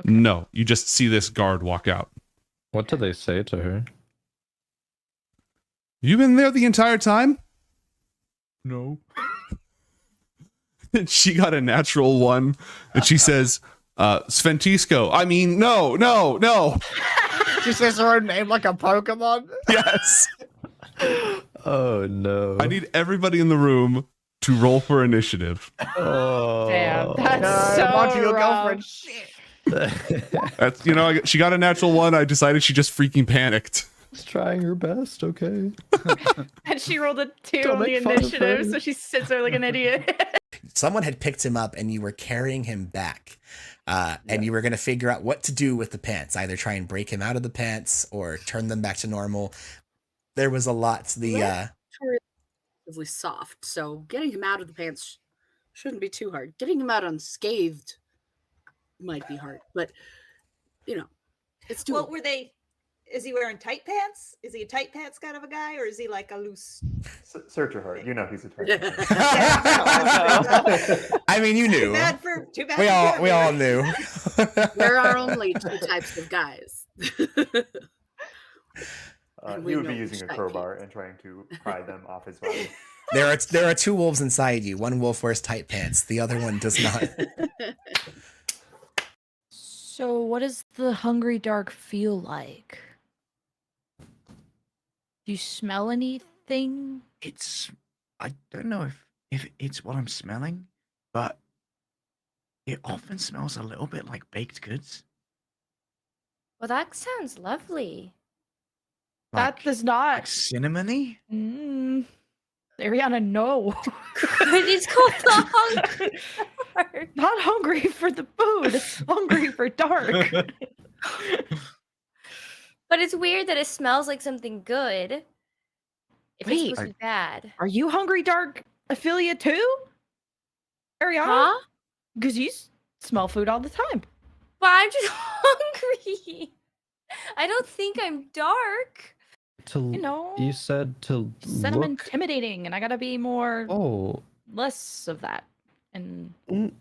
No, you just see this guard walk out. What do they say to her? You been there the entire time? No. And she got a natural 1, and she says, Sventisco. I mean, no. She says her own name like a Pokemon. Yes. Oh no. I need everybody in the room to roll for initiative. Oh. Damn, that's Monty, so your rough. girlfriend. Shit. That's, she got a natural 1. I decided she just freaking panicked. She's trying her best, okay. And she rolled a 2 Don't on the make fun of initiative, her. so she sits there like an idiot. Someone had picked him up and you were carrying him back. And you were going to figure out what to do with the pants, either try and break him out of the pants or turn them back to normal. There was a lot to the relatively soft, so getting him out of the pants shouldn't be too hard. Getting him out unscathed might be hard, but it's doable. Well, is he wearing tight pants? Is he a tight pants kind of a guy, or is he like a loose? Search your heart. You know he's a tight. I mean, you knew. Too bad We all knew. There are only 2 types of guys. He would be using a crowbar and trying to pry them off his body. There are 2 wolves inside you. One wolf wears tight pants. The other one does not. So what does the hungry dark feel like? Do you smell anything? I don't know if it's what I'm smelling, but it often smells a little bit like baked goods. Well, that sounds lovely. That does not. Like cinnamony? Ariana, no. It's called the hungry dark. Not hungry for the food. Hungry for dark. But it's weird that it smells like something good. If it's supposed to be bad. Are you hungry dark affiliate too? Ariana? Huh? Because you smell food all the time. But I'm just hungry. I don't think I'm dark. You said to Said I'm look. intimidating and I gotta be more Oh. less of that. And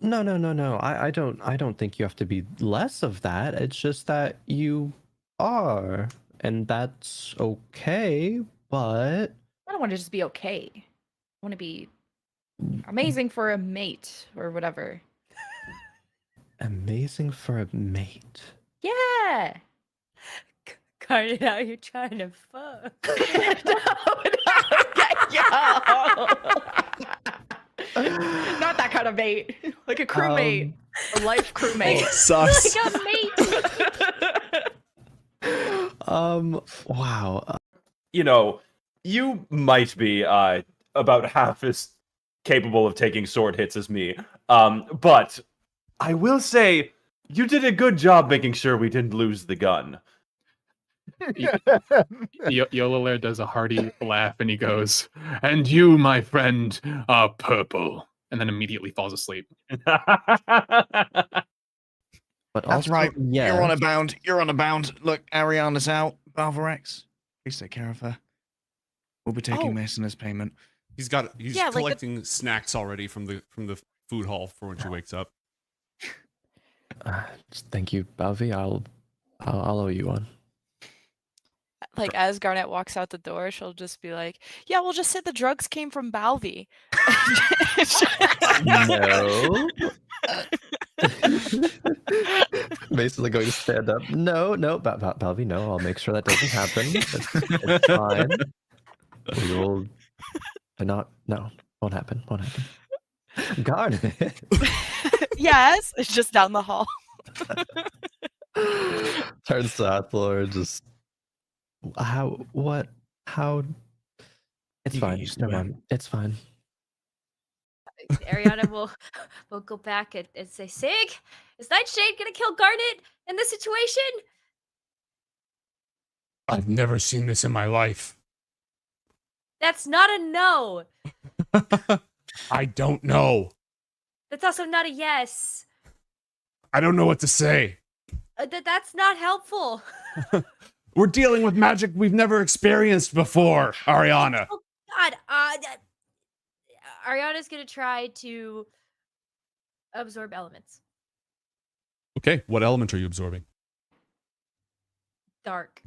No. I don't think you have to be less of that. It's just that you are, and that's okay. But I don't want to just be okay. I want to be amazing for a mate or whatever. amazing for a mate. Yeah. Cut it out, you're trying to fuck. Not that kind of mate. Like a crewmate. A life crewmate. Sus. Like a mate. Wow. You might be about half as capable of taking sword hits as me. But I will say you did a good job making sure we didn't lose the gun. Yolalair does a hearty laugh and he goes, "And you, my friend, are purple," and then immediately falls asleep. But That's also, right. yeah. You're on a bound. You're on a bound. Look, Ariana's out. Balvarex, please take care of her. We'll be taking Mason as payment. He's Yeah, collecting snacks already from the food hall for when she wakes up. Thank you, Balvi. I'll owe you one. Like, as Garnet walks out the door, she'll just be like, "Yeah, we'll just say the drugs came from Balvi." No. Basically going to stand up. No, Balvi, no. I'll make sure that doesn't happen. It's fine. We will. But not. No, won't happen. Garnet. Yes, it's just down the hall. Turns to Hathor, just. How? It's fine. Never mind. It's fine. Ariana will go back and say, "Sig, is Nightshade gonna kill Garnet in this situation?" I've never seen this in my life. That's not a no. I don't know. That's also not a yes. I don't know what to say. That's not helpful. We're dealing with magic we've never experienced before, Ariana. Oh God, Ariana's gonna try to absorb elements. Okay, what element are you absorbing? Dark.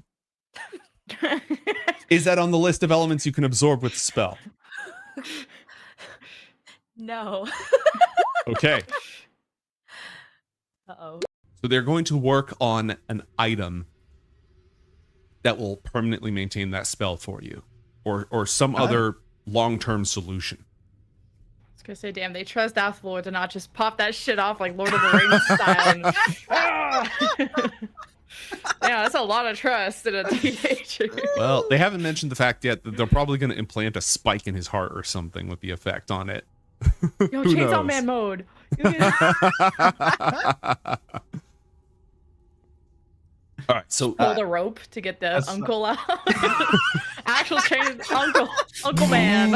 Is that on the list of elements you can absorb with the spell? No. Okay. Uh-oh. So they're going to work on an item that will permanently maintain that spell for you, or some other long-term solution. I was gonna say, damn, they trust Athlor to not just pop that shit off like Lord of the Rings style. Yeah, that's a lot of trust in a teenager. Well, they haven't mentioned the fact yet that they're probably going to implant a spike in his heart or something with the effect on it. Yo, Who Chainsaw knows? Man mode. All right, so Pull the rope to get the that's- uncle out. Actual chain Uncle Man.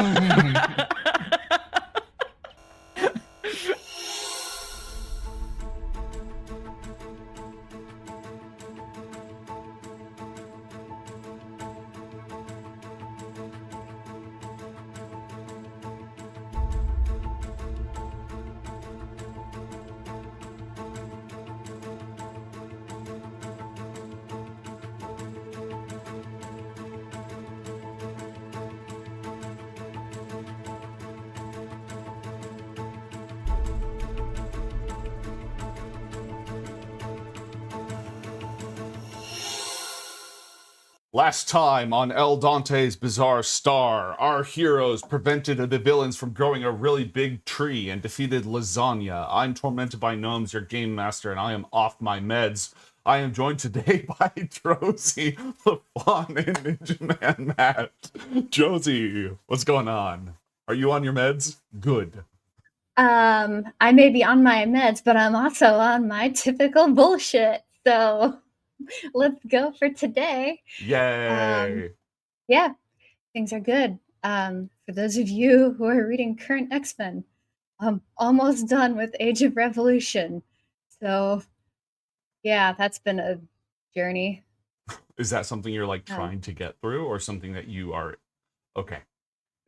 Last time on El Dante's Bizarre Star, our heroes prevented the villains from growing a really big tree and defeated Lasagna. I'm tormented by gnomes, your game master, and I am off my meds. I am joined today by Josie, LaFawn, and Ninja Man Matt. Josie, what's going on? Are you on your meds? Good. I may be on my meds, but I'm also on my typical bullshit. So let's go for today. Yay. Yeah, things are good. For those of you who are reading current X-Men, I'm almost done with Age of Revolution. So yeah, that's been a journey. Is that something you're like trying to get through, or something that you are okay?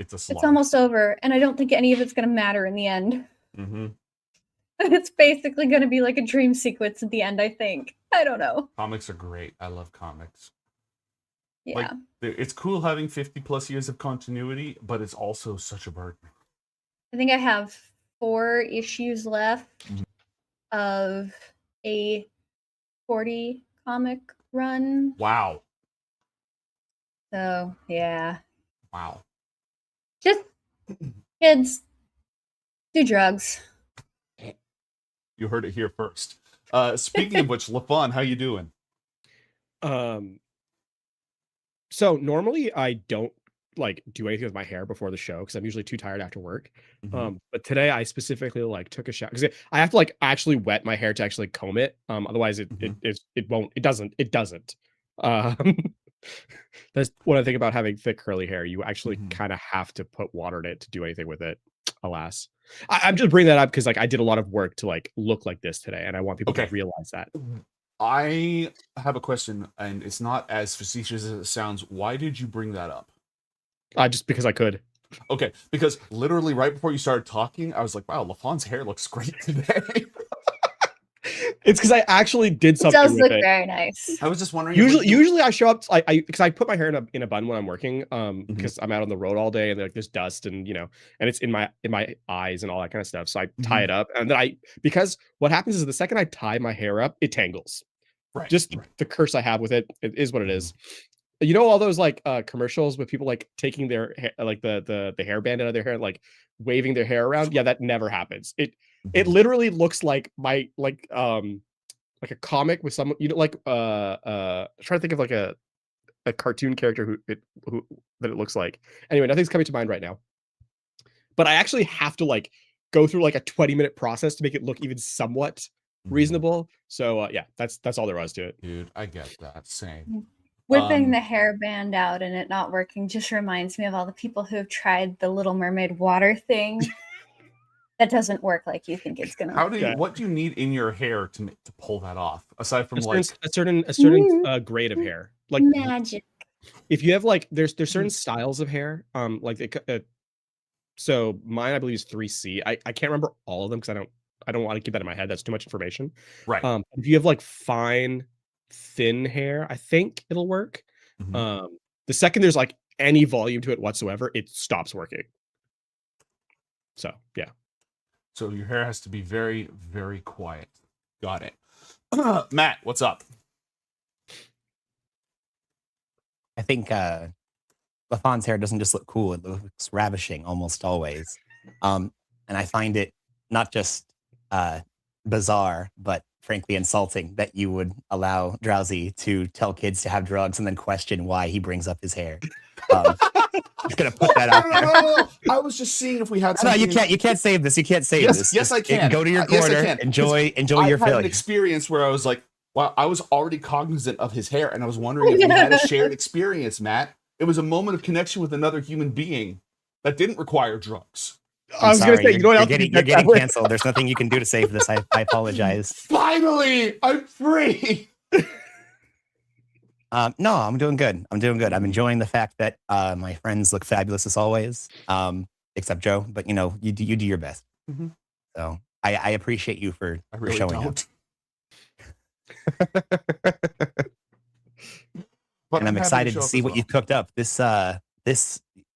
It's a slog. It's almost over, and I don't think any of it's going to matter in the end. Mm-hmm. It's basically going to be like a dream sequence at the end, I think. I don't know. Comics are great. I love comics. Yeah. Like, it's cool having 50 plus years of continuity, but it's also such a burden. I think I have 4 issues left of a 40 comic run. Wow. So, yeah. Wow. Just kids do drugs. You heard it here first. Speaking of which, LaFawn, how you doing? So normally I don't like do anything with my hair before the show because I'm usually too tired after work. But today I specifically like took a shower because I have to like actually wet my hair to actually comb it. Otherwise it doesn't. That's what I think about having thick curly hair. You actually kind of have to put water in it to do anything with it. Alas, I'm just bringing that up because like I did a lot of work to like look like this today, and I want people to realize that. I have a question, and it's not as facetious as it sounds. Why did you bring that up? Just because I could. Okay, because literally right before you started talking, I was like, wow, LaFawn's hair looks great today. It's because I actually did It something does with look it. very nice. I was just wondering. Usually I show up. I because I put my hair in a bun when I'm working. Because I'm out on the road all day and like there's dust and and it's in my eyes and all that kind of stuff. So I tie it up and then because what happens is the second I tie my hair up, it tangles. Right. Just the curse I have with it. It is what it is. You know all those like commercials with people like taking their hair, like the hairband out of their hair, like waving their hair around. Yeah, that never happens. It literally looks like my like a comic with someone like trying to think of like a cartoon character who that it looks like. Anyway, nothing's coming to mind right now. But I actually have to like go through like a 20-minute process to make it look even somewhat reasonable. So yeah, that's all there was to it. Dude, I get that. Same. Whipping the hairband out and it not working just reminds me of all the people who've tried the Little Mermaid water thing. That doesn't work like you think it's gonna. What do you need in your hair to pull that off? Aside from a certain grade of hair, like magic. If you have like there's certain styles of hair, so mine I believe is 3C. I can't remember all of them because I don't I don't want to keep that in my head. That's too much information. Right. If you have like fine, thin hair, I think it'll work. Mhm. The second there's like any volume to it whatsoever, it stops working. So yeah. So your hair has to be very, very quiet. Got it. Matt, what's up? I think Lafon's hair doesn't just look cool; it looks ravishing almost always. And I find it not just bizarre, but frankly insulting that you would allow Drowsy to tell kids to have drugs and then question why he brings up his hair. Just gonna put that out there. No. I was just seeing if we had No, something. you can't save this. You can't save this. Yes, I can. Go to your Yes, I corner. can. Enjoy I your had an failure. experience where I was like, wow, I was already cognizant of his hair, and I was wondering if we had a shared experience, Matt. It was a moment of connection with another human being that didn't require drugs. I was gonna say, you know what else? You're getting canceled. There's nothing you can do to save this. I apologize. Finally, I'm free. No, I'm doing good. I'm enjoying the fact that my friends look fabulous as always, except Joe. But you know, you do your best. Mhm. So I appreciate you for really showing don't. up. And I'm happy excited show to up see as what well. you've cooked up. This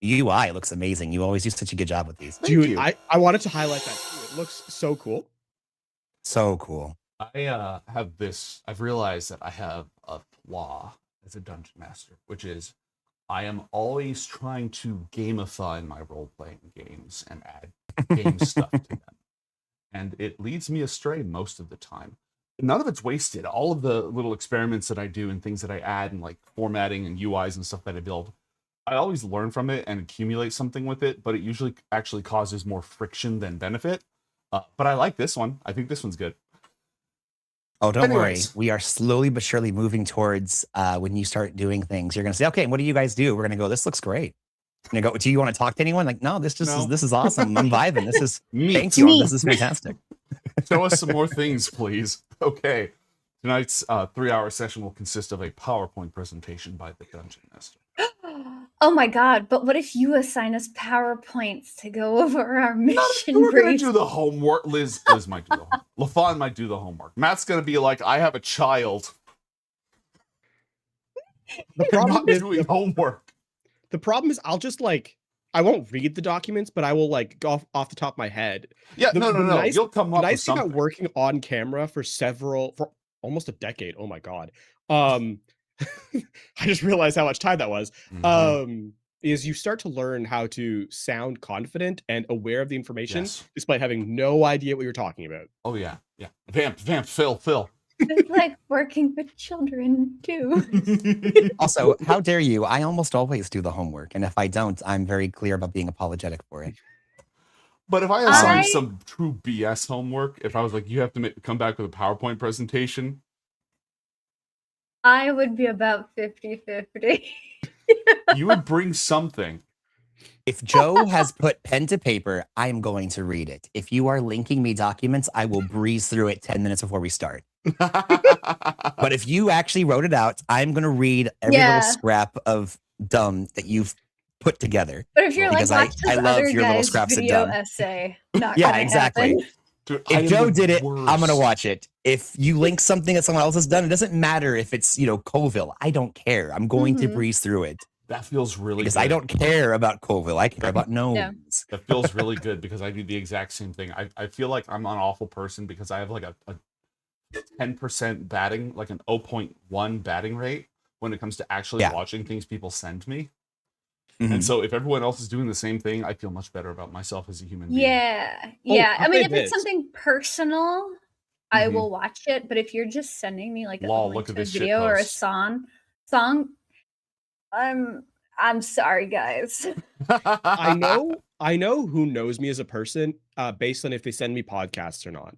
UI looks amazing. You always do such a good job with these. Dude, I wanted to highlight that too. It looks so cool. So cool. I have this. I've realized that I have a flaw as a dungeon master, which is I am always trying to gamify my role-playing games and add game stuff to them, and it leads me astray most of the time. None of it's wasted. All of the little experiments that I do and things that I add and like formatting and UIs and stuff that I build, I always learn from it and accumulate something with it, but it usually actually causes more friction than benefit. But I like this one. I think this one's good. Oh, don't Anyways. worry. We are slowly but surely moving towards when you start doing things. You're gonna say, okay, what do you guys do? We're gonna go, this looks great. And you go, do you want to talk to anyone? Like, no, this is awesome. I'm vibing. This is thank you. This is fantastic. Show us some more things, please. Okay. Tonight's 3-hour session will consist of a PowerPoint presentation by the Dungeon Master. Oh my god, but what if you assign us PowerPoints to go over our mission We're gonna briefs? do the homework. Liz might do the homework. LaFawn might do the homework. Matt's gonna be like, I have a child. The problem Not doing homework. The problem is I won't read the documents, but I will like go off the top of my head. Yeah, The- no. the nice- You'll come up The with nice thing about something. working on camera for almost a decade. Oh my god. I just realized how much time that was. Is you start to learn how to sound confident and aware of the information, despite having no idea what you're talking about. Oh yeah. Vamp, Phil. It's like working with children too. Also, how dare you? I almost always do the homework, and if I don't, I'm very clear about being apologetic for it. But if I assigned some true BS homework, if I was like, you have to come back with a PowerPoint presentation, I would be about 50-50. you would bring something. If Joe has put pen to paper, I am going to read it. If you are linking me documents, I will breeze through it 10 minutes before we start. But if you actually wrote it out, I'm going to read every little scrap of dumb that you've put together. But if you're like, because watch this I love other your little guy's scraps of video dumb. essay. Not Yeah, gonna exactly. happen. Dude, I am If Joe the did it, I'm going to worst. watch it. If you link something that someone else has done, it doesn't matter if it's, Colville. I don't care. I'm going to breeze through it. That feels really Because good. I don't care about Colville. I care about gnomes. That feels really good because I do the exact same thing. I feel like I'm an awful person because I have like a 10% batting, like an 0.1 batting rate when it comes to actually watching things people send me. And so if everyone else is doing the same thing, I feel much better about myself as a human being. Yeah. I mean, if it's something personal, I will watch it. But if you're just sending me like a Lol, link look to at a this shit video or a post. song, I'm sorry, guys. I know who knows me as a person based on if they send me podcasts or not.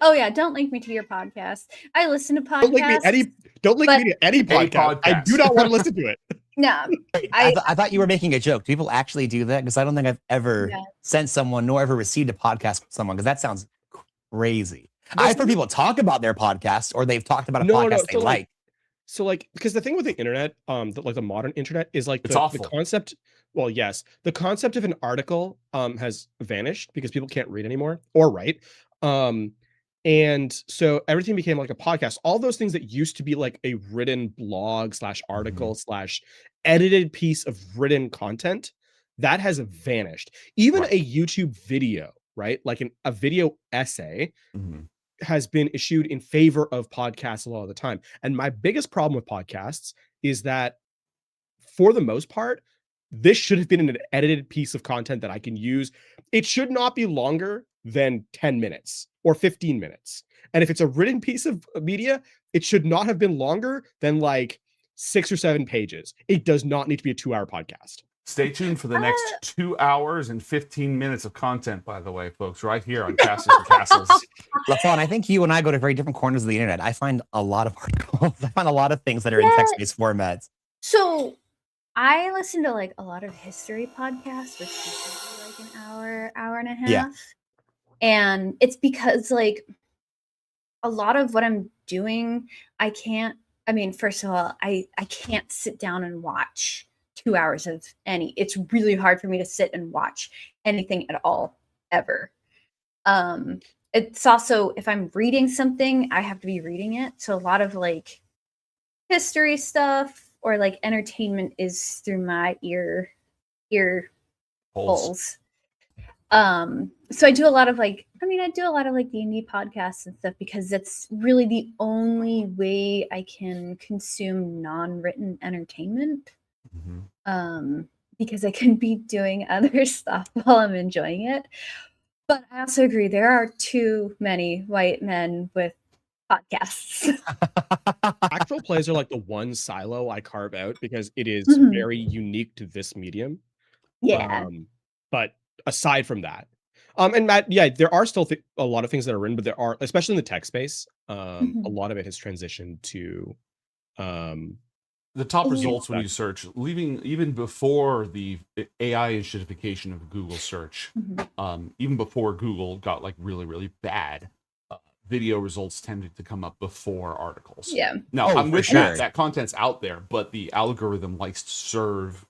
Oh yeah, don't link me to your podcast. I listen to podcasts. Don't link me to any podcast. I do not want to listen to it. No, I thought you were making a joke. Do people actually do that? Because I don't think I've ever sent someone nor ever received a podcast from someone, because that sounds crazy. I've heard people talk about their podcast, or they've talked about a podcast they like. So because the thing with the internet, the modern internet is like It's the awful. concept. well, yes, the concept of an article has vanished because people can't read anymore or write. And so everything became like a podcast. All those things that used to be like a written blog slash article slash edited piece of written content, that has vanished. Even a YouTube video, right? Like a video essay has been issued in favor of podcasts a lot of the time. And my biggest problem with podcasts is that for the most part, this should have been an edited piece of content that I can use. It should not be longer than 10 minutes or 15 minutes. And if it's a written piece of media, it should not have been longer than like 6 or 7 pages. It does not need to be a 2-hour podcast. Stay tuned for the next 2 hours and 15 minutes of content, by the way, folks, right here on Castles and Castles. LaFawn, I think you and I go to very different corners of the internet. I find a lot of articles. I find a lot of things that are in text-based formats. So I listen to like a lot of history podcasts, which is like an hour and a half. Yeah. And it's because like a lot of what I'm doing, first of all, I can't sit down and watch 2 hours of it's really hard for me to sit and watch anything at all, ever. It's also, if I'm reading something, I have to be reading it. So a lot of like history stuff or like entertainment is through my ear holes. So I do a lot of like the indie podcasts and stuff because that's really the only way I can consume non-written entertainment. Because I can be doing other stuff while I'm enjoying it. But I also agree there are too many white men with podcasts. Actual plays are like the one silo I carve out because it is very unique to this medium. Yeah. But aside from that, and Matt, yeah, there are still a lot of things that are written, but there are, especially in the tech space, a lot of it has transitioned to the top results when you search, leaving even before the AI shitification of Google search, even before Google got like really, really bad, video results tended to come up before articles. Yeah. Now, I'm with that content's out there, but the algorithm likes to serve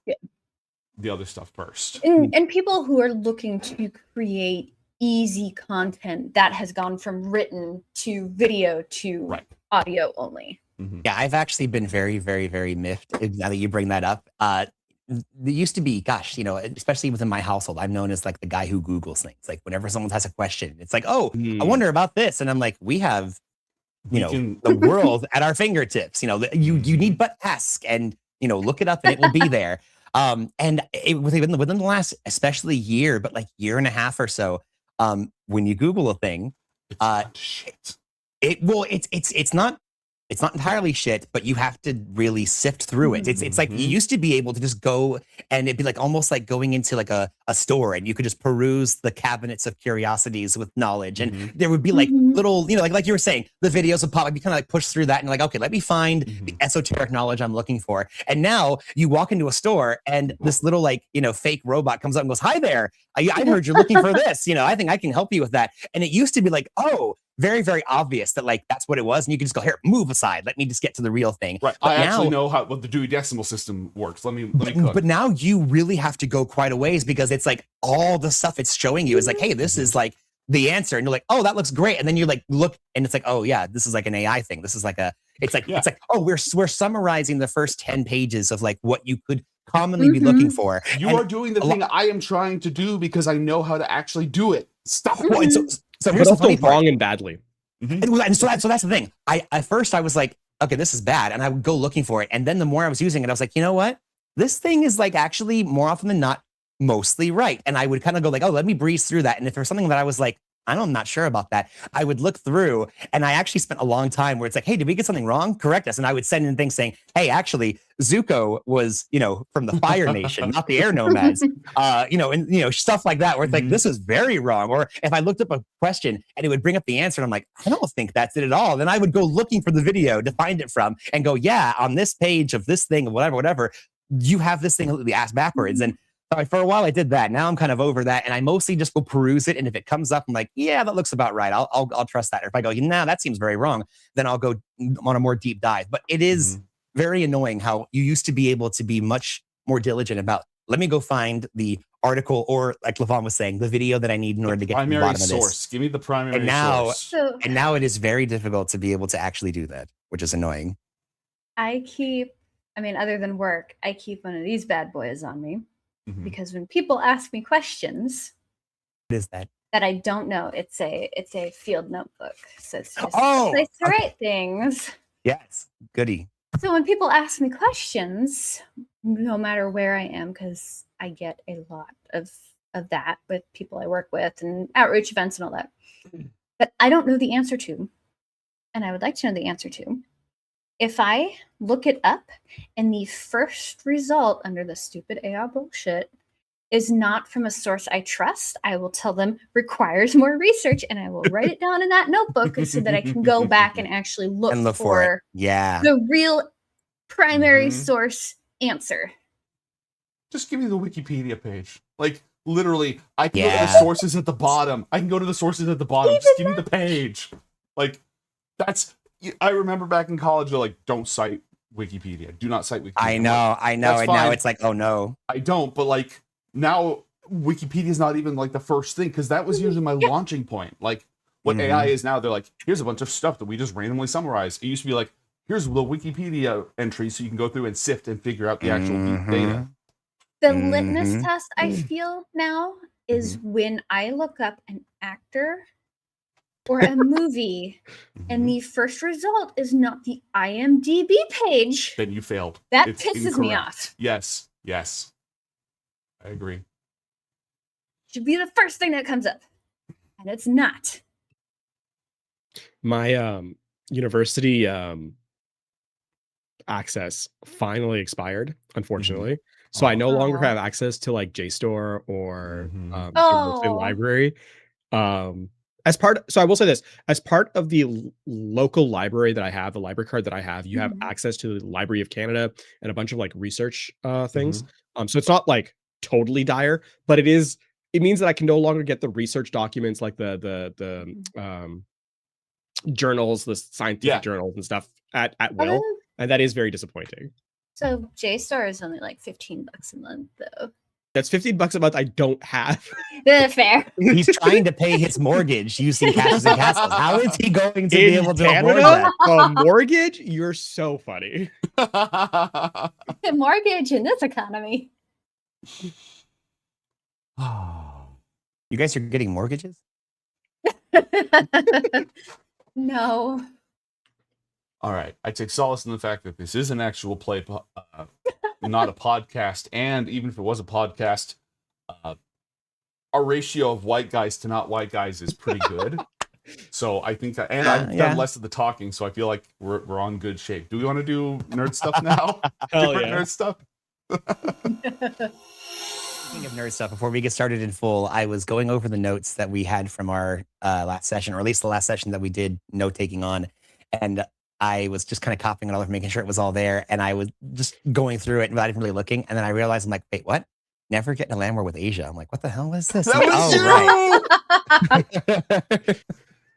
the other stuff first. And people who are looking to create easy content that has gone from written to video to audio only. Yeah, I've actually been very, very, very miffed now that you bring that up. There used to be, gosh, especially within my household, I'm known as like the guy who Googles things. Like whenever someone has a question, it's like, oh, I wonder about this. And I'm like, we have, the world at our fingertips. You need but ask and, look it up and it will be there. And within the last, especially year, but like year and a half or so, when you Google a thing, it's not entirely shit, but you have to really sift through it. It's like you used to be able to just go and it'd be like almost like going into like a store and you could just peruse the cabinets of curiosities with knowledge. And there would be like little, like you were saying, the videos would pop up, you kind of like push through that and like, okay, let me find the esoteric knowledge I'm looking for. And now you walk into a store and this little like, fake robot comes up and goes, hi there. I heard you're looking for this. I think I can help you with that. And it used to be like, oh, very, very obvious that like that's what it was, and you can just go here, move aside. Let me just get to the real thing. Right. I actually know what the Dewey Decimal System works. Let me cook. But now you really have to go quite a ways because it's like all the stuff it's showing you is like, hey, this is like the answer, and you're like, oh, that looks great, and then you like look, and it's like, oh yeah, this is like an AI thing. This is like it's like oh, we're summarizing the first 10 pages of like what you could commonly be looking for. You are doing the thing I am trying to do because I know how to actually do it. Stop. So here's the funny part. Wrong and badly. And so that's the thing. At first I was like, okay, this is bad. And I would go looking for it. And then the more I was using it, I was like, you know what? This thing is like actually more often than not, mostly right. And I would kind of go like, oh, let me breeze through that. And if there's something that I was like, I'm not sure about that, I would look through, and I actually spent a long time where it's like, hey, did we get something wrong? Correct us. And I would send in things saying, hey, actually, Zuko was, from the Fire Nation, not the Air Nomads, and stuff like that, where it's like, this is very wrong. Or if I looked up a question and it would bring up the answer, and I'm like, I don't think that's it at all. Then I would go looking for the video to find it from and go, yeah, on this page of this thing, whatever, you have this thing completely ass backwards. And for a while I did that. Now I'm kind of over that, and I mostly just go peruse it. And if it comes up, I'm like, yeah, that looks about right. I'll trust that. Or if I go, nah, that seems very wrong, then I'll go on a more deep dive. But it is very annoying how you used to be able to be much more diligent about let me go find the article, or like Levon was saying, the video that I need in order to get to the Primary bottom of source. this. Give me the primary And now, source. and now it is very difficult to be able to actually do that, which is annoying. Other than work, I keep one of these bad boys on me Mhm. because when people ask me questions What is that? that I don't know, it's a field notebook. So it's just Oh, a place to okay. write things. Yes, goody. So when people ask me questions, no matter where I am, because I get a lot of that with people I work with and outreach events and all that, but I don't know the answer to, and I would like to know the answer to. If I look it up and the first result under the stupid AI bullshit is not from a source I trust, I will tell them requires more research, and I will write it down in that notebook so that I can go back and actually look, And look for for it. Yeah. the real primary Mhm. source answer. Just give me the Wikipedia page. Like, literally, I can go to the Yeah. sources at the bottom. I can go to the sources at the bottom. Just give me the page. Like, I remember back in college, they're like, don't cite Wikipedia. Do not cite Wikipedia. I I'm know, like, I know. "That's And now fine." it's like, oh no. I don't, but like, now Wikipedia is not even like the first thing, because that was usually my launching point. Like, what AI is now, they're like, here's a bunch of stuff that we just randomly summarize. It used to be like, here's the Wikipedia entry, so you can go through and sift and figure out the actual deep data. The litmus test I feel now is when I look up an actor or a movie and the first result is not the IMDb page. Then you failed. That It's pisses me incorrect. off. Yes, yes. I agree. Should be the first thing that comes up. And it's not. My university access finally expired, unfortunately. So I no longer have access to like JSTOR or university Oh. library. So I will say this, as part of the local library that I have, the library card that I have, you have Mhm. access to the Library of Canada and a bunch of like research things. So it's not like totally dire, but it means that I can no longer get the research documents like the journals, the scientific journals and stuff at will. And that is very disappointing. So JSTOR is only like $15 a month though. That's $15 a month I don't have. Fair. He's trying to pay his mortgage using Cashes and Castles. How is he going to be In able to afford Canada, that? a mortgage? You're so funny. The mortgage in this economy. You guys are getting mortgages? No. All right. I take solace in the fact that this is an actual play, not a podcast. And even if it was a podcast, our ratio of white guys to not white guys is pretty good. So I think that, and I've done less of the talking, so I feel like we're on good shape. Do we want to do nerd stuff now? Hell Different yeah. nerd stuff? Speaking of nerd stuff, before we get started in full, I was going over the notes that we had from our last session, or at least the last session that we did note taking on. And I was just kind of copying it all over, making sure it was all there. And I was just going through it without even really looking. And then I realized, I'm like, wait, what? Never get in a land war with Asia. I'm like, what the hell was this? That I'm like, was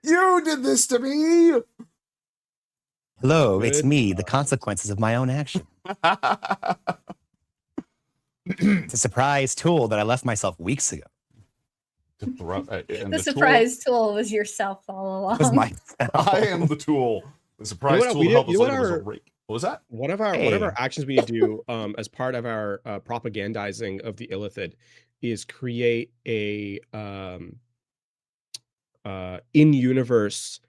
you! You did this to me! Hello, it's me, the consequences of my own action. It's a surprise tool that I left myself weeks ago. The surprise tool was yourself all along. It was myself. I am the tool. The surprise tool to help us later was a rake. What was that? One of our actions we need to do as part of our propagandizing of the Illithid is create a in-universe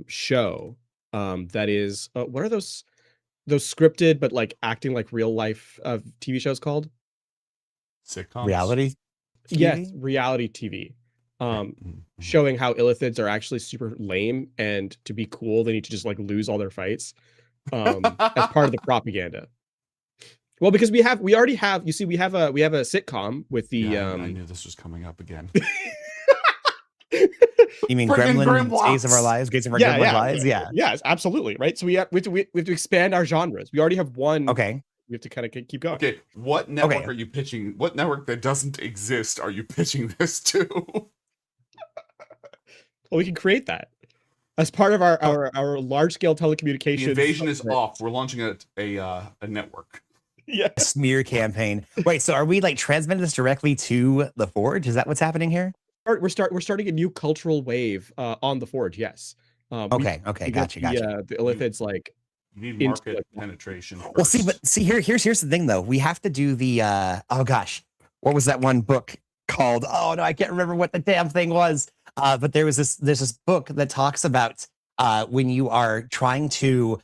show that is what are those scripted but like acting like real life TV shows called? Sitcoms. Reality TV? Yes, reality TV. Showing how Illithids are actually super lame, and to be cool, they need to just like lose all their fights as part of the propaganda. Well, because we already have, you see, we have a sitcom with the I knew this was coming up again. You mean Friggin' Gremlin Days of Our Grimlocks. Lives? Days of Our Gremlin Lives? Yeah. Yes, absolutely. Right. So we have to expand our genres. We already have one. Okay. We have to kind of keep going. Okay, what network are you pitching? What network that doesn't exist are you pitching this to? Well, we can create that as part of our large scale telecommunications. The invasion is off. We're launching a network. Yeah. Smear campaign. Wait, so are we like transmitting this directly to the Forge? Is that what's happening here? We're starting a new cultural wave on the Forge. Yes. Okay. we got Gotcha. the Illithids like You need into, market like, penetration. Well, here's the thing though. We have to do the oh gosh, what was that one book called? Oh no, I can't remember what the damn thing was. But there's this book that talks about when you are trying to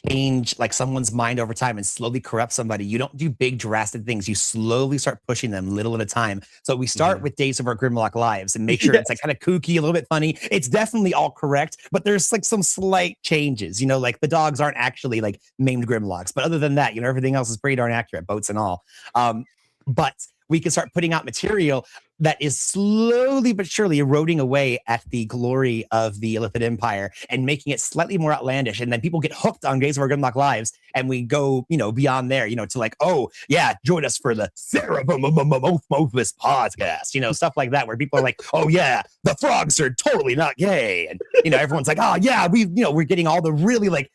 change like someone's mind over time and slowly corrupt somebody, you don't do big drastic things. You slowly start pushing them little at a time. So we start with Days of Our Grimlock Lives and make sure it's like kind of kooky, a little bit funny. It's definitely all correct, but there's like some slight changes, you know, like the dogs aren't actually like maimed Grimlocks, but other than that, you know, everything else is pretty darn accurate, boats and all. But we can start putting out material that is slowly but surely eroding away at the glory of the Illithid Empire and making it slightly more outlandish. And then people get hooked on Days of Our Grimlock Lives, and we go, you know, beyond there, you know, to like, oh yeah, join us for the Cerebomopus podcast, you know, stuff like that, where people are like, oh yeah, the frogs are totally not gay, and you know, everyone's like, oh yeah, we're getting all the really like.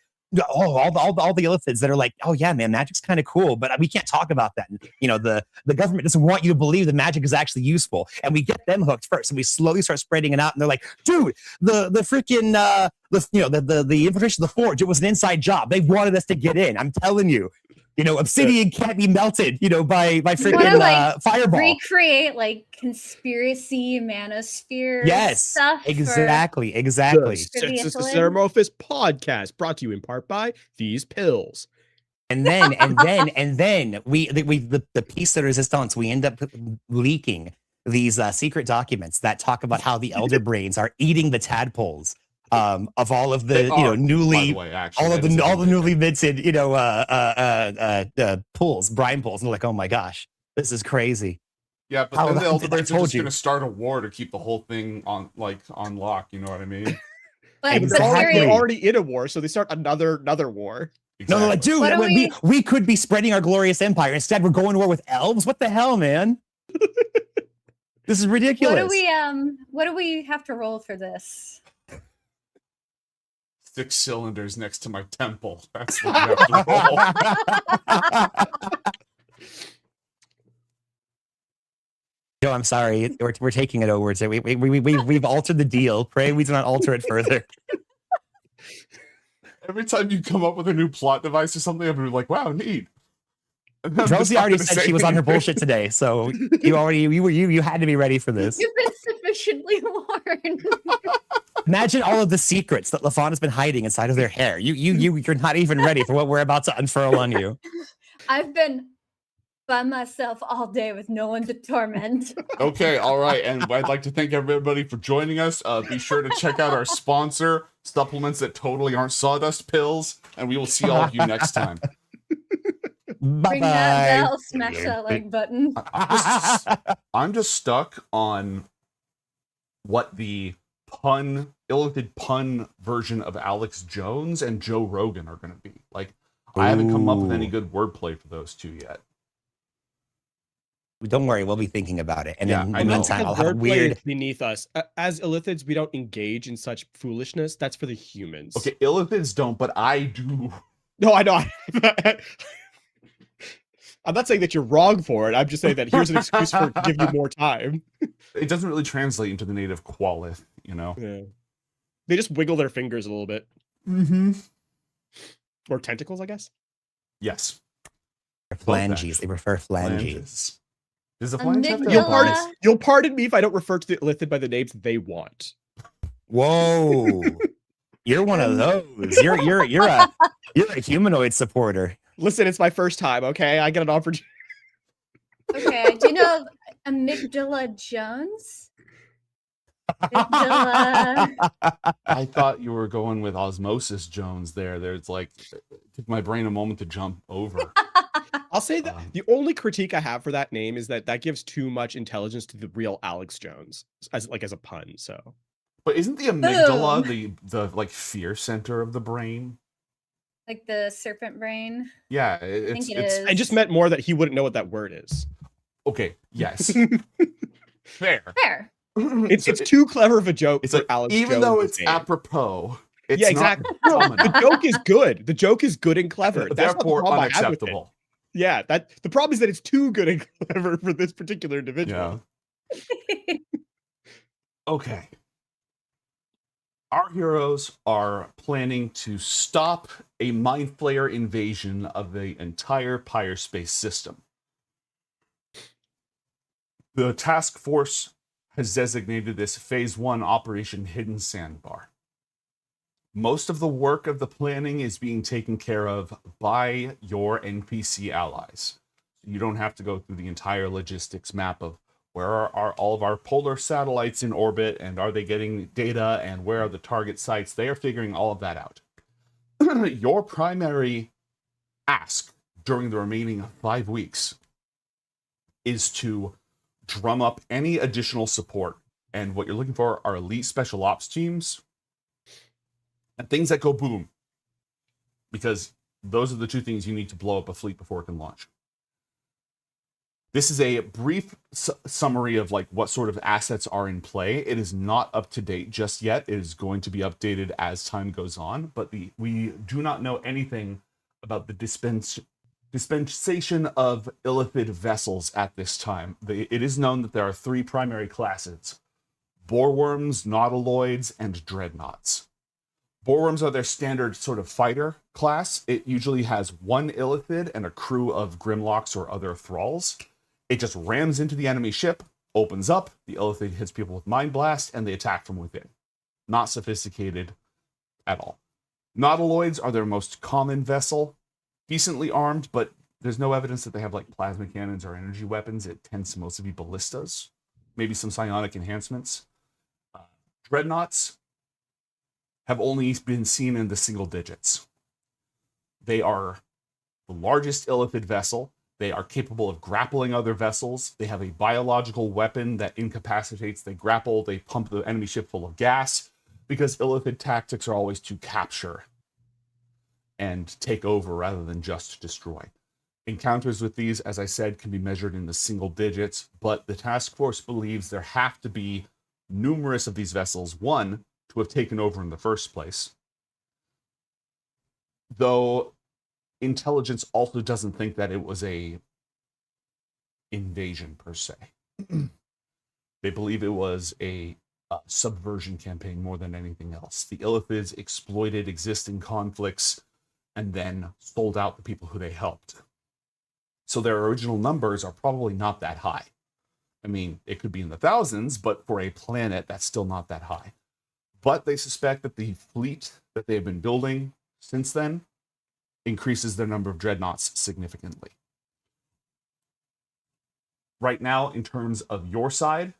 All the Illithids that are like, oh yeah, man, magic's kind of cool, but we can't talk about that. And, you know, the government doesn't want you to believe that magic is actually useful, and we get them hooked first, and we slowly start spreading it out. And they're like, dude, the freaking the infiltration of the Forge, it was an inside job. They wanted us to get in. I'm telling you. You know, obsidian can't be melted, you know, by freaking fireball. Recreate like conspiracy manosphere stuff. Exactly. The Ceremophis podcast brought to you in part by these pills. And then we the piece de resistance, we end up leaking these secret documents that talk about how the elder brains are eating the tadpoles of all of the all the newly minted pools, brine pools, and they're like, oh my gosh, this is crazy. Yeah, but then the elder brains are just going to start a war to keep the whole thing on lock. You know what I mean? They're already in a war, so they start another war. Exactly. No, like, dude, we could be spreading our glorious empire. Instead, we're going to war with elves. What the hell, man? This is ridiculous. What do we have to roll for this? 6 cylinders next to my temple. That's what you have to roll. No, I'm sorry. We're taking it over. So we've altered the deal. Pray we do not alter it further. Every time you come up with a new plot device or something, I'm like, wow, neat. Rosie already said she was on her bullshit today, so you had to be ready for this. You've been sufficiently warned. Imagine all of the secrets that LaFawn has been hiding inside of their hair. You're not even ready for what we're about to unfurl on you. I've been by myself all day with no one to torment. Okay, all right. And I'd like to thank everybody for joining us. Be sure to check out our sponsor, supplements that totally aren't sawdust pills, and we will see all of you next time. Bye-bye. Ring that bell, smash that like button. I'm just stuck on what the illithid pun version of Alex Jones and Joe Rogan are going to be. Like, I haven't come up with any good wordplay for those two yet. Don't worry, we'll be thinking about it. And in the meantime, I'll have a wordplay weird. is beneath us. As Illithids, we don't engage in such foolishness. That's for the humans. Okay, illithids don't, but I do. No, I know. I'm not saying that you're wrong for it. I'm just saying that here's an excuse for give you more time. It doesn't really translate into the native qualith, you know? Yeah. They just wiggle their fingers a little bit. Mm-hmm. Or tentacles, I guess? Yes. Phalanges. They prefer phalanges. Does the phalange have You'll pardon me if I don't refer to the Illithid by the names they want. Whoa. You're one of those. You're a humanoid supporter. Listen, it's my first time, okay? I get an opportunity. Okay, do you know Amygdala Jones? Amygdala. I thought you were going with Osmosis Jones there. There's like, it took my brain a moment to jump over. I'll say that the only critique I have for that name is that gives too much intelligence to the real Alex Jones as a pun. So, but isn't the amygdala the like fear center of the brain? Like the serpent brain? Yeah, I think it is. I just meant more that he wouldn't know what that word is. Okay, yes. Fair. It's too clever of a joke it's for like, Alex even Jones though it's apropos. It's yeah, exactly. No, the joke is good. The joke is good and clever. That's not the therefore problem I have with it. unacceptable. Yeah, that the problem is that it's too good and clever for this particular individual. Yeah. Okay. Our heroes are planning to stop a mind flayer invasion of the entire Pyre space system. The task force has designated this Phase 1 Operation Hidden Sandbar. Most of the work of the planning is being taken care of by your NPC allies. You don't have to go through the entire logistics map of where are all of our polar satellites in orbit and are they getting data and where are the target sites. They are figuring all of that out. Your primary ask during the remaining 5 weeks is to drum up any additional support. And what you're looking for are elite special ops teams and things that go boom. Because those are the two things you need to blow up a fleet before it can launch. This is a brief summary of like what sort of assets are in play. It is not up to date just yet. It is going to be updated as time goes on, but we do not know anything about the dispensation of illithid vessels at this time. It is known that there are 3 primary classes: boreworms, nautiloids, and dreadnoughts. Boreworms are their standard sort of fighter class. It usually has 1 illithid and a crew of grimlocks or other thralls. It just rams into the enemy ship, opens up, the illithid hits people with mind blast, and they attack from within. Not sophisticated at all. Nautiloids are their most common vessel, decently armed, but there's no evidence that they have like plasma cannons or energy weapons. It tends to mostly be ballistas, maybe some psionic enhancements. Dreadnoughts have only been seen in the single digits. They are the largest illithid vessel. They are capable of grappling other vessels. They have a biological weapon that incapacitates. They grapple, they pump the enemy ship full of gas, because illithid tactics are always to capture and take over rather than just destroy. Encounters with these, as I said, can be measured in the single digits, but the task force believes there have to be numerous of these vessels, one, to have taken over in the first place, though intelligence also doesn't think that it was a invasion per se. They believe it was a subversion campaign more than anything else. The illithids exploited existing conflicts and then sold out the people who they helped. So their original numbers are probably not that high. I mean, it could be in the thousands, but for a planet, that's still not that high. But they suspect that the fleet that they have been building since then increases their number of dreadnoughts significantly. Right now, in terms of your side,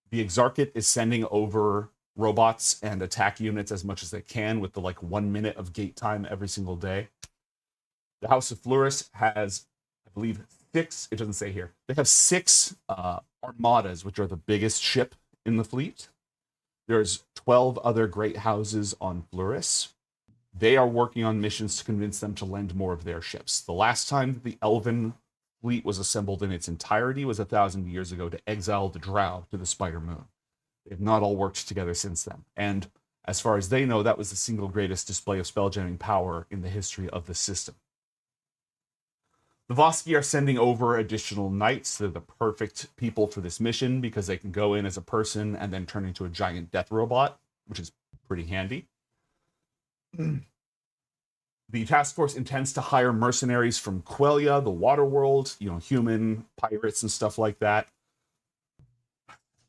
the Exarchate is sending over robots and attack units as much as they can with the 1 minute of gate time every single day. The House of Fluris has, I believe, 6, it doesn't say here, they have 6 armadas, which are the biggest ship in the fleet. There's 12 other great houses on Fluris. They are working on missions to convince them to lend more of their ships. The last time the Elven fleet was assembled in its entirety was 1,000 years ago to exile the Drow to the Spider Moon. They've not all worked together since then. And as far as they know, that was the single greatest display of spelljamming power in the history of the system. The Voski are sending over additional knights. They're the perfect people for this mission because they can go in as a person and then turn into a giant death robot, which is pretty handy. The task force intends to hire mercenaries from Quelia, the water world, human pirates and stuff like that.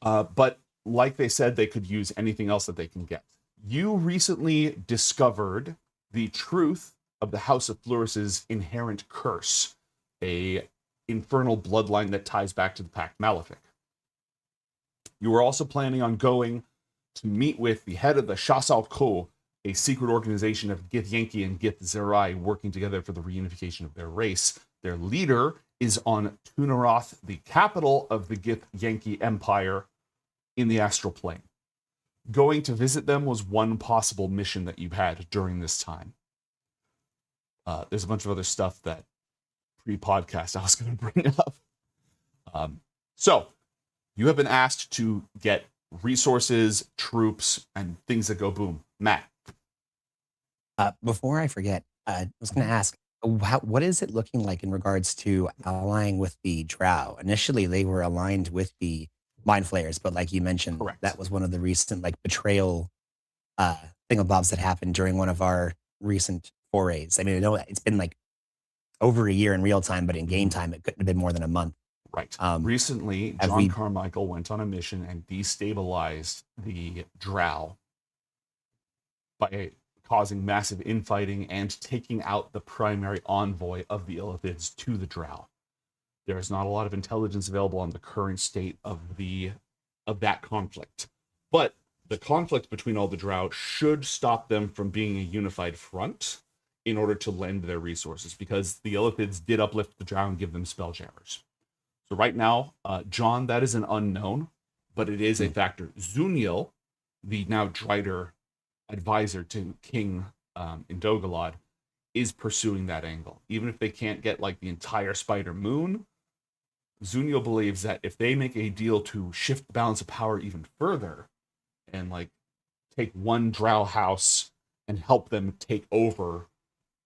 But like they said, they could use anything else that they can get. You recently discovered the truth of the House of Fluris's inherent curse, a infernal bloodline that ties back to the Pact Malefic. You were also planning on going to meet with the head of the Shasal Ko, a secret organization of Gith Yankee and Gith Zerai working together for the reunification of their race. Their leader is on Tunaroth, the capital of the Gith Yankee Empire in the astral plane. Going to visit them was one possible mission that you had during this time. There's a bunch of other stuff that pre-podcast I was going to bring up. So, you have been asked to get resources, troops, and things that go boom. Matt. Before I forget, I was going to ask, what is it looking like in regards to allying with the Drow? Initially, they were aligned with the Mind Flayers, but like you mentioned, that was one of the recent like betrayal thingamabobs that happened during one of our recent forays. I mean, I know it's been like over a year in real time, but in game time, it couldn't have been more than a month. Right. Recently, John Carmichael went on a mission and destabilized the Drow by causing massive infighting and taking out the primary envoy of the Illithids to the Drow. There is not a lot of intelligence available on the current state of that conflict, but the conflict between all the Drow should stop them from being a unified front in order to lend their resources, because the Illithids did uplift the Drow and give them spelljammers. So right now, John, that is an unknown, but it is a factor. Zuniel, the now Drider advisor to King in Dogolod, is pursuing that angle. Even if they can't get like the entire Spider Moon, Zuniel believes that if they make a deal to shift the balance of power even further and like take one Drow house and help them take over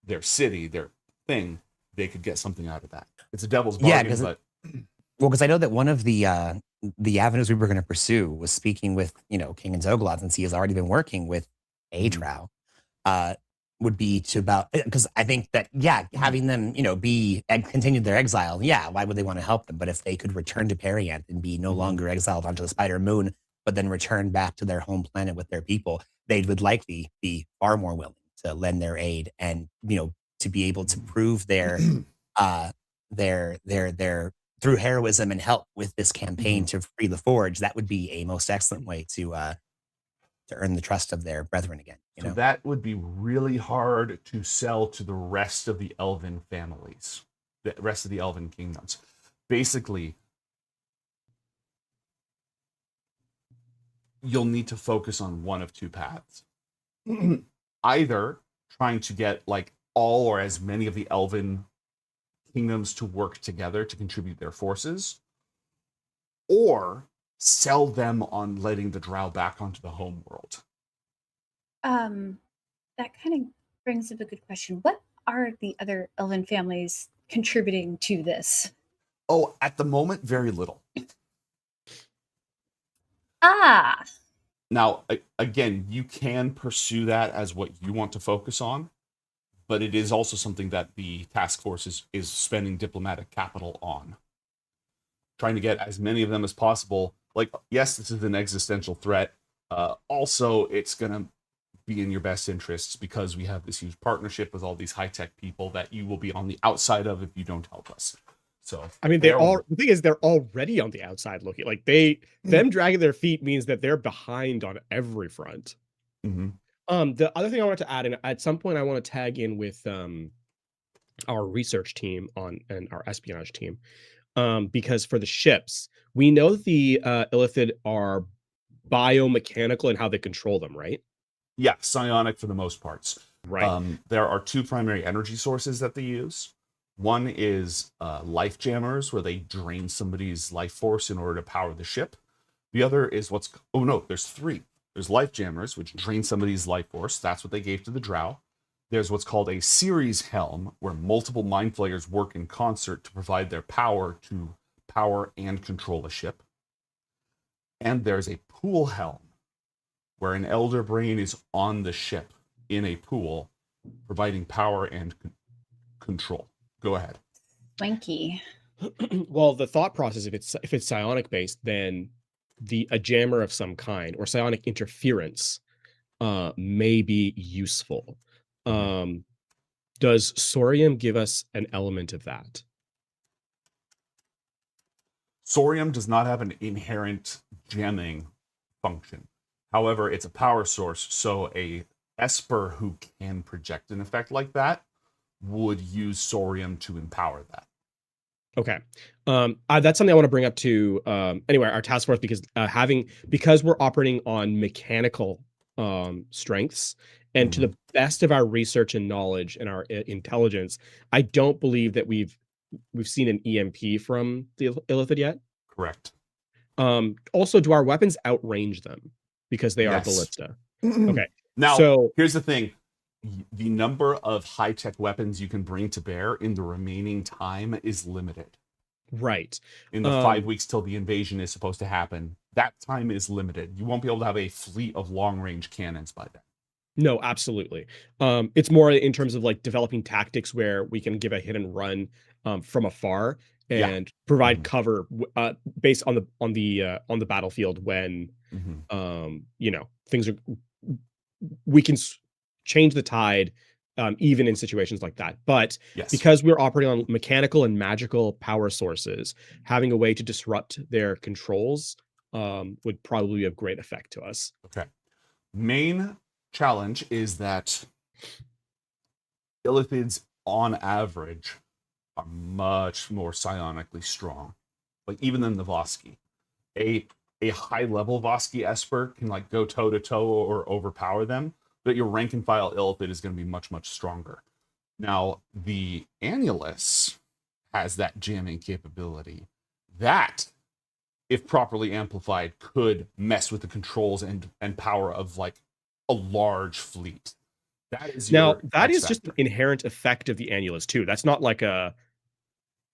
their city, their thing, they could get something out of that. It's a devil's bargain, but because I know that one of the avenues we were going to pursue was speaking with King and Zogolod, since he has already been working with a Drow, would be to about, because I think that having them be and continue their exile, why would they want to help them? But if they could return to Perianth and be no longer exiled onto the Spider Moon, but then return back to their home planet with their people, they would likely be far more willing to lend their aid and to be able to prove their through heroism and help with this campaign to free the Forge. That would be a most excellent way to earn the trust of their brethren again. So that would be really hard to sell to the rest of the Elven families, the rest of the Elven kingdoms. Basically, you'll need to focus on one of two paths. Either trying to get like all or as many of the Elven kingdoms to work together to contribute their forces, or sell them on letting the Drow back onto the home world. That kind of brings up a good question. What are the other Elven families contributing to this? Oh, at the moment, very little. Now, again, you can pursue that as what you want to focus on, but it is also something that the task force is spending diplomatic capital on. Trying to get as many of them as possible. Like, yes, this is an existential threat. Also, it's going to be in your best interests because we have this huge partnership with all these high-tech people that you will be on the outside of if you don't help us. So, I mean, the thing is, they're already on the outside looking. Like them dragging their feet means that they're behind on every front. Mm-hmm. The other thing I wanted to add, and at some point I want to tag in with our research team and our espionage team, because for the ships, we know that the Illithid are biomechanical in how they control them, right? Yeah, psionic for the most parts. Right. There are two primary energy sources that they use. One is life jammers, where they drain somebody's life force in order to power the ship. The other is there's three. There's life jammers, which drain somebody's life force. That's what they gave to the Drow. There's what's called a series helm, where multiple mind flayers work in concert to provide their power to power and control the ship. And there's a pool helm, where an elder brain is on the ship in a pool, providing power and control. Go ahead. Swanky. Well, the thought process, if it's psionic based, then a jammer of some kind or psionic interference may be useful. Does Sorium give us an element of that? Sorium does not have an inherent jamming function. However, it's a power source, so a Esper who can project an effect like that would use Sorium to empower that. Okay. That's something I want to bring up to anyway, our task force, because we're operating on mechanical strengths, and to the best of our research and knowledge and our intelligence, I don't believe that we've seen an EMP from the Illithid yet. Correct. Also, do our weapons outrange them because they are ballista? Okay. Now, here's the thing. the number of high-tech weapons you can bring to bear in the remaining time is limited. Right. In the 5 weeks till the invasion is supposed to happen, that time is limited. You won't be able to have a fleet of long-range cannons by then. No, absolutely. It's more in terms of like developing tactics where we can give a hit and run from afar and provide cover based on the battlefield when things are we can change the tide even in situations like that. But because we're operating on mechanical and magical power sources, having a way to disrupt their controls would probably be of great effect to us. Okay. Main challenge is that illithids on average are much more psionically strong, like even than the Voski. A high level Voski Esper can like go toe to toe or overpower them, but your rank and file illithid is going to be much stronger. Now the Annulus has that jamming capability that, if properly amplified, could mess with the controls and power of like a large fleet. That is that is just an inherent effect of the Annulus too. That's not like a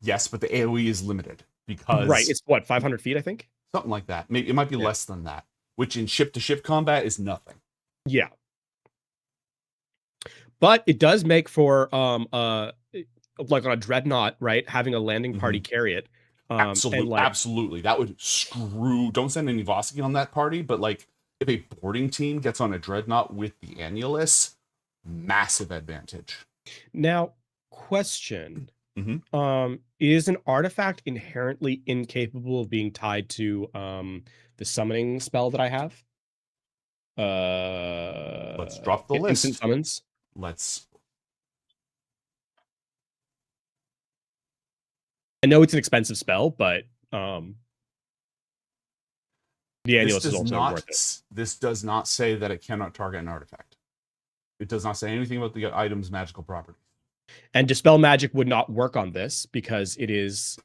yes, but the AoE is limited because right. It's what 500 feet, I think, something like that. Maybe it might be less than that, which in ship to ship combat is nothing. Yeah, but it does make for like on a dreadnought, right? Having a landing party carry it. Absolutely. That would screw. Don't send any Voski on that party, but like if a boarding team gets on a dreadnought with the Annulus, massive advantage. Now, question. Is an artifact inherently incapable of being tied to the summoning spell that I have? Let's drop the list. Instant summons. I know it's an expensive spell, but the Annulus is also worth it. This does not say that it cannot target an artifact. It does not say anything about the item's magical properties. And Dispel Magic would not work on this because it is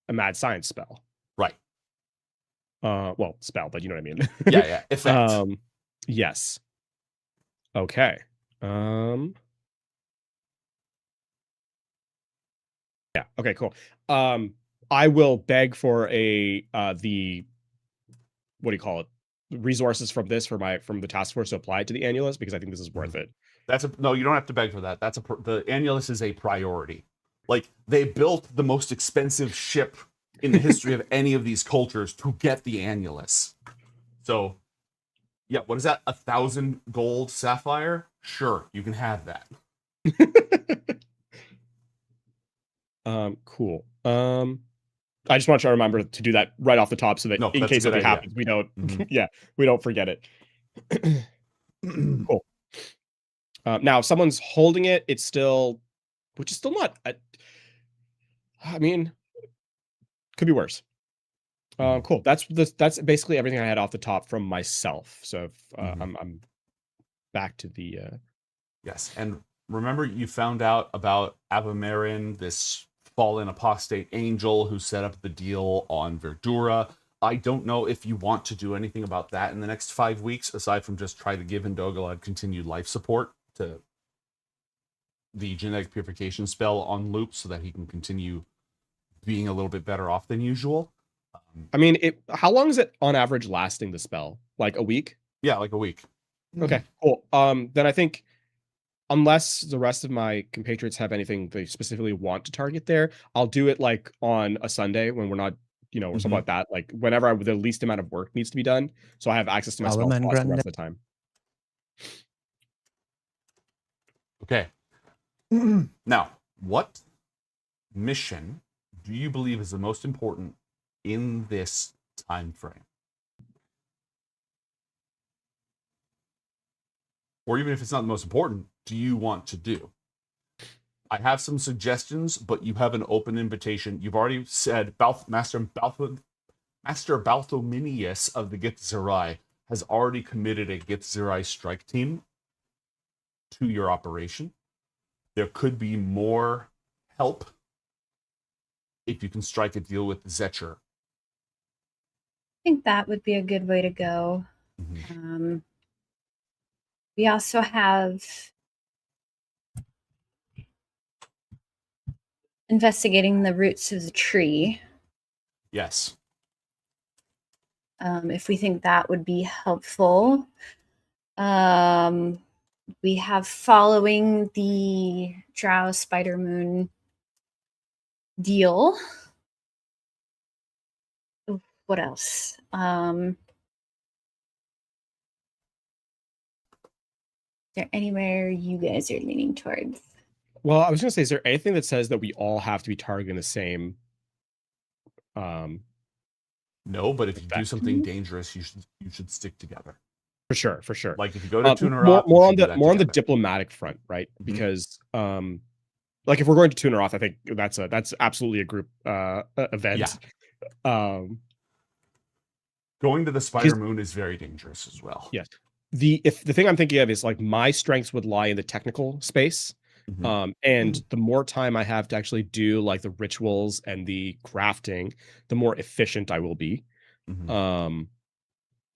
a mad science spell. Right. Well, spell, but you know what I mean. Yeah. Effect. Yes. Okay. Yeah. Okay, cool. I will beg for the what do you call it? Resources from the task force to apply it to the Annulus because I think this is worth it. No, you don't have to beg for that. The Annulus is a priority. Like they built the most expensive ship in the history of any of these cultures to get the Annulus. So, yeah, what is that? 1,000 gold sapphire? Sure, you can have that. Cool. I just want you to remember to do that right off the top so that in case something happens, we don't we don't forget it. Cool. Now, if someone's holding it, it's still, which is still not. I mean, could be worse. Cool. That's basically everything I had off the top from myself. So I'm back to the. Yes, and remember you found out about Abamarin, this fallen apostate angel who set up the deal on Verdura. I don't know if you want to do anything about that in the next 5 weeks, aside from just try to give Indogalad continued life support to the genetic purification spell on loop so that he can continue being a little bit better off than usual. I mean, how long is it on average lasting the spell? Like a week? Yeah, like a week. Okay, cool. Then I think unless the rest of my compatriots have anything they specifically want to target there, I'll do it like on a Sunday when we're not, or something like that. Like whenever the least amount of work needs to be done, so I have access to my spell slots the rest of the time. Okay. Now, what mission do you believe is the most important in this time frame? Or even if it's not the most important, do you want to do? I have some suggestions, but you have an open invitation. You've already said Master Balthominius of the Githzerai has already committed a Githzerai strike team to your operation. There could be more help if you can strike a deal with Zetcher. I think that would be a good way to go. We also have investigating the roots of the tree. Yes. If we think that would be helpful. We have following the Drow Spider Moon deal. What else? Is there anywhere you guys are leaning towards? Well, I was gonna say, is there anything that says that we all have to be targeting the same? No, but if you do something Mhm. dangerous, you should stick together. For sure, for sure. Like if you go to Tuner more, Rock, you should do that more on the together. diplomatic front, right? Mhm. Because like if we're going to Tuner Off, I think that's absolutely a group event. Going to the Spider Moon is very dangerous as well. Yes. The thing I'm thinking of is like my strengths would lie in the technical space. And the more time I have to actually do like the rituals and the crafting, the more efficient I will be.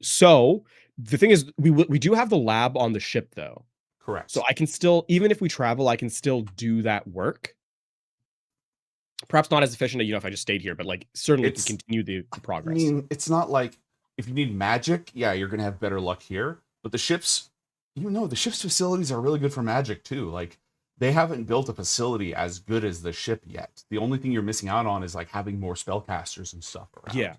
So the thing is, we do have the lab on the ship though. Correct. So I can still, even if we travel, I can still do that work. Perhaps not as efficient, if I just stayed here, but like certainly to continue the progress. I mean, it's not like if you need magic, yeah, you're gonna have better luck here. But the ship's facilities are really good for magic too. Like they haven't built a facility as good as the ship yet. The only thing you're missing out on is like having more spellcasters and stuff around. Yeah.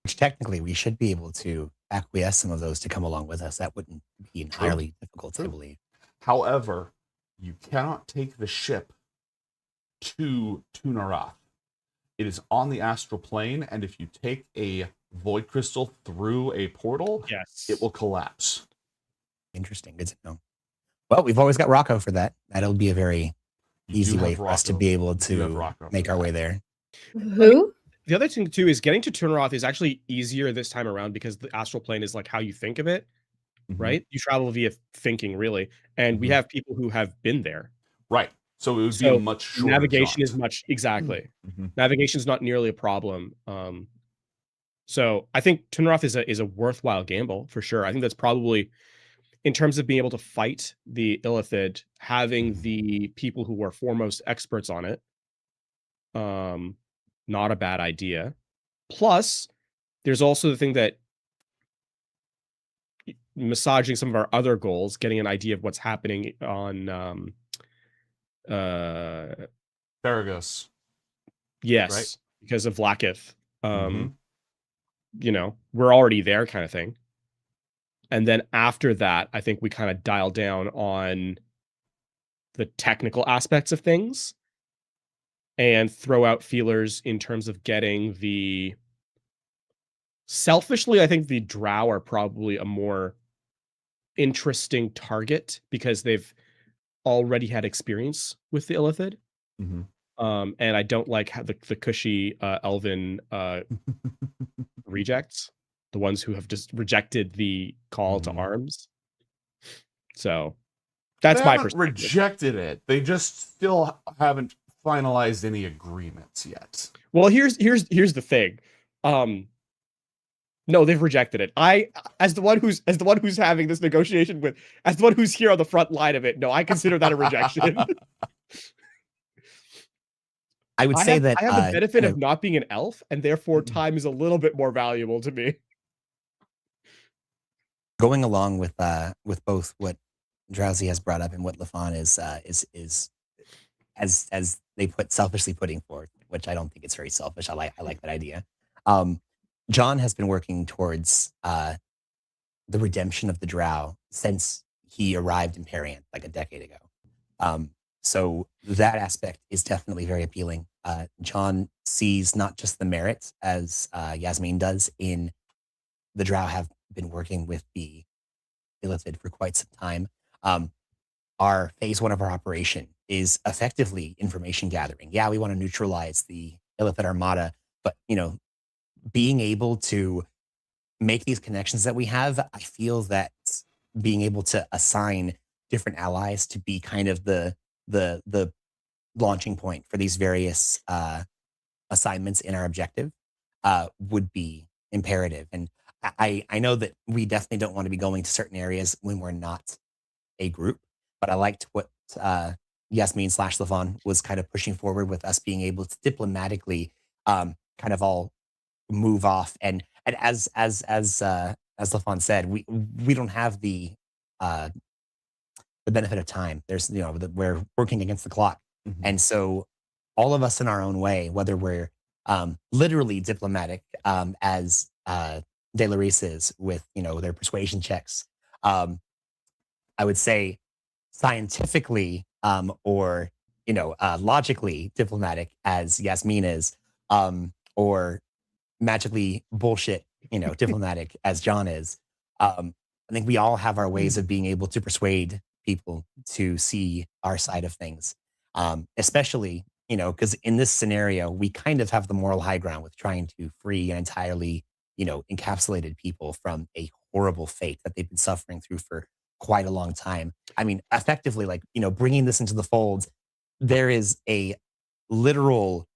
Which technically we should be able to acquiesce some of those to come along with us. That wouldn't be entirely difficult, I believe. However, you cannot take the ship to Tunarath. It is on the astral plane, and if you take a void crystal through a portal, it will collapse. Interesting. Good to know. Well, we've always got Rocco for that. That'll be a very easy way for us to be able to make our way there. Who? The other thing too is getting to Tuneroth is actually easier this time around because the astral plane is like how you think of it, right? You travel via thinking, really, and we have people who have been there, right? So it would be a much shorter navigation jaunt. is much navigation is not nearly a problem. So I think Tuneroth is a worthwhile gamble for sure. I think that's probably, in terms of being able to fight the Illithid, having the people who are foremost experts on it, not a bad idea. Plus, there's also the thing that massaging some of our other goals, getting an idea of what's happening on Farragus. Yes, Right? because of Vlaakith. We're already there kind of thing. And then after that, I think we kind of dial down on the technical aspects of things and throw out feelers in terms of getting the... Selfishly, I think the Drow are probably a more interesting target because they've already had experience with the Illithid. And I don't like how the cushy elven rejects, the ones who have just rejected the call to arms. So that's They my haven't perspective. rejected it. They just still haven't finalized any agreements yet. Well, here's the thing. No, they've rejected it. As the one who's having this negotiation with, as the one who's here on the front line of it, no, I consider that a rejection. I would say that I have the benefit of not being an elf, and therefore time is a little bit more valuable to me. Going along with both what Drowsy has brought up and what Lafon is as they put selfishly putting forth, which I don't think it's very selfish. I like that idea. John has been working towards the redemption of the Drow since he arrived in Parian like a decade ago. So that aspect is definitely very appealing. John sees not just the merits, as Yasmin does, in the Drow have been working with the Illithid for quite some time. Our phase 1 of our operation is effectively information gathering. Yeah, we want to neutralize the Illithid armada, but being able to make these connections that we have, I feel that being able to assign different allies to be kind of the launching point for these various assignments in our objective would be imperative. And I know that we definitely don't want to be going to certain areas when we're not a group, but I liked what Yasmin / Levon was kind of pushing forward with us being able to diplomatically kind of all move off. And as Levon said, we don't have the benefit of time. There's we're working against the clock, and so all of us in our own way, whether we're literally diplomatic as De Laurice is with their persuasion checks, I would say scientifically or logically diplomatic as Yasmin is, or magically bullshit diplomatic as John is. I think we all have our ways of being able to persuade people to see our side of things, especially because in this scenario we kind of have the moral high ground with trying to free an entirely encapsulated people from a horrible fate that they've been suffering through for quite a long time. I mean, effectively, like bringing this into the fold, there is a literal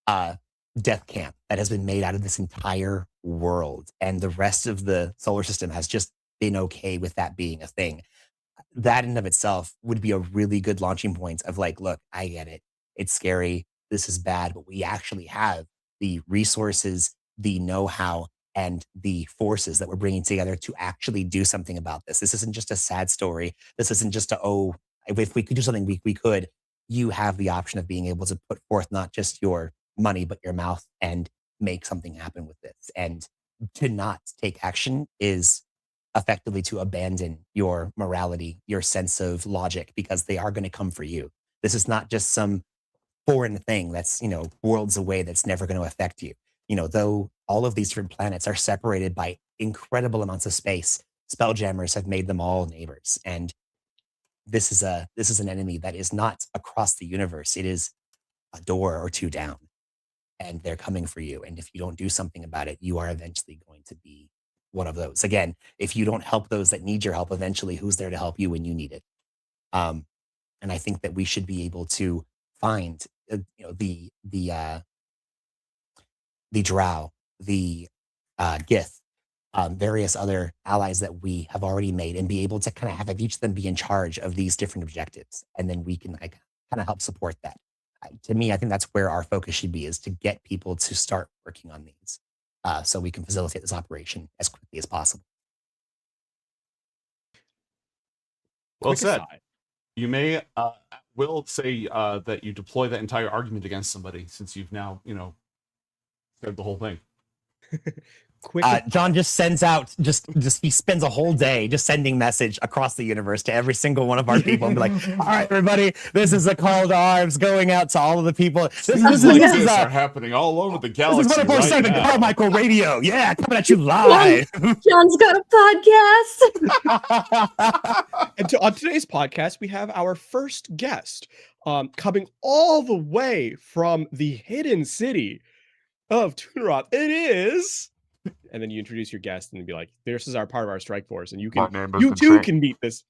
death camp that has been made out of this entire world, and the rest of the solar system has just been okay with that being a thing. That in and of itself would be a really good launching point of like, look, I get it. It's scary. This is bad, but we actually have the resources, the know-how, and the forces that we're bringing together to actually do something about this. This isn't just a sad story. This isn't just if we could do something, we could. You have the option of being able to put forth not just your money, but your mouth and make something happen with this. And to not take action is effectively to abandon your morality, your sense of logic, because they are going to come for you. This is not just some foreign thing that's, worlds away that's never going to affect you. Though all of these different planets are separated by incredible amounts of space, spelljammers have made them all neighbors. And this is an enemy that is not across the universe. It is a door or two down, and they're coming for you. And if you don't do something about it, you are eventually going to be one of those. Again, if you don't help those that need your help, eventually who's there to help you when you need it? And I think that we should be able to find, the Drow, the Gith, various other allies that we have already made, and be able to kind of have each of them be in charge of these different objectives, and then we can kind of help support that. To me, I think that's where our focus should be, is to get people to start working on these, so we can facilitate this operation as quickly as possible. Well Quick said. aside. You may will say that you deploy that entire argument against somebody, since you've now said the whole thing. John just sends out he spends a whole day just sending message across the universe to every single one of our people and be like, all right, everybody, this is a call to arms going out to all of the people. Things like this are happening all over the galaxy. This is 104.7 right now. Carmichael Radio. Yeah, coming at you live. John's got a podcast. And on today's podcast, we have our first guest coming all the way from the hidden city of Tuneroth. It is... And then you introduce your guest and be like, this is our part of our strike force, and you too can meet this.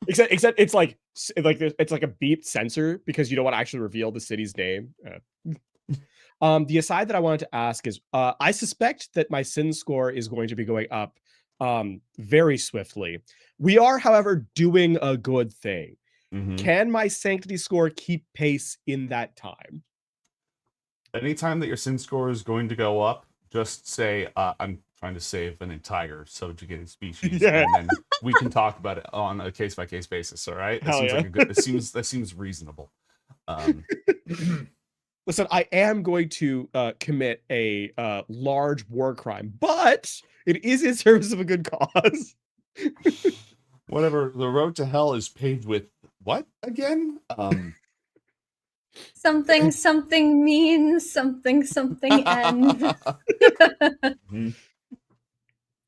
except it's like it's like a beeped censor because you don't want to actually reveal the city's name. The aside that I wanted to ask is, I suspect that my sin score is going to be going up very swiftly. We are, however, doing a good thing. Can my sanctity score keep pace in that time? Anytime that your sin score is going to go up, just say, I'm trying to save an entire subjugated species, and then we can talk about it on a case-by-case basis, all right? That seems like a good, that seems reasonable. Listen, I am going to commit a large war crime, but it is in service of a good cause. Whatever, the road to hell is paved with what again? Something means something end.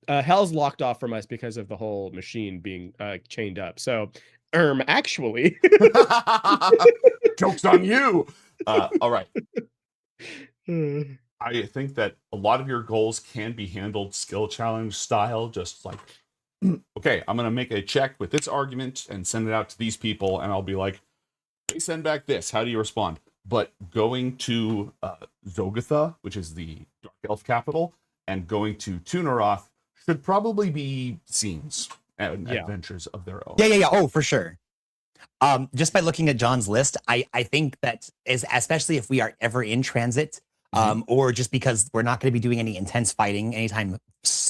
Hell's locked off from us because of the whole machine being chained up. So, actually, joke's on you. All right. I think that a lot of your goals can be handled skill challenge style, just like, okay, I'm gonna make a check with this argument and send it out to these people, and I'll be like, they send back this. How do you respond? But going to Zogatha, which is the Dark Elf capital, and going to Tunaroth should probably be scenes and Yeah. adventures of their own. Yeah. Oh, for sure. Just by looking at John's list, I think that especially if we are ever in transit, or just because we're not going to be doing any intense fighting anytime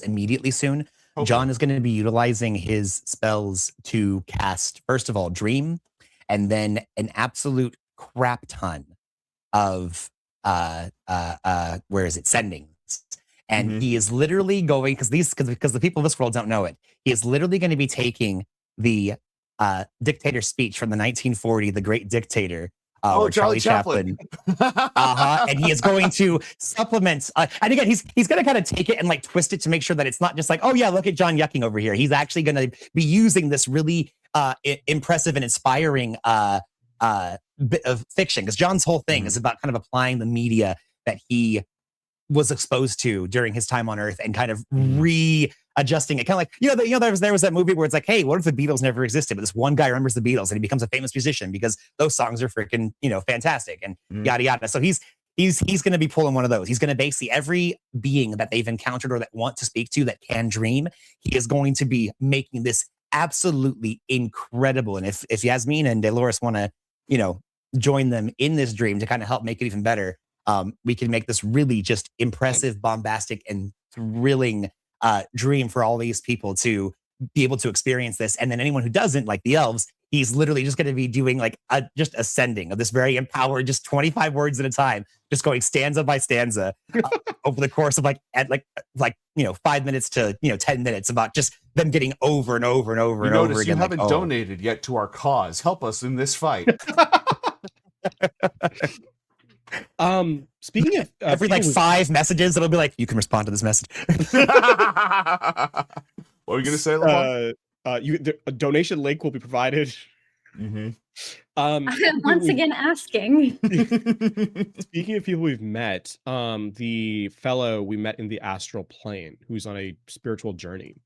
immediately soon, John is going to be utilizing his spells to cast, first of all, Dream, and then an absolute crap ton of where is it? Sendings. And he is literally going, because the people of this world don't know it, he is literally going to be taking the dictator speech from the 1940, The Great Dictator, where Charlie Chaplin. And he is going to supplement. And again, he's going to kind of take it and like twist it to make sure that it's not just like, oh yeah, look at John yucking over here. He's actually going to be using this really impressive and inspiring bit of fiction, because John's whole thing is about kind of applying the media that he was exposed to during his time on Earth and kind of readjusting it. Kind of like, there was that movie where it's like, hey, what if the Beatles never existed? But this one guy remembers the Beatles and he becomes a famous musician because those songs are freaking, fantastic and yada yada. So he's going to be pulling one of those. He's going to basically every being that they've encountered or that want to speak to that can dream, he is going to be making this absolutely incredible. And if Yasmin and Dolores want to, join them in this dream to kind of help make it even better, we can make this really just impressive, bombastic, and thrilling dream for all these people to be able to experience this. And then anyone who doesn't, like the elves, he's literally just going to be doing like just ascending of this very empowered, just 25 words at a time, just going stanza by stanza over the course of 5 minutes to 10 minutes about just them getting over and over and over and over again. You haven't donated yet to our cause. Help us in this fight. Speaking of every 5 messages, it'll be like, you can respond to this message. What are you gonna say, Lamar? A donation link will be provided. Once again asking. Speaking of people we've met, the fellow we met in the astral plane who's on a spiritual journey.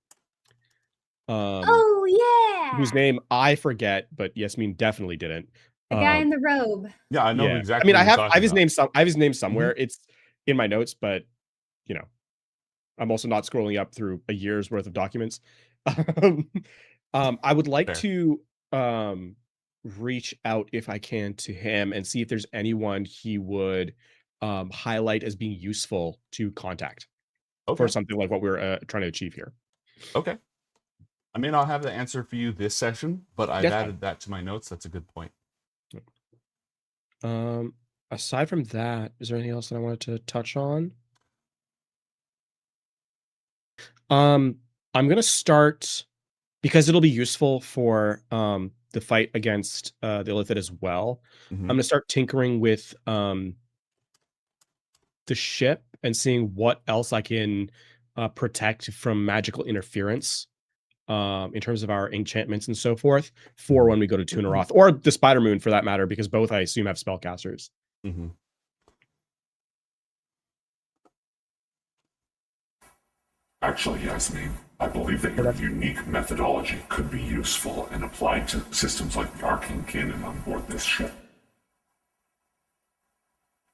Oh yeah. Whose name I forget, but Yasmin definitely didn't. The guy in the robe. Yeah, I know exactly. I mean, I have his name. I have his name somewhere. It's in my notes, but I'm also not scrolling up through a year's worth of documents. I would like to reach out if I can to him and see if there's anyone he would highlight as being useful to contact for something like what we're trying to achieve here. Okay. I may not have the answer for you this session, but I've added that to my notes. That's a good point. Aside from that, is there anything else that I wanted to touch on? I'm gonna start, because it'll be useful for the fight against the Illithid as well. I'm gonna start tinkering with the ship and seeing what else I can protect from magical interference in terms of our enchantments and so forth for when we go to Tunaroth, or the Spider Moon for that matter, because both I assume have spellcasters. Actually, Yasmin, I believe that your unique methodology could be useful and applied to systems like the Arcane Cannon on board this ship.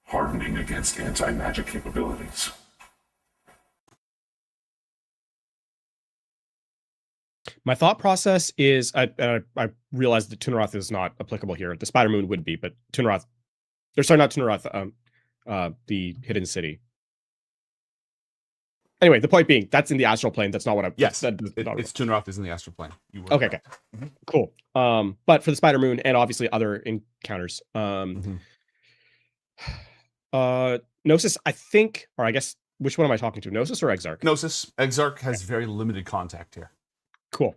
Hardening against anti-magic capabilities. My thought process is, I realize that Tunaroth is not applicable here. The Spider Moon would be, but Tunaroth, not Tunaroth, the Hidden City. Anyway, the point being, that's in the astral plane. That's not what I'm. Yes, it's Tunaroth is in the astral plane. Okay. Cool. But for the Spider Moon and obviously other encounters, Gnosis, I think, or I guess, which one am I talking to? Gnosis or Exarch? Gnosis. Exarch has very limited contact here. Cool.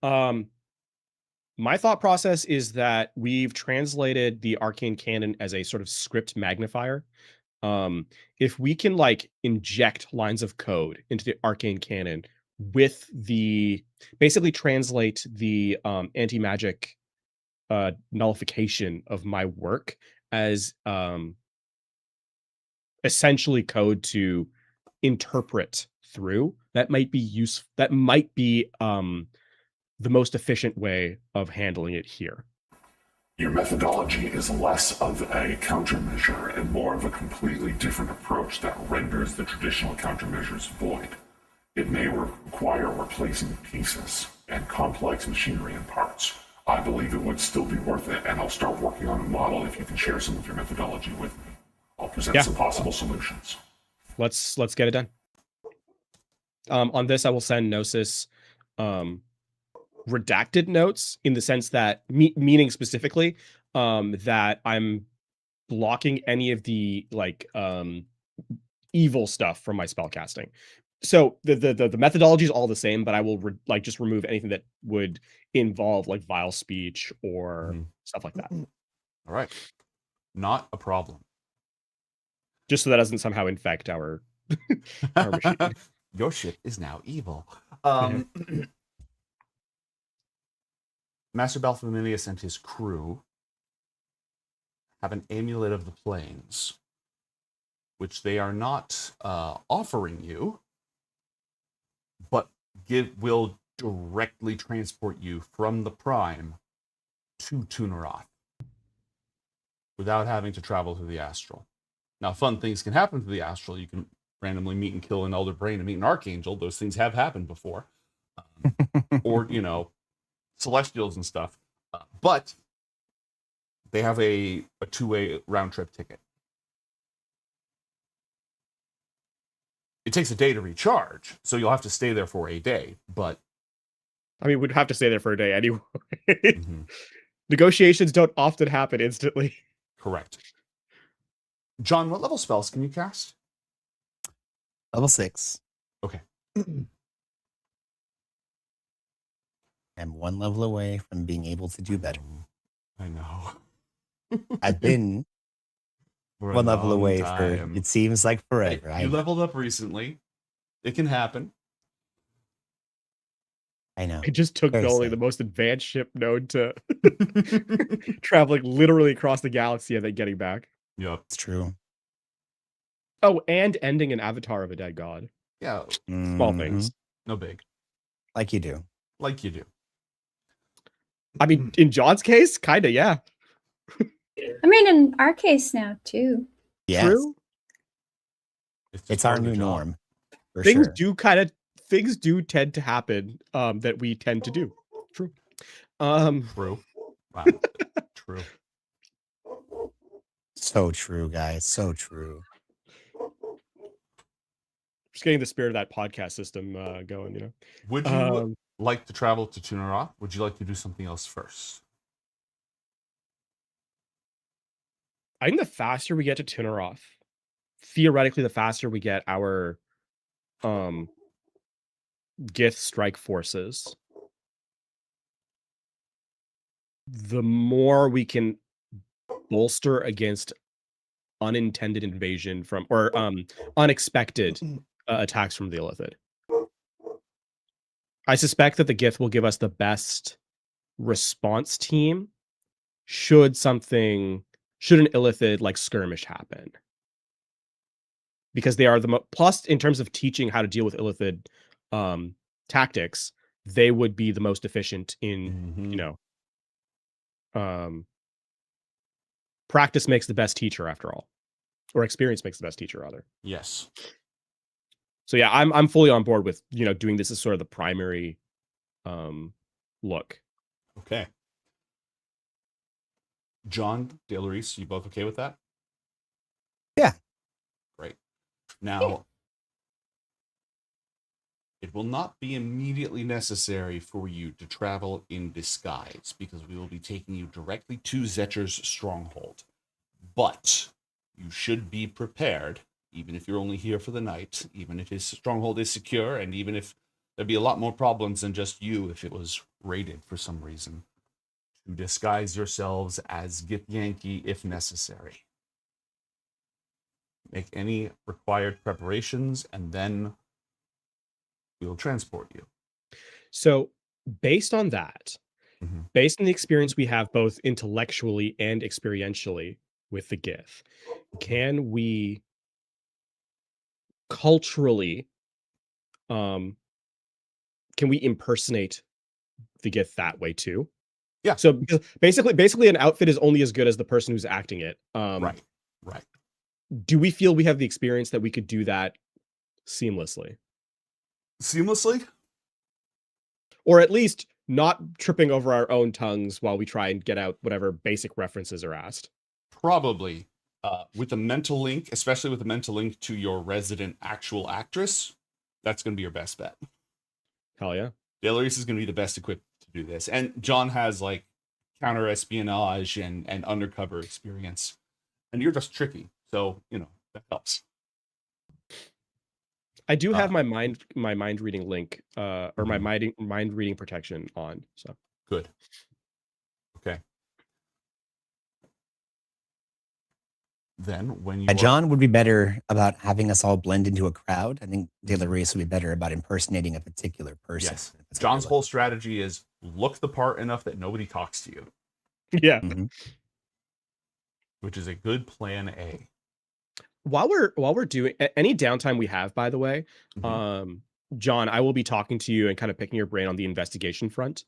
My thought process is that we've translated the Arcane Cannon as a sort of script magnifier. If we can inject lines of code into the Arcane Cannon with basically translate the anti-magic nullification of my work as essentially code to interpret through, that might be useful. That might be the most efficient way of handling it here. Your methodology is less of a countermeasure and more of a completely different approach that renders the traditional countermeasures void. It may require replacing pieces and complex machinery and parts. I believe it would still be worth it, and I'll start working on a model if you can share some of your methodology with me. I'll present some possible solutions. Let's get it done. On this, I will send Gnosis redacted notes in the sense that meaning specifically that I'm blocking any of the evil stuff from my spell casting. So the methodology is all the same, but I will just remove anything that would involve like vile speech or stuff like that. All right, not a problem. Just so that doesn't somehow infect our machine. Your ship is now evil. Master Balthamius and his crew have an amulet of the plains, which they are not offering you, but will directly transport you from the Prime to Tuneroth without having to travel through the Astral. Now, fun things can happen through the Astral. You can randomly meet and kill an Elder Brain and meet an Archangel. Those things have happened before. Or, Celestials and stuff. But they have a two-way round-trip ticket. It takes a day to recharge, so you'll have to stay there for a day, but... I mean, we'd have to stay there for a day anyway. Negotiations don't often happen instantly. Correct. John, what level spells can you cast? Level 6. Okay. I'm one level away from being able to do better. I know. I've been For a one level long away time. for, it seems like forever. You leveled up recently. It can happen. I know. It just took Very Nolan, sad. the most advanced ship known to traveling literally across the galaxy and then getting back. Yep. It's true. Oh, and ending an avatar of a dead god. Yeah. Small things. No big. Like you do. Like you do. I mean, in John's case, kinda, yeah. I mean, in our case now, too. Yes. True. It's our new norm. For Things sure. things do tend to happen that we tend to do. True. True. Wow. True. So true, guys. So true. Just getting the spirit of that podcast system going, Would you like to travel to Tuneroth? Would you like to do something else first? I think the faster we get to Tuneroth, theoretically, the faster we get our Gith strike forces, the more we can bolster against unintended invasion from or unexpected attacks from the Illithid. I suspect that the Gith will give us the best response team should an Illithid like skirmish happen. Because they are the plus in terms of teaching how to deal with Illithid tactics, they would be the most efficient in, practice makes the best teacher after all. Or experience makes the best teacher, rather. Yes. So yeah, I'm fully on board with, doing this as sort of the primary look. Okay. John, Dale Reese, you both okay with that? Yeah. Great. Now, it will not be immediately necessary for you to travel in disguise because we will be taking you directly to Zetcher's stronghold. But you should be prepared, even if you're only here for the night, even if his stronghold is secure, and even if there'd be a lot more problems than just you if it was raided for some reason, to disguise yourselves as Gith Yankee if necessary. Make any required preparations, and then we will transport you. So, based on that, based on the experience we have both intellectually and experientially with the Gith, can we culturally can we impersonate the Gith that way too? Yeah. So basically, an outfit is only as good as the person who's acting it. Right. Do we feel we have the experience that we could do that seamlessly? Seamlessly? Or at least not tripping over our own tongues while we try and get out whatever basic references are asked. Probably. With a mental link, especially with a mental link to your resident actual actress, that's going to be your best bet. Hell yeah. Delarice is going to be the best equipped to do this. And John has like counter espionage and undercover experience. And you're just tricky. So, that helps. I do have my mind reading link or my mind reading protection on. So good. Okay. Then when you John would be better about having us all blend into a crowd. I think De La Reese would be better about impersonating a particular person. Yes. John's whole strategy is look the part enough that nobody talks to you. Yeah. Which is a good plan A. While we're doing any downtime we have, by the way, John, I will be talking to you and kind of picking your brain on the investigation front.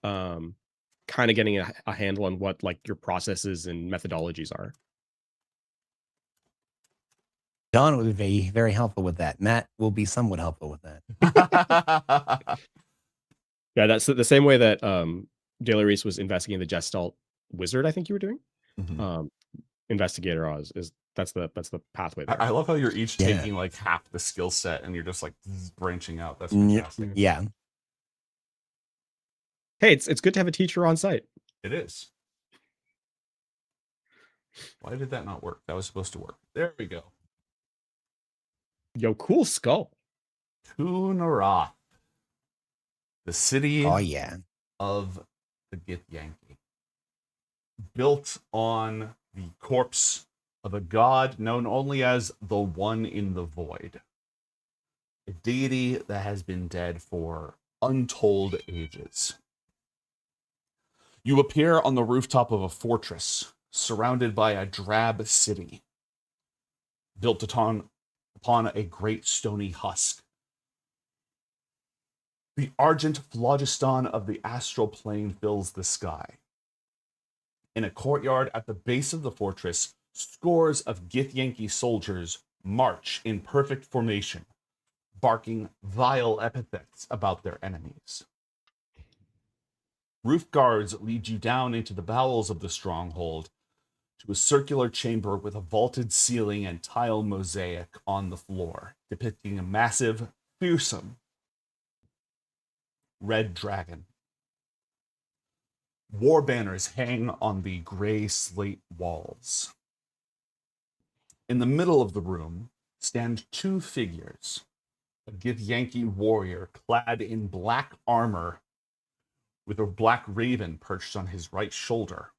Kind of getting a handle on what like your processes and methodologies are. John will be very, very helpful with that. Matt will be somewhat helpful with that. Yeah, that's the same way that De La Reese was investigating the Gestalt wizard, I think you were doing. Investigator Oz is that's the pathway there. I love how you're each taking like half the skill set and you're just like branching out. That's fantastic. Yeah. Hey, it's good to have a teacher on site. It is. Why did that not work? That was supposed to work. There we go. Yo, cool skull. Tunarath. The city of the Githyanki. Built on the corpse of a god known only as the One in the Void. A deity that has been dead for untold ages. You appear on the rooftop of a fortress surrounded by a drab city built upon a great stony husk. The argent phlogiston of the astral plane fills the sky. In a courtyard at the base of the fortress, scores of Githyanki soldiers march in perfect formation, barking vile epithets about their enemies. Roof guards lead you down into the bowels of the stronghold to a circular chamber with a vaulted ceiling and tile mosaic on the floor, depicting a massive, fearsome red dragon. War banners hang on the gray slate walls. In the middle of the room stand two figures, a Githyanki warrior clad in black armor with a black raven perched on his right shoulder,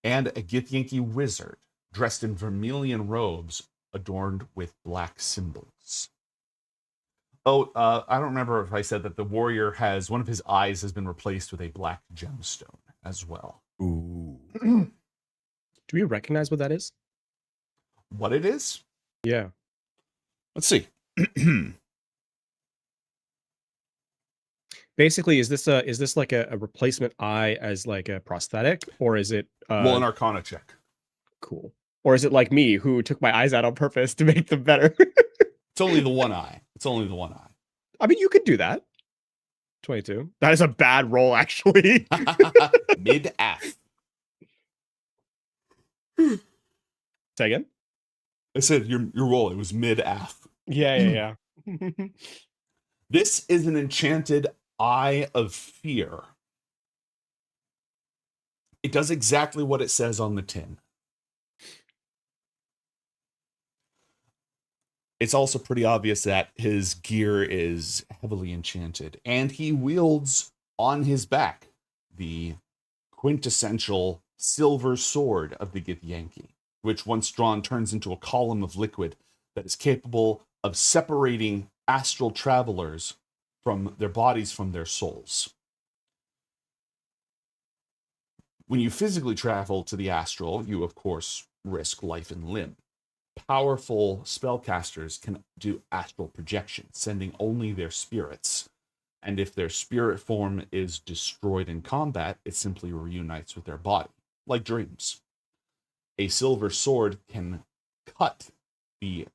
and a Githyanki wizard dressed in vermilion robes adorned with black symbols. Oh, I don't remember if I said that the warrior has one of his eyes has been replaced with a black gemstone as well. Ooh. Do we recognize what that is? What it is? Yeah. Let's see. Basically, is this like a replacement eye as like a prosthetic, or is it Roll an Arcana check. Cool. Or is it like me who took my eyes out on purpose to make them better? It's only the one eye. It's only the one eye. I mean, you could do that. 22. That is a bad roll, actually. Mid-F. Say again? I said your roll. It was mid-F. Yeah. This is an enchanted Eye of Fear. It does exactly what it says on the tin. It's also pretty obvious that his gear is heavily enchanted, and he wields on his back the quintessential silver sword of the Githyanki, which once drawn turns into a column of liquid that is capable of separating astral travelers from their bodies from their souls. When you physically travel to the astral, you of course risk life and limb. Powerful spellcasters can do astral projection, sending only their spirits And if their spirit form is destroyed in combat, it simply reunites with their body, like dreams. A silver sword can cut the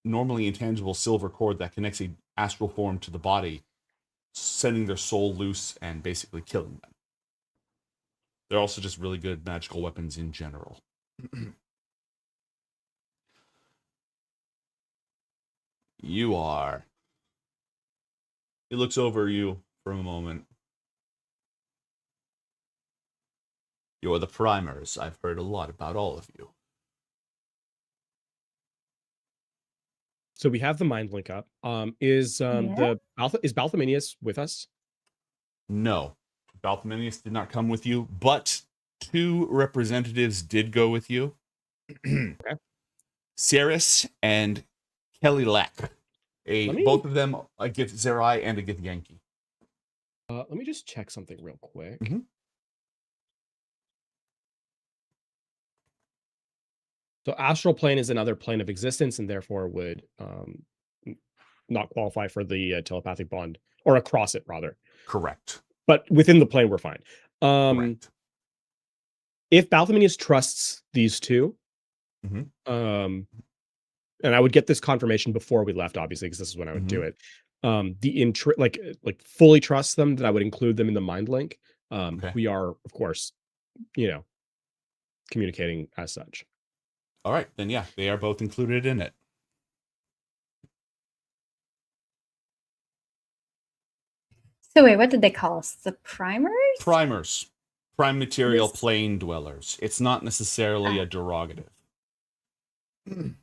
normally intangible silver cord that connects a astral form to the body, sending their soul loose and basically killing them. They're also just really good magical weapons in general. You are. He looks over you for a moment. You're the primers. I've heard a lot about all of you. So we have the mind link up. Is Balthominius with us? No. Balthominius did not come with you, but 2 representatives did go with you. Okay. Ceres and Kelly Lack. Both of them a Gith Zerai and a Gith Yankee. Let me just check something real quick. So astral plane is another plane of existence and therefore would not qualify for the telepathic bond, or across it rather. Correct. But within the plane, we're fine. Correct. If Balthominius trusts these 2, and I would get this confirmation before we left, obviously, because this is when I would do it. Like fully trust them, that I would include them in the mind link. We are, of course, communicating as such. All right, then yeah, they are both included in it. So wait, what did they call us? The primers? Primers. Prime material plane dwellers. It's not necessarily a derogative.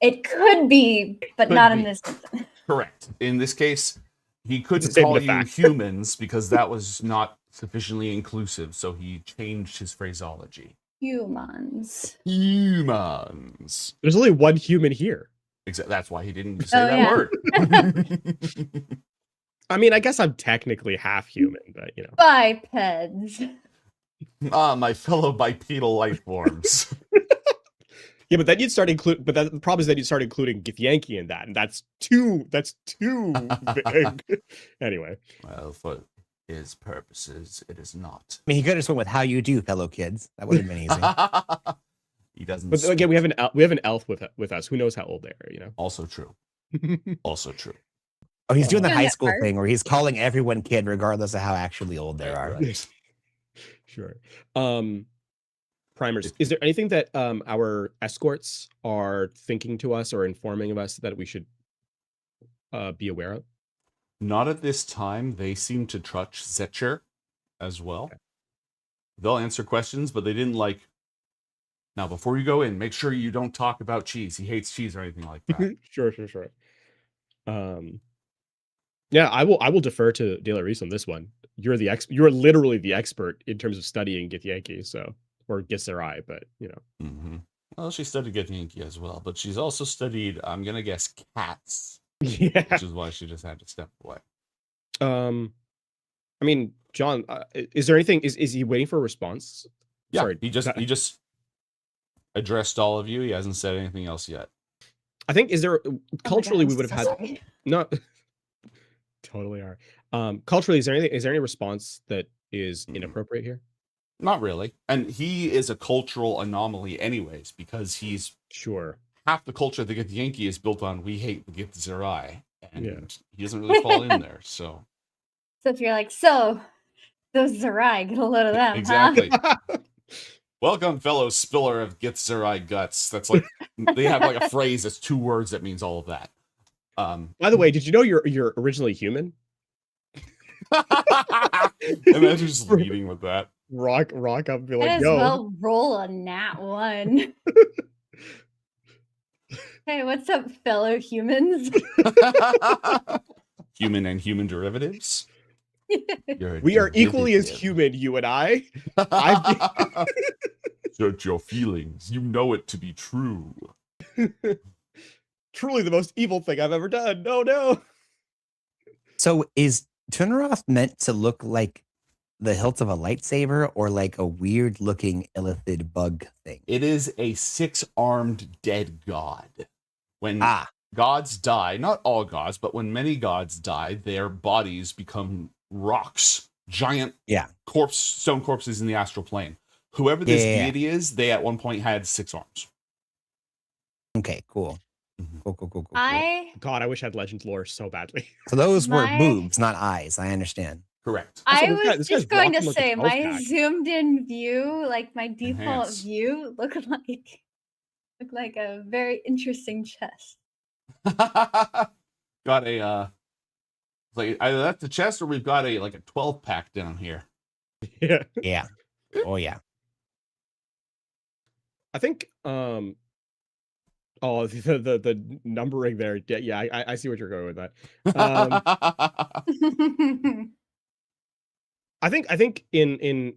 It could be, but Could not be. in this instance. Correct. In this case, he couldn't statement call of you fact. humans because that was not sufficiently inclusive, so he changed his phraseology. Humans. Humans. There's only one human here. That's why he didn't say that word. I mean, I guess I'm technically half human, but Bipeds. Ah, my fellow bipedal life forms. Yeah, but then you'd start the problem is that you'd start including Githyanki in that, and that's too big. Anyway. Well, for his purposes, it is not. I mean, he could have just went with "How you do, fellow kids." That would have been easy. He doesn't. But again, we have an elf with us. Who knows how old they are? Also true. Also true. Oh, he's doing the Doing high it school first. thing where he's calling everyone kid, regardless of how actually old they are. Sure. Primers. Is there anything that our escorts are thinking to us or informing of us that we should be aware of? Not at this time. They seem to trust Zetcher as well. Okay. They'll answer questions, but they didn't like. Now, before you go in, make sure you don't talk about cheese. He hates cheese or anything like that. Sure. Yeah, I will defer to De La Reese on this one. You're you're literally the expert in terms of studying Githyanki, or Githzerai, but Well, she studied Githyanki as well, but she's also studied, I'm gonna guess, cats. Yeah. Which is why she just had to step away. I mean, John, is there anything? Is he waiting for a response? Yeah, Sorry, he just addressed all of you. He hasn't said anything else yet. I think culturally God, we would I'm have so had sorry. no. Totally are. Culturally, is there any response that is inappropriate here? Not really. And he is a cultural anomaly anyways, because he's half the culture the Githyanki is built on. We hate the Githzerai, and he doesn't really fall in there. So if you're like, so those Zerai, get a load of them, exactly. huh? Welcome, fellow spiller of Githzerai guts. That's like they have like a phrase that's 2 words that means all of that. By the way, did you know you're originally human? Imagine just leading with that. Rock up and be Might like, as yo. well roll a nat 1. Hey, what's up, fellow humans? Human and human derivatives. We are equally as human, you and I. Search your feelings. You know it to be true. Truly the most evil thing I've ever done. No. So is Tuneroth meant to look like the hilt of a lightsaber or like a weird looking illithid bug thing? It is a 6-armed dead god. When gods die, not all gods, but when many gods die, their bodies become rocks, giant stone corpses in the astral plane. Whoever this deity is, they at one point had 6 arms. Okay, cool. Cool. God, I wish I had Legends lore so badly. So those were My- boobs, not eyes. I understand. Correct. I this was guy's just going to rocking like a say, 12 my pack. zoomed in view, like my default Enhance. view, looked like a very interesting chest. Got a like either that's the chest or we've got a 12 pack down here. Yeah. Oh yeah. I think the numbering there. Yeah, I see what you're going with that. I think in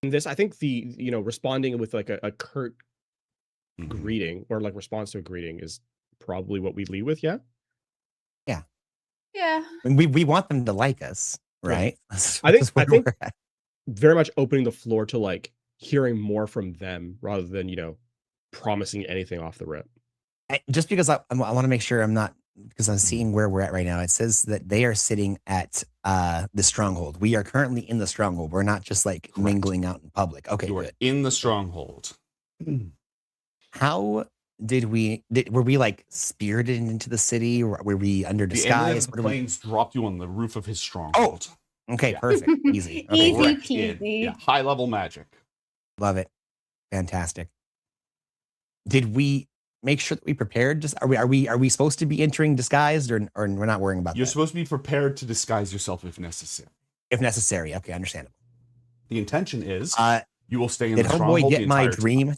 this, I think the responding with like a curt greeting or like response to a greeting is probably what we lead with. Yeah. Yeah. And we want them to like us, right? I think very much opening the floor to like hearing more from them rather than promising anything off the rip. Just because I want to make sure I'm not, because I'm seeing where we're at right now. It says that they are sitting at the stronghold. We are currently in the stronghold. We're not just like mingling out in public. Okay, You are good. in the stronghold. How were we like spirited into the city, or were we under The alien disguise? of the planes dropped you on the roof of his stronghold. Okay, perfect. Easy. Okay, Easy Correct. peasy. Yeah, high level magic. love it. Fantastic. Did we make sure that we prepared? Just are we supposed to be entering disguised, or we're not worrying about You're that? supposed to be prepared to disguise yourself if necessary. If necessary. Okay, understandable. The intention is you will stay in Did the stronghold Homeboy the get my entire time. dream?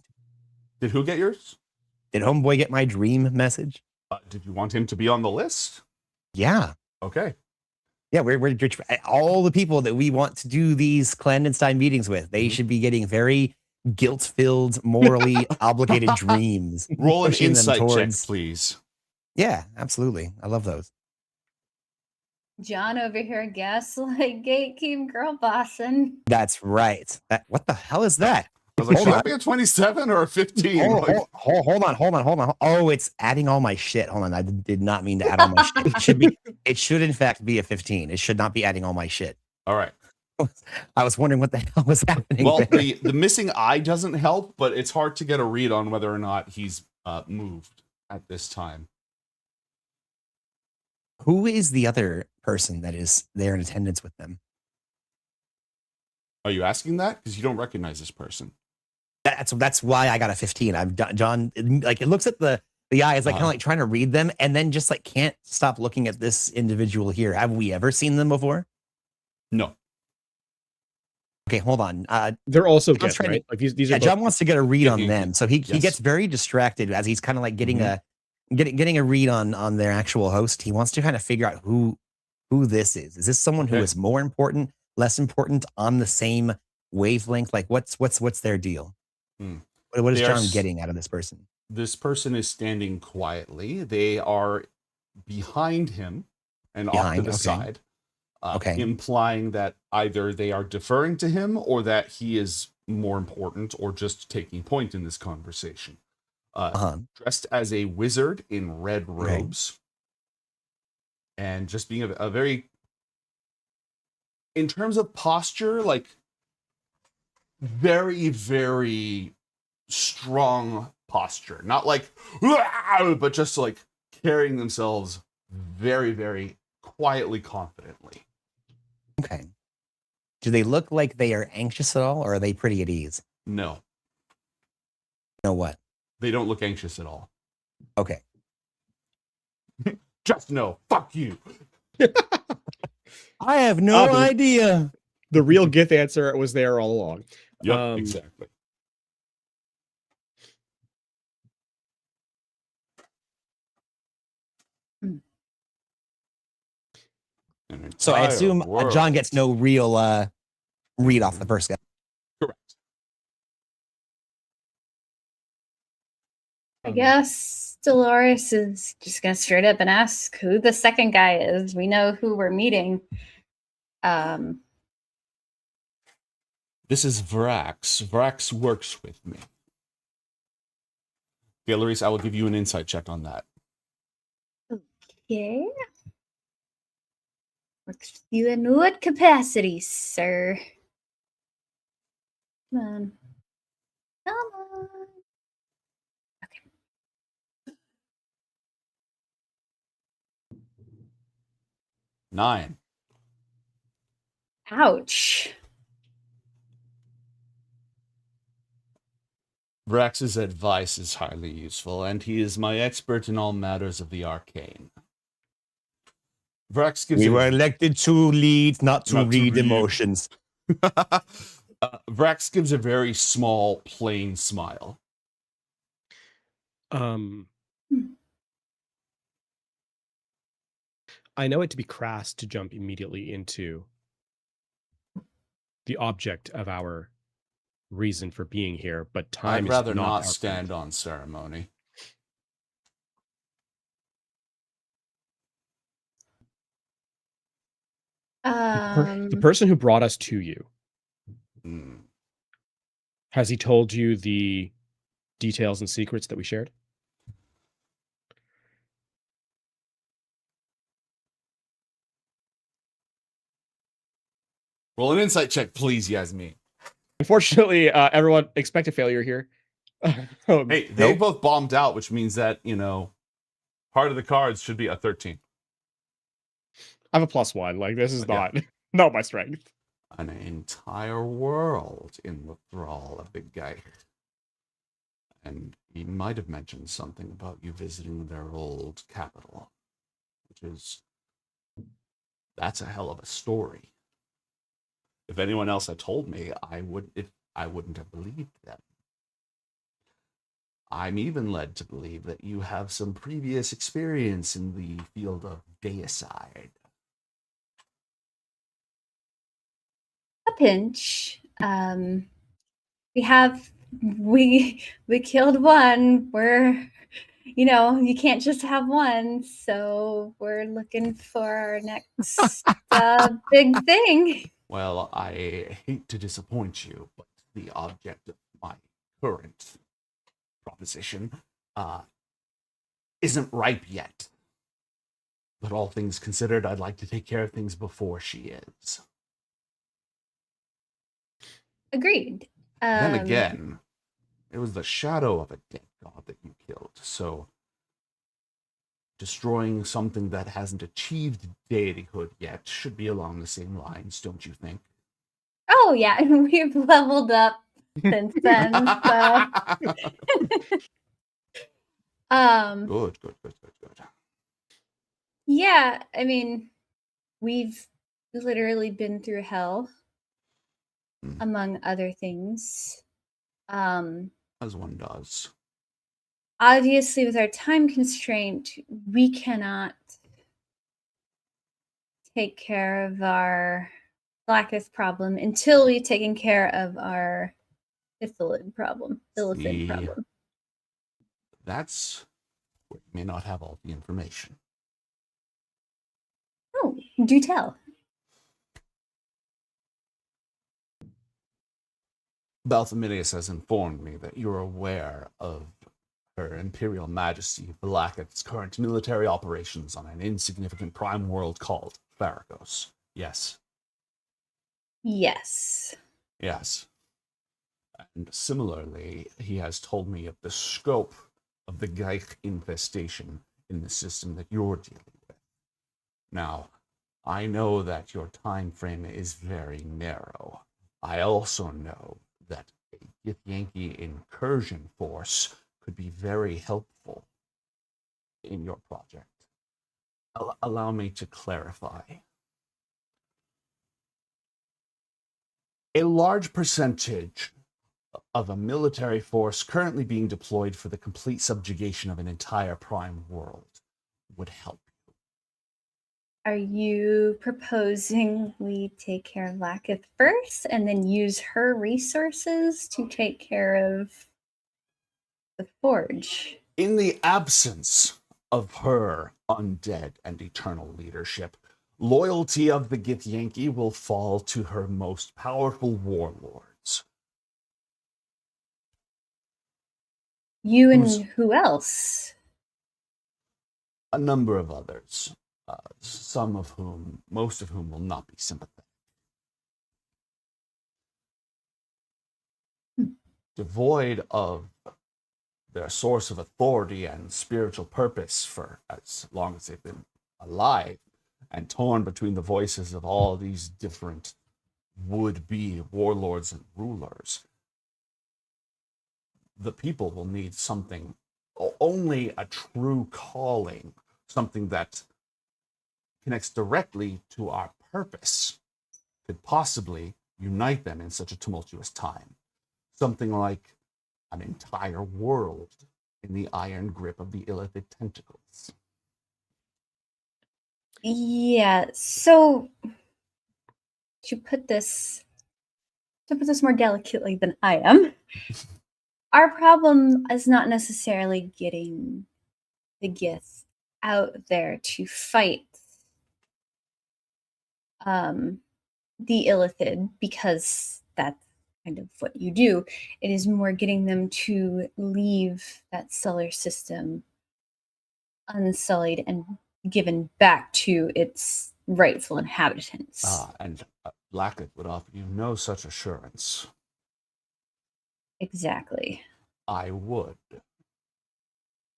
Did who get yours? Did Homeboy get my dream message? Did you want him to be on the list? Yeah. Okay. Yeah, we're all the people that we want to do these clandestine meetings with. They should be getting very guilt-filled, morally obligated dreams. Roll an pushing them insight check, towards- please. Yeah, absolutely. I love those. John over here gaslight gatekeep girl bossing. That's right. What the hell is that? I was like, Hold should on. that be a 27 or a 15? Hold on. Oh, it's adding all my shit. Hold on. I did not mean to add all my shit. It should in fact be a 15. It should not be adding all my shit. All right. I was wondering what the hell was happening. Well, there. the missing eye doesn't help, but it's hard to get a read on whether or not he's moved at this time. Who is the other person that is there in attendance with them? Are you asking that? Because you don't recognize this person. That's why I got a 15. I'm John. Like it looks at the eyes, like kind of like trying to read them, and then just like can't stop looking at this individual here. Have we ever seen them before? No. Okay, hold on. They're also John's gifts, trying to- right? Like these are John both- wants to get a read on Yeah, them, so he yes. gets very distracted as he's kind of like getting getting a read on their actual host. He wants to kind of figure out who this is. Is this someone who Okay. is more important, less important, on the same wavelength? Like what's their deal? What is They are John s- getting out of this person? This person is standing quietly. They are behind him and off to Behind, the okay. side, Okay. implying that either they are deferring to him or that he is more important or just taking point in this conversation. Dressed as a wizard in red robes, and just being a very, in terms of posture, like very, very strong posture. Not like, but just like carrying themselves very, very quietly, confidently. Okay. Do they look like they are anxious at all, or are they pretty at ease? No, Know what? they don't look anxious at all. Okay. Just no. Fuck you. I have no idea. The real Gith answer was there all along. Yep, exactly. So I assume John gets no real read off the first guy. Correct. I guess Dolores is just gonna straight up and ask who the second guy is. We know who we're meeting. This is Vrax. Vrax works with me. Okay, Larice, I will give you an insight check on that. Okay. Works with you in what capacity, sir? Come on. Come on. 9. Ouch. Vrax's advice is highly useful, and he is my expert in all matters of the arcane. Vrax gives We a- were elected to lead, not to read emotions. Vrax gives a very small, plain smile. I know it to be crass to jump immediately into the object of our reason for being here, but time I'd rather is not not our stand on ceremony. The person who brought us to you, has he told you the details and secrets that we shared? Roll an insight check, please, Yasmin. Unfortunately, everyone expect a failure here. Hey, they both bombed out, which means that, part of the cards should be a 13. I have a +1. Like, this is not my strength. An entire world in the thrall of the guy. And he might have mentioned something about you visiting their old capital, that's a hell of a story. If anyone else had told me, I wouldn't have believed them. I'm even led to believe that you have some previous experience in the field of deicide. A pinch. We killed one. You can't just have one, so we're looking for our next big thing. Well, I hate to disappoint you, but the object of my current proposition isn't ripe yet. But all things considered, I'd like to take care of things before she is. Agreed. Then again, it was the shadow of a dead god that you killed, so destroying something that hasn't achieved deityhood yet should be along the same lines, don't you think? Oh yeah, we've leveled up since then. So. Good. Yeah, I mean, we've literally been through hell, among other things. As one does. Obviously, with our time constraint, we cannot take care of our Blackest problem until we've taken care of our Illithid problem. That's where you may not have all the information. Oh, do tell. Balthamidius has informed me that you're aware of Her Imperial Majesty Valakith's current military operations on an insignificant prime world called Faragos. Yes. Yes. Yes. And similarly, he has told me of the scope of the Geich infestation in the system that you're dealing with. Now, I know that your time frame is very narrow. I also know that a Githyanki incursion force could be very helpful in your project. Allow me to clarify. A large percentage of a military force currently being deployed for the complete subjugation of an entire prime world would help. Are you proposing we take care of Lakith first and then use her resources to take care of the Forge? In the absence of her undead and eternal leadership, loyalty of the Githyanki will fall to her most powerful warlords. You and Who's- who else? A number of others, most of whom will not be sympathetic. Devoid of their source of authority and spiritual purpose for as long as they've been alive, and torn between the voices of all these different would-be warlords and rulers. The people will need something, only a true calling, something that connects directly to our purpose, could possibly unite them in such a tumultuous time. Something like an entire world in the iron grip of the illithid tentacles. Yeah, so to put this more delicately than I am, our problem is not necessarily getting the Gith out there to fight the illithid, because that's kind of what you do. It is more getting them to leave that solar system unsullied and given back to its rightful inhabitants. And Blackett would offer you no such assurance. Exactly. I would.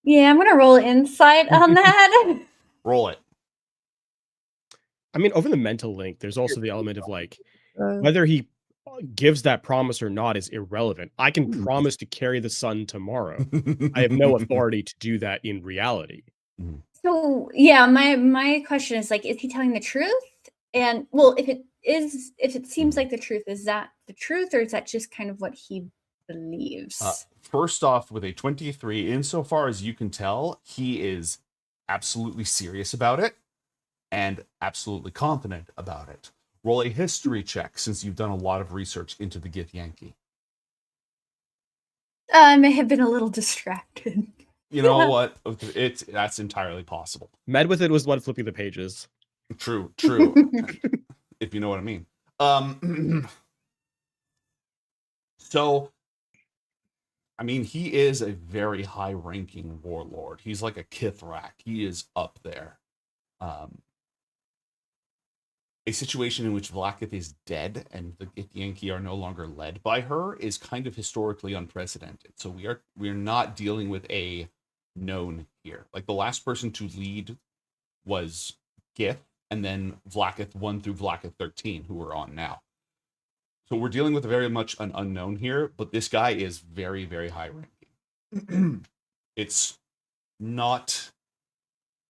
Yeah, I'm gonna roll insight on that. Roll it. I mean, over the mental link, there's also the element of like whether he gives that promise or not is irrelevant. I can promise to carry the sun tomorrow. I have no authority to do that in reality. So yeah, my question is like, is he telling the truth? And well, if it seems like the truth, is that the truth, or is that just kind of what he believes? First off, with a 23, insofar as you can tell, he is absolutely serious about it and absolutely confident about it. Roll a history check, since you've done a lot of research into the Gith Yankee. I may have been a little distracted. You know what? That's entirely possible. Med with it was what flipping the pages. True. If you know what I mean. So, I mean, he is a very high-ranking warlord. He's like a Kithrak. He is up there. A situation in which Vlaakith is dead and the Githyanki are no longer led by her is kind of historically unprecedented. So we are not dealing with a known here. Like, the last person to lead was Gith, and then Vlaakith 1 through Vlaakith 13, who we're on now. So we're dealing with very much an unknown here, but this guy is very, very high ranking. It's not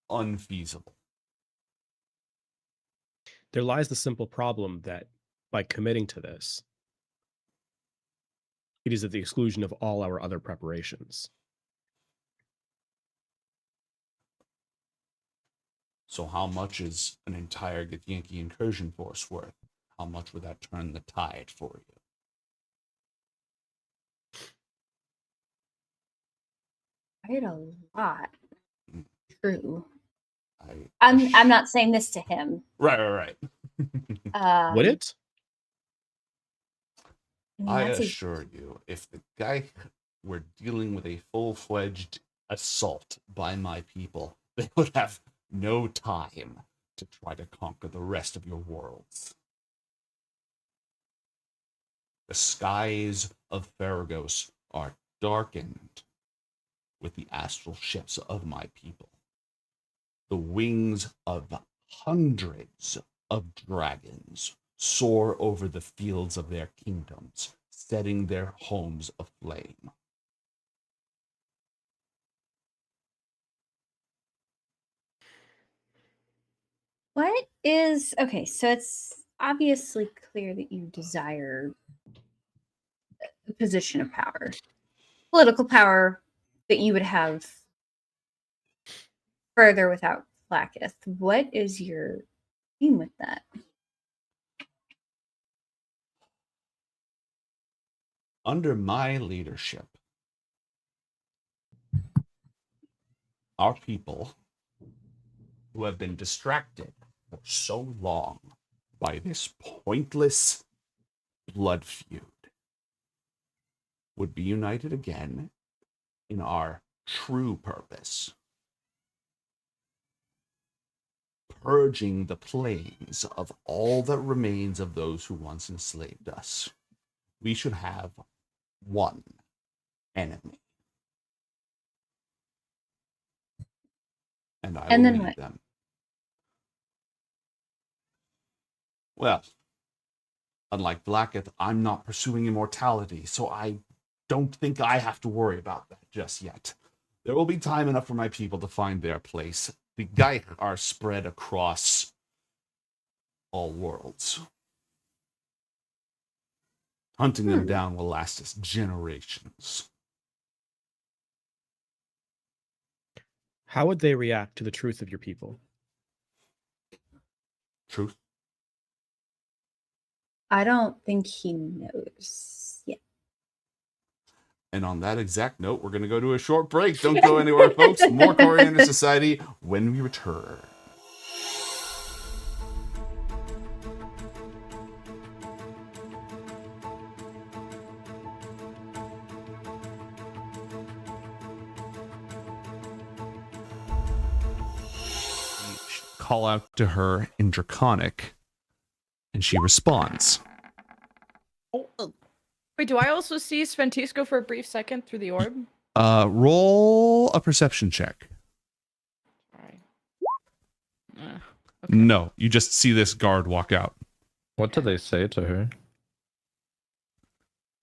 unfeasible. There lies the simple problem that by committing to this, it is at the exclusion of all our other preparations. So how much is an entire Githyanki incursion force worth? How much would that turn the tide for you? Quite a lot. True. I'm not saying this to him. Right. Would it? I assure you, if the guy were dealing with a full-fledged assault by my people, they would have no time to try to conquer the rest of your worlds. The skies of Faragos are darkened with the astral ships of my people. The wings of hundreds of dragons soar over the fields of their kingdoms, setting their homes aflame. What is okay? So it's obviously clear that you desire a position of power, political power that you would have further without Blackith. What is your aim with that? Under my leadership, our people, who have been distracted for so long by this pointless blood feud, would be united again in our true purpose. Purging the plains of all that remains of those who once enslaved us. We should have one enemy. And I And will then lead what? them. Well, unlike Blacketh, I'm not pursuing immortality, so I don't think I have to worry about that just yet. There will be time enough for my people to find their place. The Geich are spread across all worlds. Hunting them down will last us generations. How would they react to the truth of your people? Truth? I don't think he knows yet. And on that exact note, we're going to go to a short break. Don't go anywhere, folks. More Coriander Society when we return. Call out to her in Draconic, and she responds. Wait, do I also see Sventisco for a brief second through the orb? Roll a perception check. No, you just see this guard walk out. What do they say to her?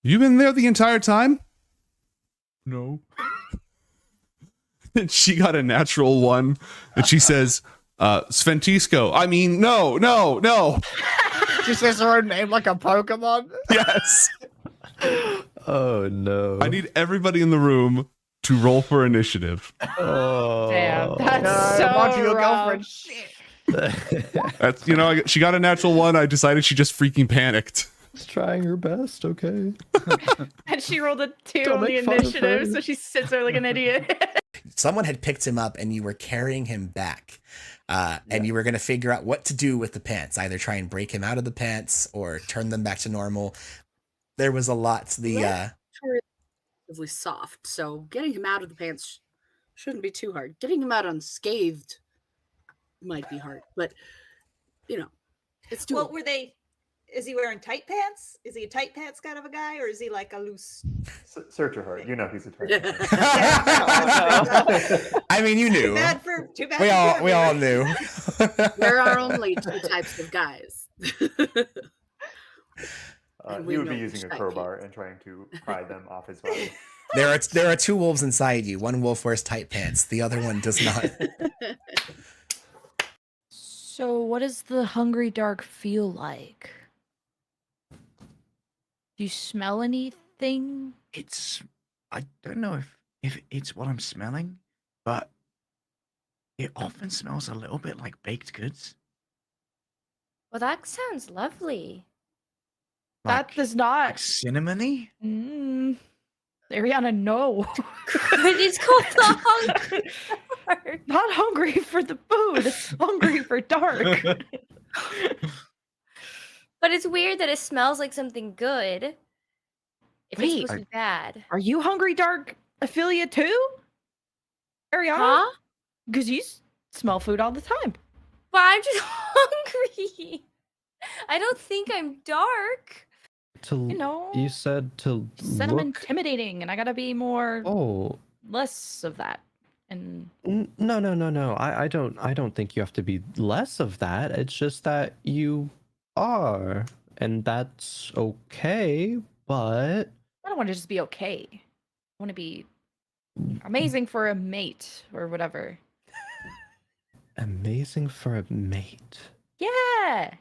You been there the entire time? No. And she got a natural one, and she says, Sventisco. I mean, no. She says her own name like a Pokemon. Yes. Oh no. I need everybody in the room to roll for initiative. Oh. Damn, that's so Monty, you'll go rough. for shit. That's, she got a natural one. I decided she just freaking panicked. She's trying her best, okay. And she rolled a 2 Don't on the make fun of initiative, her. so she sits there like an idiot. Someone had picked him up and you were carrying him back. And you were going to figure out what to do with the pants, either try and break him out of the pants or turn them back to normal. There was a lot to the Relatively soft, so getting him out of the pants shouldn't be too hard. Getting him out unscathed might be hard, but it's doable. Well, is he wearing tight pants? Is he a tight pants kind of a guy, or is he like a loose? Search your heart. You know he's a tight I mean, you knew. Too bad We all knew. There are only two types of guys. He would be using a crowbar and trying to pry them off his body. There are two wolves inside you. One wolf wears tight pants. The other one does not. So, what does the hungry dark feel like? Do you smell anything? I don't know if it's what I'm smelling, but it often smells a little bit like baked goods. Well, that sounds lovely. That does not. Like cinnamony? Ariana, no. It's called the hungry dark. Not hungry for the food. Hungry for dark. But it's weird that it smells like something good. If it's supposed to be bad. Are you hungry dark affiliate too? Ariana? Huh? Because you smell food all the time. But I'm just hungry. I don't think I'm dark. You said to Said I'm look. intimidating and I gotta be more Oh. less of that. And No. I don't think you have to be less of that. It's just that you are, and that's okay. But I don't want to just be okay. I want to be amazing for a mate or whatever. amazing for a mate. Yeah.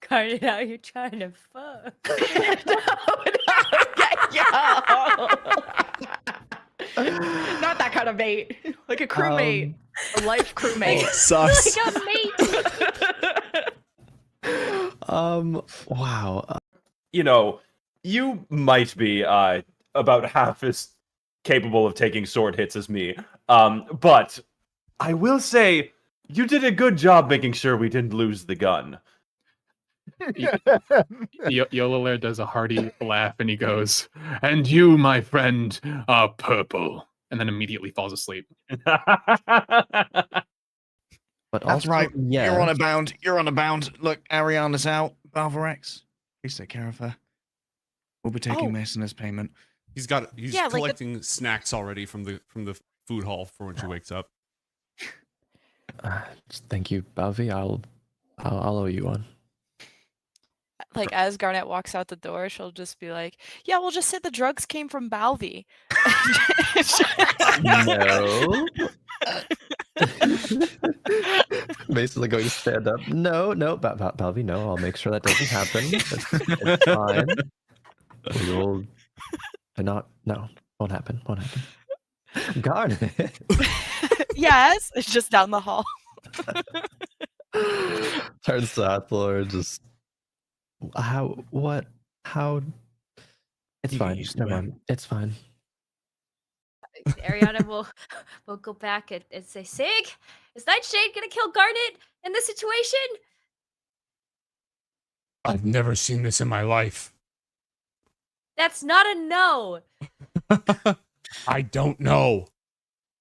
Cut it out, you're trying to fuck. Not that kind of mate. Like a crewmate. A life crewmate. Sus. Like a mate. Wow. You might be about half as capable of taking sword hits as me. But I will say you did a good job making sure we didn't lose the gun. Yolalair does a hearty laugh and he goes, "And you, my friend, are purple," and then immediately falls asleep. But That's also, right. yeah. You're on a bound. You're on a bound. Look, Ariana's out. Balvarex, please take care of her. We'll be taking Mason as payment. He's Yeah, like the- collecting snacks already from the food hall for when she wakes up. Thank you, Balvi. I'll owe you one. Like as Garnet walks out the door, she'll just be like, "Yeah, we'll just say the drugs came from Balvi." No. Basically going to stand up. No, Balvi, no. I'll make sure that doesn't happen. It's fine. We will not. No, won't happen. Won't happen. Garnet. Yes, it's just down the hall. Turns to Athor, just how it's You get fine. used to Never it. mind. It's fine. Ariana will go back and say, Sig, is Nightshade gonna kill Garnet in this situation? I've never seen this in my life. That's not a no. I don't know.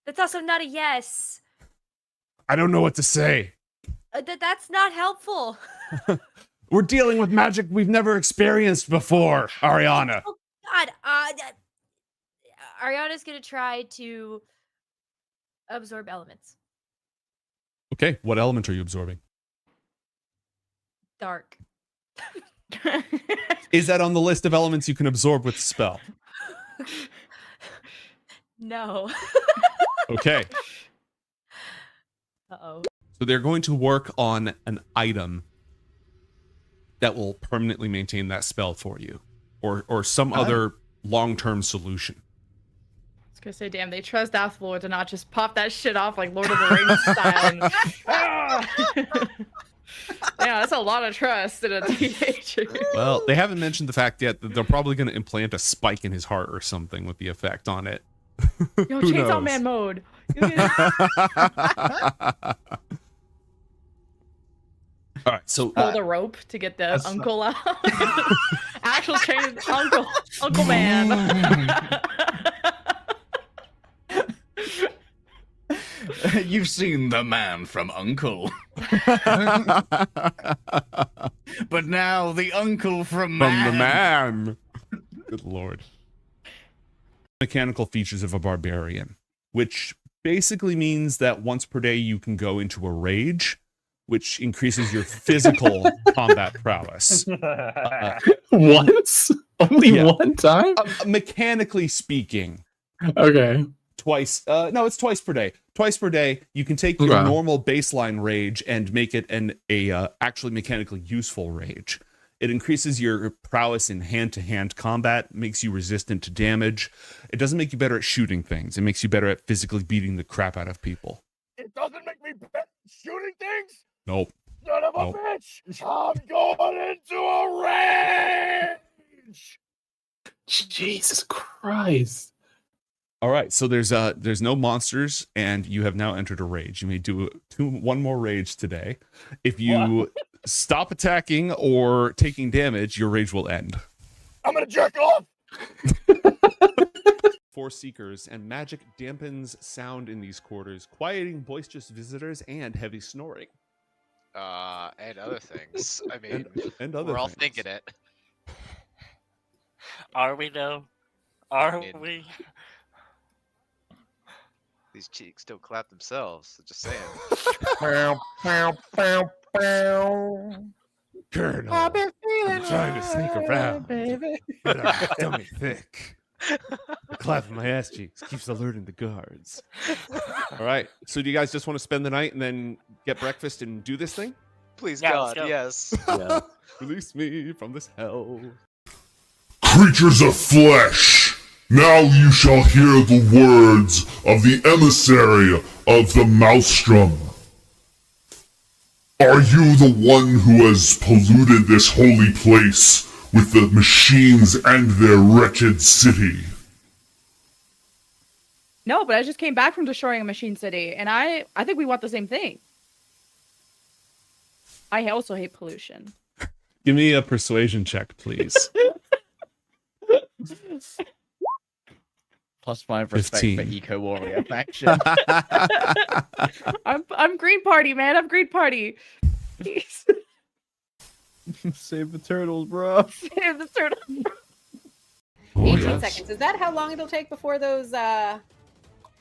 That's also not a yes. I don't know what to say. That's not helpful. We're dealing with magic we've never experienced before, Ariana. Oh God, Ariana's gonna try to absorb elements. Okay, what element are you absorbing? Dark. Is that on the list of elements you can absorb with the spell? No. Okay. Uh-oh. So they're going to work on an item that will permanently maintain that spell for you, or some other long-term solution. I was gonna say, damn, they trust Athlor to not just pop that shit off like Lord of the Rings style. Yeah, that's a lot of trust in a teenager. Well, they haven't mentioned the fact yet that they're probably going to implant a spike in his heart or something with the effect on it. Yo, Who Chainsaw knows? Man mode. All right, so Pull the rope to get the uncle out. Actual chain, Uncle Man. You've seen the man from Uncle. But now the uncle from From the man. Good lord. Mechanical features of a barbarian, which basically means that once per day you can go into a rage, which increases your physical combat prowess. Once? Only one time? Mechanically speaking. Okay. Twice. No, it's twice per day. Twice per day, you can take your normal baseline rage and make it a actually mechanically useful rage. It increases your prowess in hand-to-hand combat, makes you resistant to damage. It doesn't make you better at shooting things. It makes you better at physically beating the crap out of people. It doesn't make me better at shooting things? Nope. Son of a Nope. bitch! I'm going into a rage! Jesus Christ. All right, so there's no monsters, and you have now entered a rage. You may do one more rage today. If you stop attacking or taking damage, your rage will end. I'm gonna jerk off! 4 seekers, and magic dampens sound in these quarters, quieting boisterous visitors and heavy snoring. And other things. I mean, and other we're all things. thinking it. Are we though? Are mean- we? These cheeks don't clap themselves. Just saying. Colonel, I've been feeling I'm trying to sneak right, around, baby. but I'm dummy thick. The clap of my ass cheeks keeps alerting the guards. All right, so do you guys just want to spend the night and then get breakfast and do this thing? Please, Yeah, God, let's go. yes. Yeah. Release me from this hell. Creatures of flesh, now you shall hear the words of the emissary of the Maelstrom. Are you the one who has polluted this holy place with the machines and their wretched city? No, but I just came back from destroying a machine city, and I think we want the same thing. I also hate pollution. Give me a persuasion check, please. +5 respect for 15. Eco Warrior faction. I'm Green Party, man. I'm Green Party. Please. Save the turtles, bro. Save the turtles. 18 seconds. Is that how long it'll take before those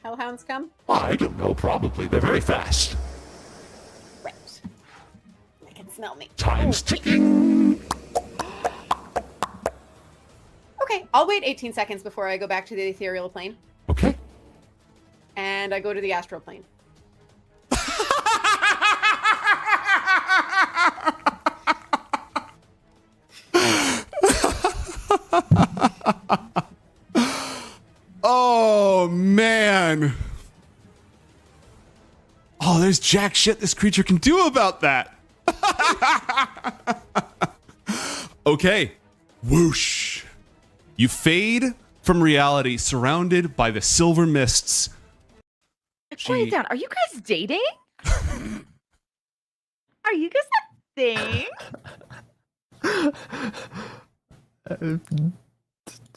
hellhounds come? I don't know, probably. They're very fast. Right. They can smell me. Time's ticking. Okay, I'll wait 18 seconds before I go back to the ethereal plane. Okay. And I go to the astral plane. Oh, man. Oh, there's jack shit this creature can do about that. Okay. Whoosh. You fade from reality, surrounded by the silver mists. Quiet down. Are you guys dating? Are you guys a thing?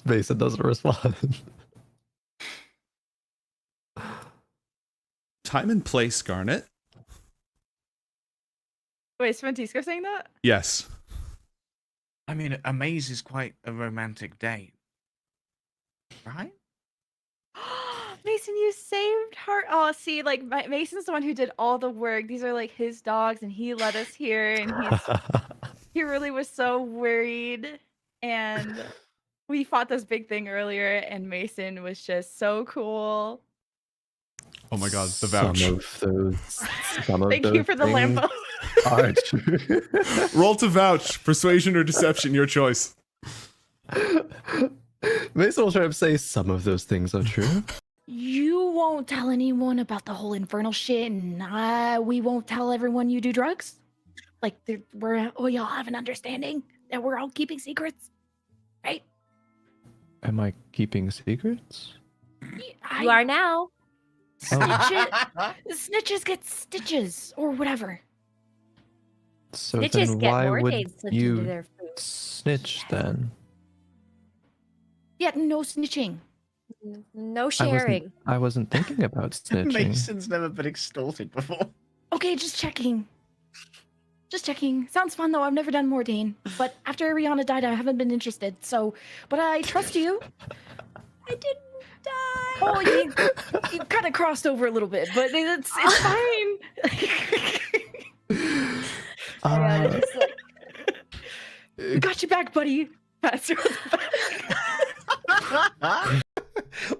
Mason doesn't respond. Time and place, Garnet. Wait, is Francisco saying that? Yes. I mean, a maze is quite a romantic date. Right? Mason, you saved her. Oh, see, like Mason's the one who did all the work. These are like his dogs, and he let us here, and he really was so worried. And we fought this big thing earlier, and Mason was just so cool. Oh my god, the vouch. Thank you for the Lambo. Roll to vouch. Persuasion or deception, your choice. Mason will try to say some of those things are true. You won't tell anyone about the whole infernal shit, and we won't tell everyone you do drugs? Like, we all have an understanding that we're all keeping secrets, right? Am I keeping secrets? You are now. Snitches get stitches, or whatever. So Snitches then get why would Mordaid slipped into you their food. snitch then? Yeah, no snitching. No sharing. I wasn't thinking about snitching. Mason's never been extorted before. Okay, just checking. Just checking. Sounds fun though. I've never done Mordain, but after Ariana died, I haven't been interested. So, but I trust you. I didn't die. Oh, you kind of crossed over a little bit, but it's fine. We got your back, buddy. Pass her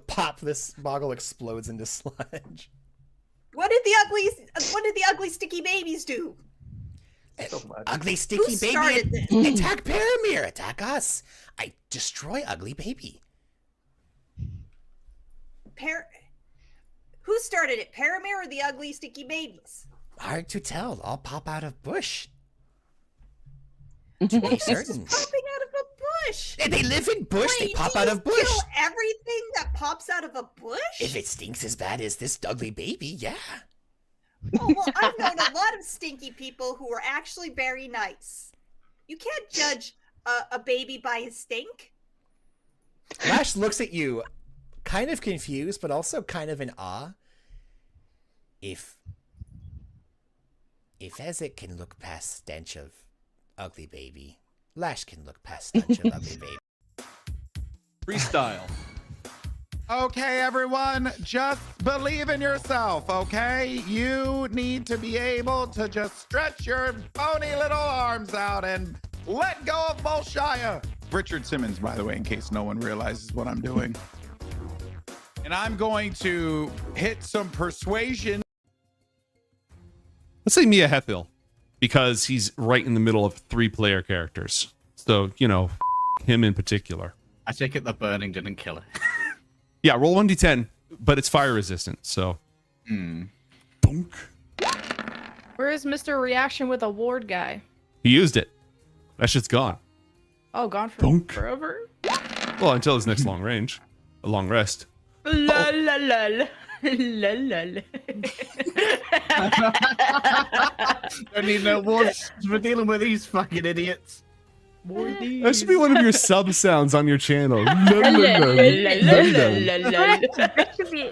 Pop! This boggle explodes into sludge. What did the ugly sticky babies do? Ugly sticky Who baby started this? attack Paramir, attack us. I destroy ugly baby. Who started it? Paramir or the ugly sticky babies? Hard to tell. I'll pop out of bush. To To be be certain. certain. Popping out of a bush. They live in bush. They Wait, pop do out you of bush. kill everything that pops out of a bush? If it stinks as bad as this ugly baby, yeah. Oh, well, I've known a lot of stinky people who are actually very nice. You can't judge a baby by his stink. Lash looks at you, kind of confused, but also kind of in awe. If Ezek can look past stench of ugly baby, Lash can look past stench of ugly baby. Freestyle. Okay, everyone, just believe in yourself, okay? You need to be able to just stretch your bony little arms out and let go of Bolshaya. Richard Simmons, by the way, in case no one realizes what I'm doing. And I'm going to hit some persuasion. Let's say Mia Hethil, because he's right in the middle of 3-player characters. So, you know, him in particular. I take it the burning didn't kill it. Yeah, roll 1d10, but it's fire resistant, so. Bonk. Where is Mr. Reaction with a ward guy? He used it. That shit's gone. Oh, gone for Bonk. forever? Well, until his next long range. A long rest. La la la la. La la la. Don't need no words for dealing with these fucking idiots. More these. That should be one of your sub sounds on your channel. That should be.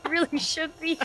Really should be.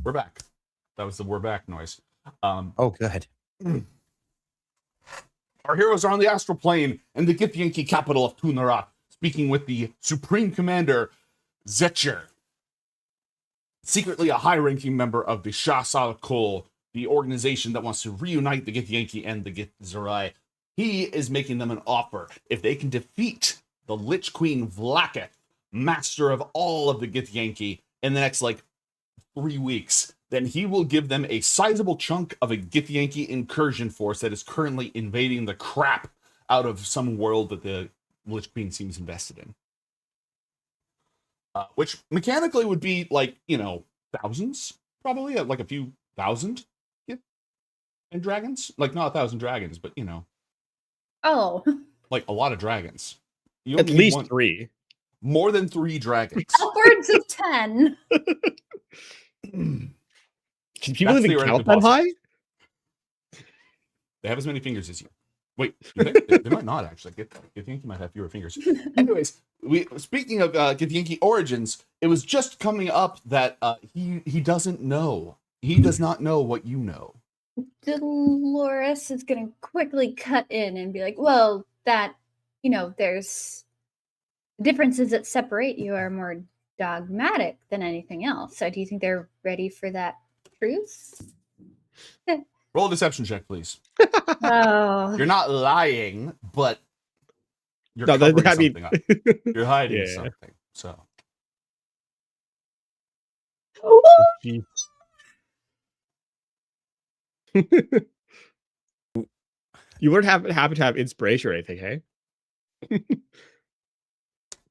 We're back. That was the "we're back" noise. Oh, good. Our heroes are on the astral plane in the Githyanki capital of Tunarat, speaking with the Supreme Commander, Zetcher. Secretly a high-ranking member of the Shah Salakul, the organization that wants to reunite the Githyanki and the Githzerai. He is making them an offer. If they can defeat the Lich Queen Vlaakith, master of all of the Githyanki, in the next, 3 weeks, then he will give them a sizable chunk of a Githyanki incursion force that is currently invading the crap out of some world that the Lich Queen seems invested in. Which mechanically would be thousands, probably, like a few thousand and dragons. Like, not 1,000 dragons, but Oh. like a lot of dragons. You At only least want 3. more than 3 dragons. Upwards of 10. Can people That's even theoretically count that possible. high? They have as many fingers as you. Wait, do they might not actually. Githyanki might have fewer fingers. Anyways, speaking of Githyanki origins, it was just coming up that he doesn't know. He does not know what you know. Dolores is going to quickly cut in and be like, well, there's differences that separate you are more dogmatic than anything else. So do you think they're ready for that truth? Roll a deception check, please. Oh. You're not lying, but you're No, covering I mean- something up. You're hiding Yeah. something. So Jeez. You wouldn't happen to have inspiration or anything, hey?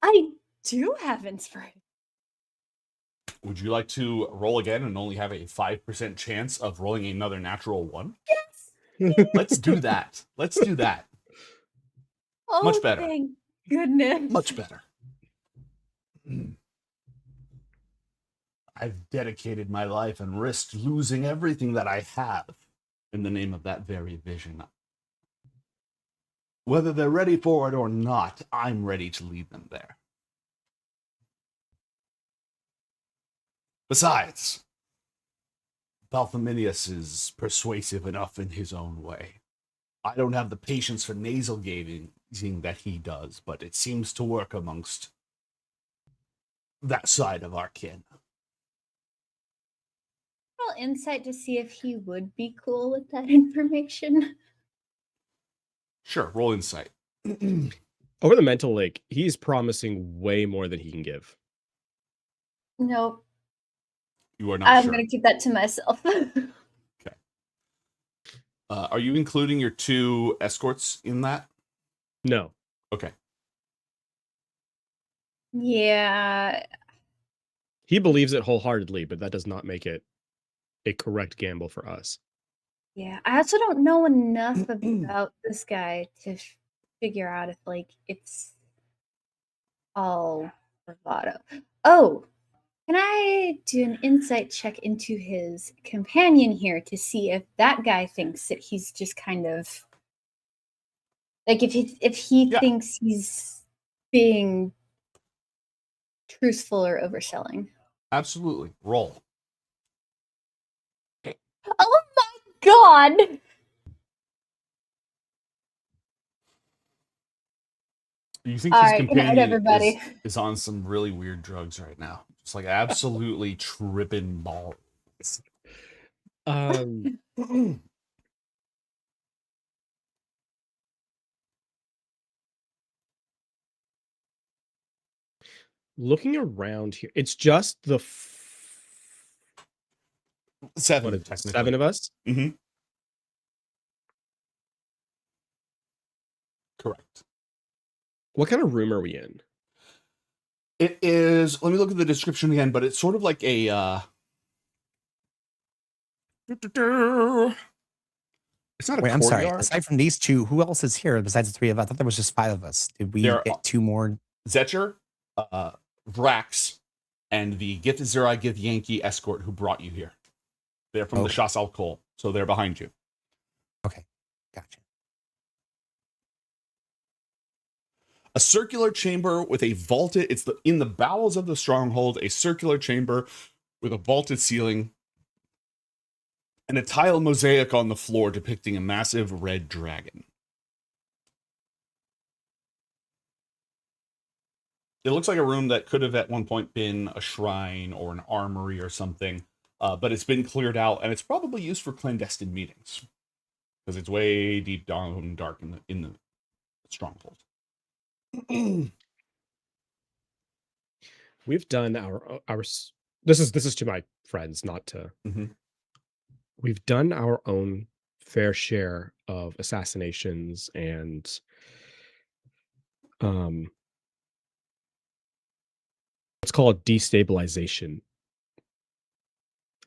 I do have inspiration. would you like to roll again and only have a 5% chance of rolling another natural 1? Yes. Let's do that. Let's do that. Oh, Much better. Thank goodness. Much better. I've dedicated my life and risked losing everything that I have in the name of that very vision. Whether they're ready for it or not, I'm ready to lead them there. Besides, Balthominius is persuasive enough in his own way. I don't have the patience for nasal gazing that he does, but it seems to work amongst that side of our kin. Roll insight to see if he would be cool with that information. Sure, roll insight. Over the mental lake, he's promising way more than he can give. Nope. You are not I'm sure. going to keep that to myself. Are you including your 2 escorts in that? No. Okay. Yeah. He believes it wholeheartedly, but that does not make it a correct gamble for us. Yeah. I also don't know enough about this guy to figure out if, it's all bravado. Oh, can I do an insight check into his companion here to see if that guy thinks that he's just kind of if he thinks he's being truthful or overselling? Absolutely. Roll. Oh my god! You think All his right, good night, companion everybody. is on some really weird drugs right now? It's like absolutely tripping balls. Um, looking around here, it's just the seven, what is it, technically. 7 of us. Mm-hmm. Correct. What kind of room are we in? It is. Let me look at the description again, but it's sort of like a. It's not a Wait, I'm sorry. courtyard. Aside from these two, who else is here besides the three of us? I thought there was just 5 of us. Did we There get 2 more? Zetcher, Vrax, and the Gith Zerai Gith Yankee escort who brought you here. They're from the Shas Al Kol, so they're behind you. Okay, gotcha. A circular chamber with a vaulted. It's in the bowels of the stronghold. A circular chamber with a vaulted ceiling and a tile mosaic on the floor depicting a massive red dragon. It looks like a room that could have at one point been a shrine or an armory or something, but it's been cleared out, and it's probably used for clandestine meetings because it's way deep down and dark in the stronghold. We've done our this is to my friends, not to. We've done our own fair share of assassinations and let's call it destabilization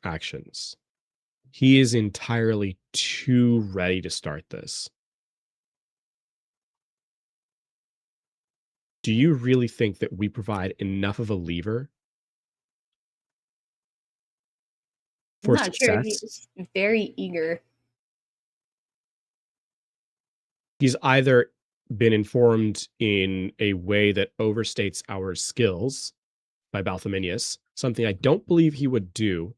actions. He is entirely too ready to start this. Do you really think that we provide enough of a lever for I'm not sure. success? He's very eager. He's either been informed in a way that overstates our skills by Balthominius, something I don't believe he would do,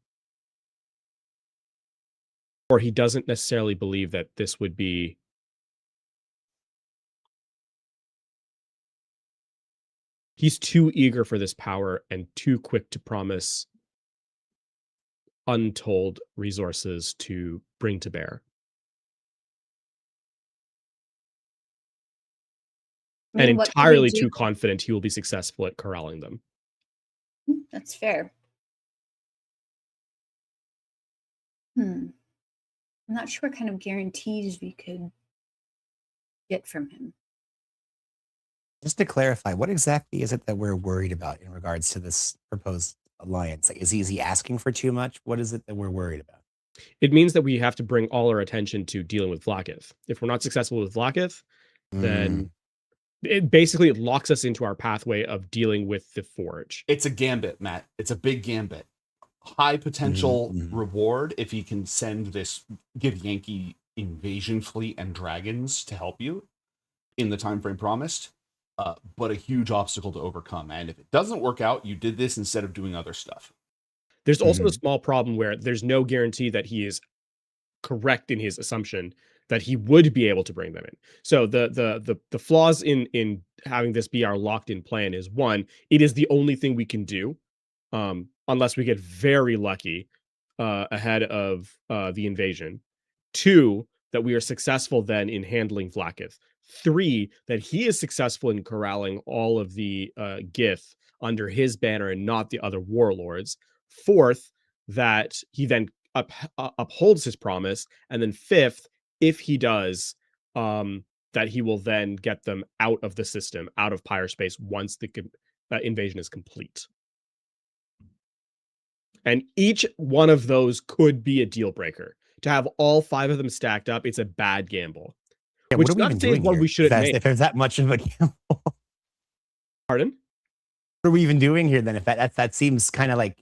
or he doesn't necessarily believe that this would be he's too eager for this power and too quick to promise untold resources to bring to bear. I mean, And what could we entirely do? too confident he will be successful at corralling them. That's fair. I'm not sure what kind of guarantees we could get from him. Just to clarify, what exactly is it that we're worried about in regards to this proposed alliance? Like, is he asking for too much? What is it that we're worried about? It means that we have to bring all our attention to dealing with Vlaakith. If we're not successful with Vlaakith, then it basically locks us into our pathway of dealing with the Forge. It's a gambit, Matt. It's a big gambit. High potential reward if he can send this Give Yankee invasion fleet and dragons to help you in the time frame promised, but a huge obstacle to overcome. And if it doesn't work out, you did this instead of doing other stuff. There's also a small problem where there's no guarantee that he is correct in his assumption that he would be able to bring them in. So the flaws in having this be our locked in plan is, one, it is the only thing we can do, unless we get very lucky ahead of the invasion. 2, that we are successful then in handling Vlaakith. 3, that he is successful in corralling all of the Gith under his banner and not the other warlords. 4th, that he then upholds his promise. And then 5th, if he does, that he will then get them out of the system, out of Pyre space once the invasion is complete. And each one of those could be a deal breaker. To have all 5 of them stacked up, it's a bad gamble. Yeah, Which what are we not even to say is doing one here? we shouldn't make. If there's that much of a gamble. Pardon? What are we even doing here then? If that seems kind of like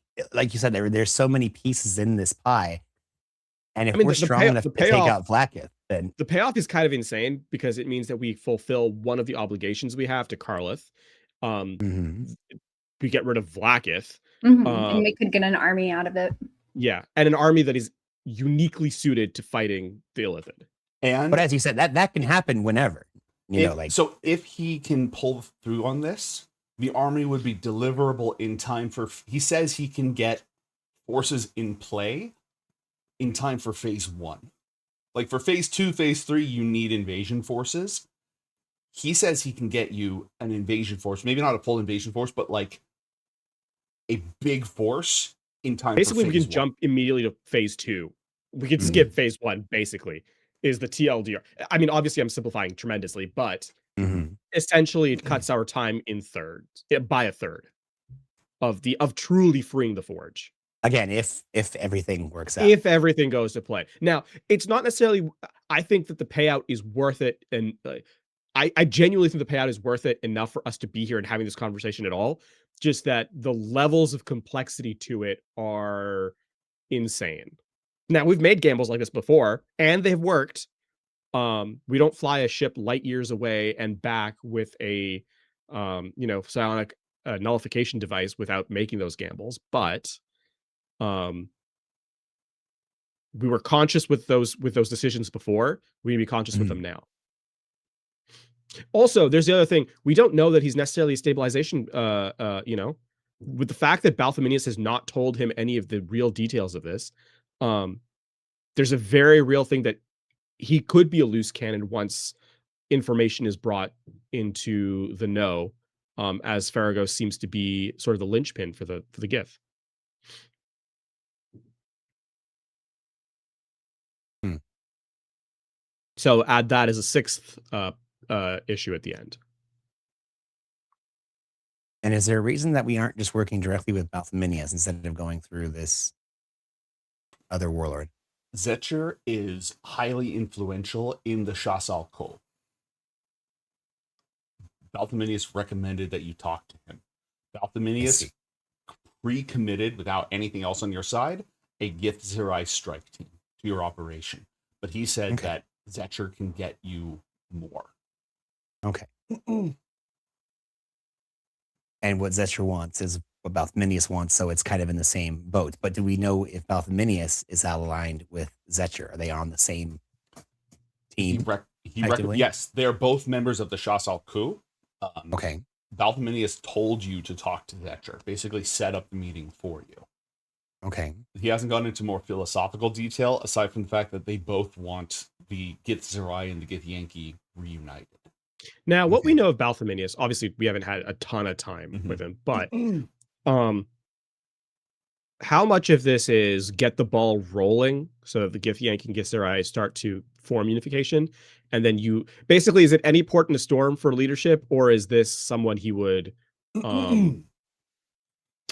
you said, there's so many pieces in this pie. And if we're strong enough to take out Vlaakith, then the payoff is kind of insane because it means that we fulfill one of the obligations we have to Karlith. We get rid of Vlaakith. And we could get an army out of it. Yeah, and an army that is uniquely suited to fighting the Illithid. And but as you said, that can happen whenever. So if he can pull through on this, the army would be deliverable in time for. He says he can get forces in play in time for phase 1. Like for phase 2, phase 3, you need invasion forces. He says he can get you an invasion force, maybe not a full invasion force, but like a big force in time Basically, for we phase can 1. jump immediately to phase 2. We can skip phase 1, basically, is the TLDR. I mean, obviously, I'm simplifying tremendously, but essentially, it cuts our time in thirds, by a third of truly freeing the forge. Again, if everything works out. If everything goes to play. Now, it's not necessarily. I think that the payout is worth it, and I genuinely think the payout is worth it enough for us to be here and having this conversation at all. Just that the levels of complexity to it are insane. Now, we've made gambles like this before, and they've worked. We don't fly a ship light years away and back with a, psionic nullification device without making those gambles. But we were conscious with those decisions before. We need to be conscious with them now. Also, there's the other thing. We don't know that he's necessarily a stabilization, with the fact that Balthominius has not told him any of the real details of this. There's a very real thing that he could be a loose cannon once information is brought into the know, as Farrago seems to be sort of the linchpin for the GIF. So add that as a sixth issue at the end. And is there a reason that we aren't just working directly with Balthominius instead of going through this other warlord? Zetcher is highly influential in the Shasal Kol. Balthominius recommended that you talk to him. Balthominius pre-committed, without anything else on your side, a Gith Zerai strike team to your operation. But he said that Zetcher can get you more. Okay. And what Zetcher wants is what Balthominius wants, so it's kind of in the same boat. But do we know if Balthominius is aligned with Zetcher? Are they on the same team? Yes, they're both members of the Shasal Ku. Okay. Balthominius told you to talk to Zetcher, basically set up the meeting for you. Okay. He hasn't gone into more philosophical detail, aside from the fact that they both want the Gith Zerai and the Gith Yankee reunited. Now, what we know of Balthominius, obviously we haven't had a ton of time with him, but how much of this is get the ball rolling so that the Gith Yankee and Gith Zerai start to form unification? And then you basically, is it any port in a storm for leadership, or is this someone he would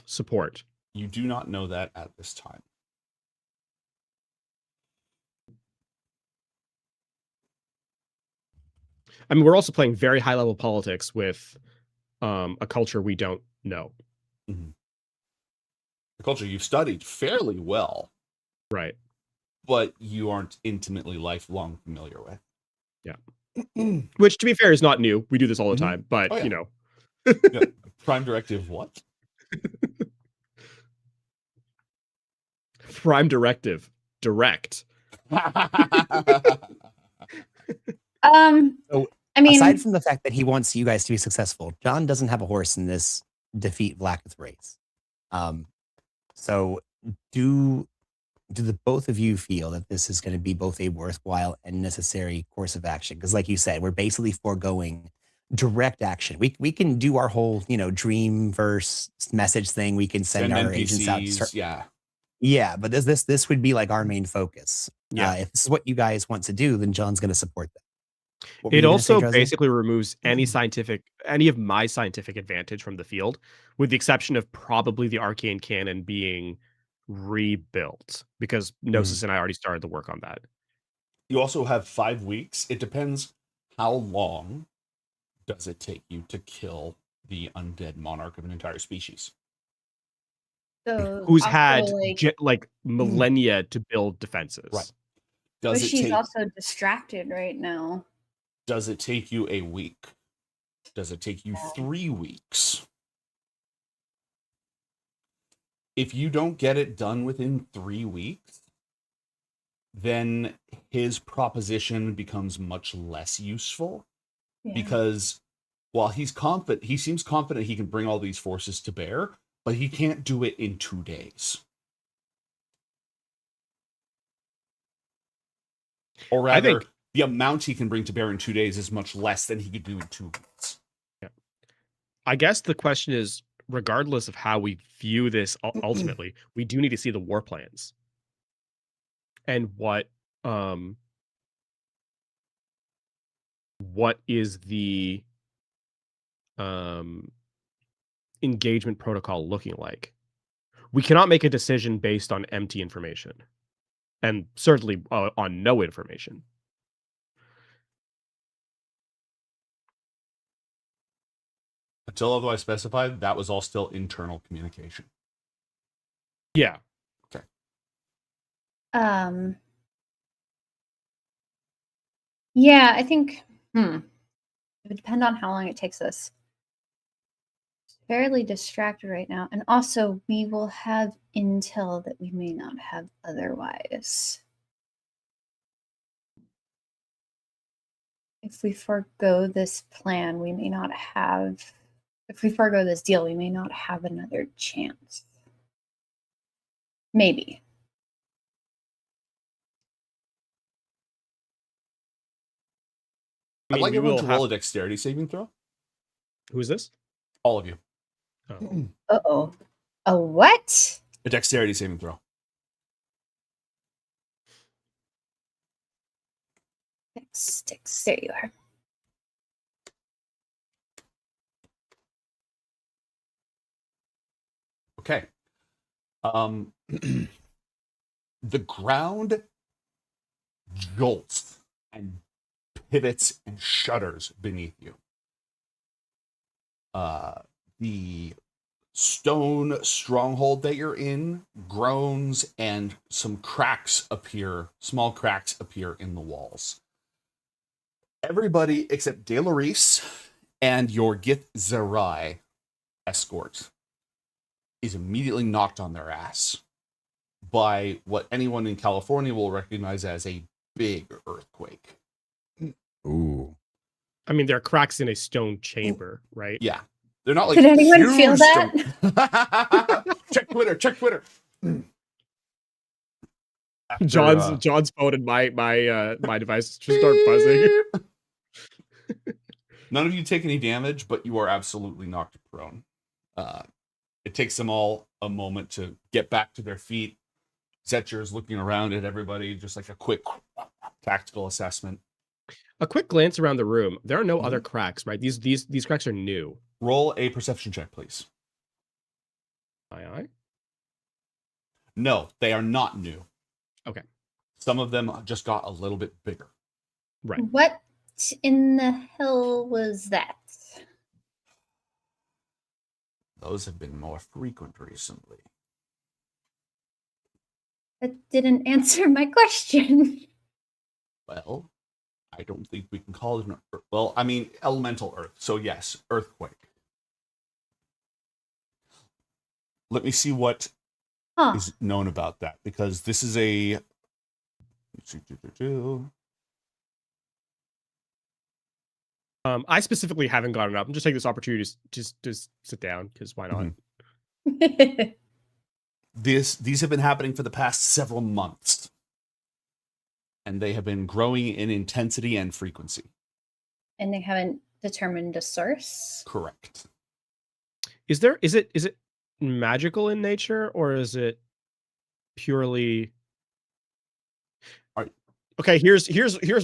support? You do not know that at this time. I mean, we're also playing very high level politics with a culture we don't know. The culture you've studied fairly well. Right. But you aren't intimately lifelong familiar with. Yeah. Which, to be fair, is not new. We do this all the time, but, you know. Yeah. Prime Directive what? Prime Directive. Direct. I mean, aside from the fact that he wants you guys to be successful, John doesn't have a horse in this defeat Vlaakith race. So do the both of you feel that this is going to be both a worthwhile and necessary course of action? Because like you said, we're basically foregoing direct action. We can do our whole, dream verse message thing. We can send our agents out. Yeah, but this would be like our main focus. Yeah. If this is what you guys want to do, then John's going to support that. It also basically removes any of my scientific advantage from the field, with the exception of probably the arcane cannon being rebuilt, because Gnosis and I already started the work on that. You also have 5 weeks. It depends how long does it take you to kill the undead monarch of an entire species. So who's also, had millennia to build defenses. Right. But she's also distracted right now. Does it take you a week? Does it take you 3 weeks? If you don't get it done within 3 weeks, then his proposition becomes much less useful. Because while he's confident, he seems confident he can bring all these forces to bear, but he can't do it in 2 days. Or I rather, think the amount he can bring to bear in 2 days is much less than he could do in 2 weeks. I guess the question is, regardless of how we view this ultimately, we do need to see the war plans and what is the engagement protocol looking like. We cannot make a decision based on empty information, and certainly on no information. Until otherwise specified, that was all still internal communication. Yeah. Okay. Yeah, I think it would depend on how long it takes us. Fairly distracted right now, and also we will have intel that we may not have otherwise. If we forego this plan, we may not have. If we forego this deal, we may not have another chance. Maybe. I'd like everyone to roll a dexterity saving throw. Who is this? All of you. Uh-oh. A what? A dexterity saving throw. Sticks. There you are. Okay. The ground jolts and pivots and shudders beneath you. The stone stronghold that you're in groans, and some cracks appear, small cracks appear in the walls. Everybody except Delaris and your Gith Zerai escort is immediately knocked on their ass by what anyone in California will recognize as a big earthquake. Ooh. I mean, there are cracks in a stone chamber, right? Yeah. They're not like Did anyone huge feel that? Check Twitter. Check Twitter. After, John's phone and my device just start buzzing. None of you take any damage, but you are absolutely knocked prone. It takes them all a moment to get back to their feet. Zetcher's looking around at everybody, just like a quick tactical assessment. A quick glance around the room. There are no other cracks, right? These cracks are new. Roll a perception check, please. Aye. No, they are not new. Okay. Some of them just got a little bit bigger. Right. What in the hell was that? Those have been more frequent recently. That didn't answer my question. Well, I don't think we can call it an earth. Well, I mean, elemental earth. So yes, earthquake. Let me see what is known about that, because this is a... I specifically haven't gotten up. I'm just taking this opportunity to just sit down, because why not? These have been happening for the past several months, and they have been growing in intensity and frequency. And they haven't determined a source? Correct. Is it magical in nature, or is it purely... Okay, here's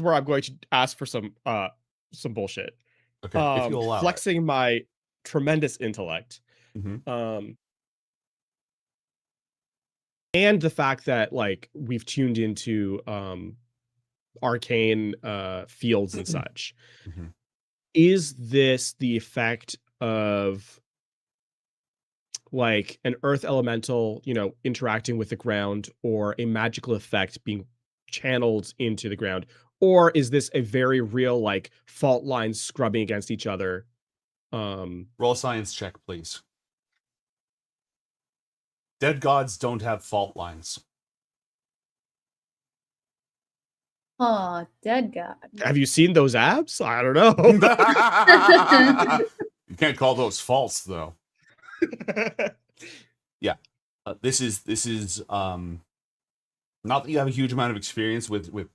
where I'm going to ask for some bullshit. Okay, if you allow flexing my tremendous intellect. And the fact that, like, we've tuned into arcane fields and such. Is this the effect of, like, an earth elemental, interacting with the ground, or a magical effect being channeled into the ground? Or is this a very real, like, fault lines scrubbing against each other? Roll a science check, please. Dead gods don't have fault lines. Oh, dead god. Have you seen those abs? I don't know. You can't call those false, though. Yeah, this is not that you have a huge amount of experience with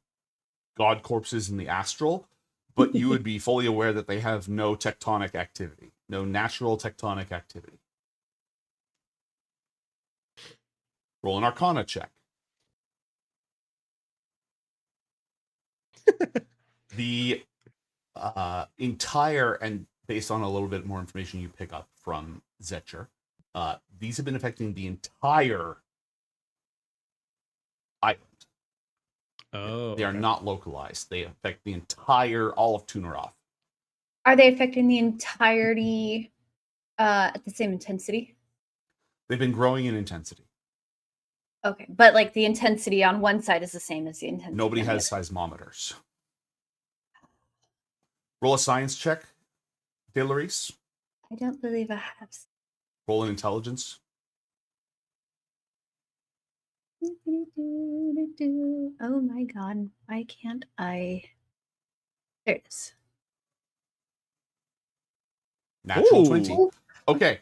god corpses in the astral, but you would be fully aware that they have no tectonic activity, no natural tectonic activity. Roll an Arcana check. The entire, and based on a little bit more information you pick up from Zetcher, these have been affecting the entire island. Oh, they are okay. not localized. They affect the entire, all of Tuneroth. Are they affecting the entirety at the same intensity? They've been growing in intensity. Okay, but like the intensity on one side is the same as the intensity. Nobody on the has other. seismometers. Roll a science check, Delarice. I don't believe I have. Roll an intelligence. Oh my god, why can't I? There it is. Natural Ooh. 20. Okay.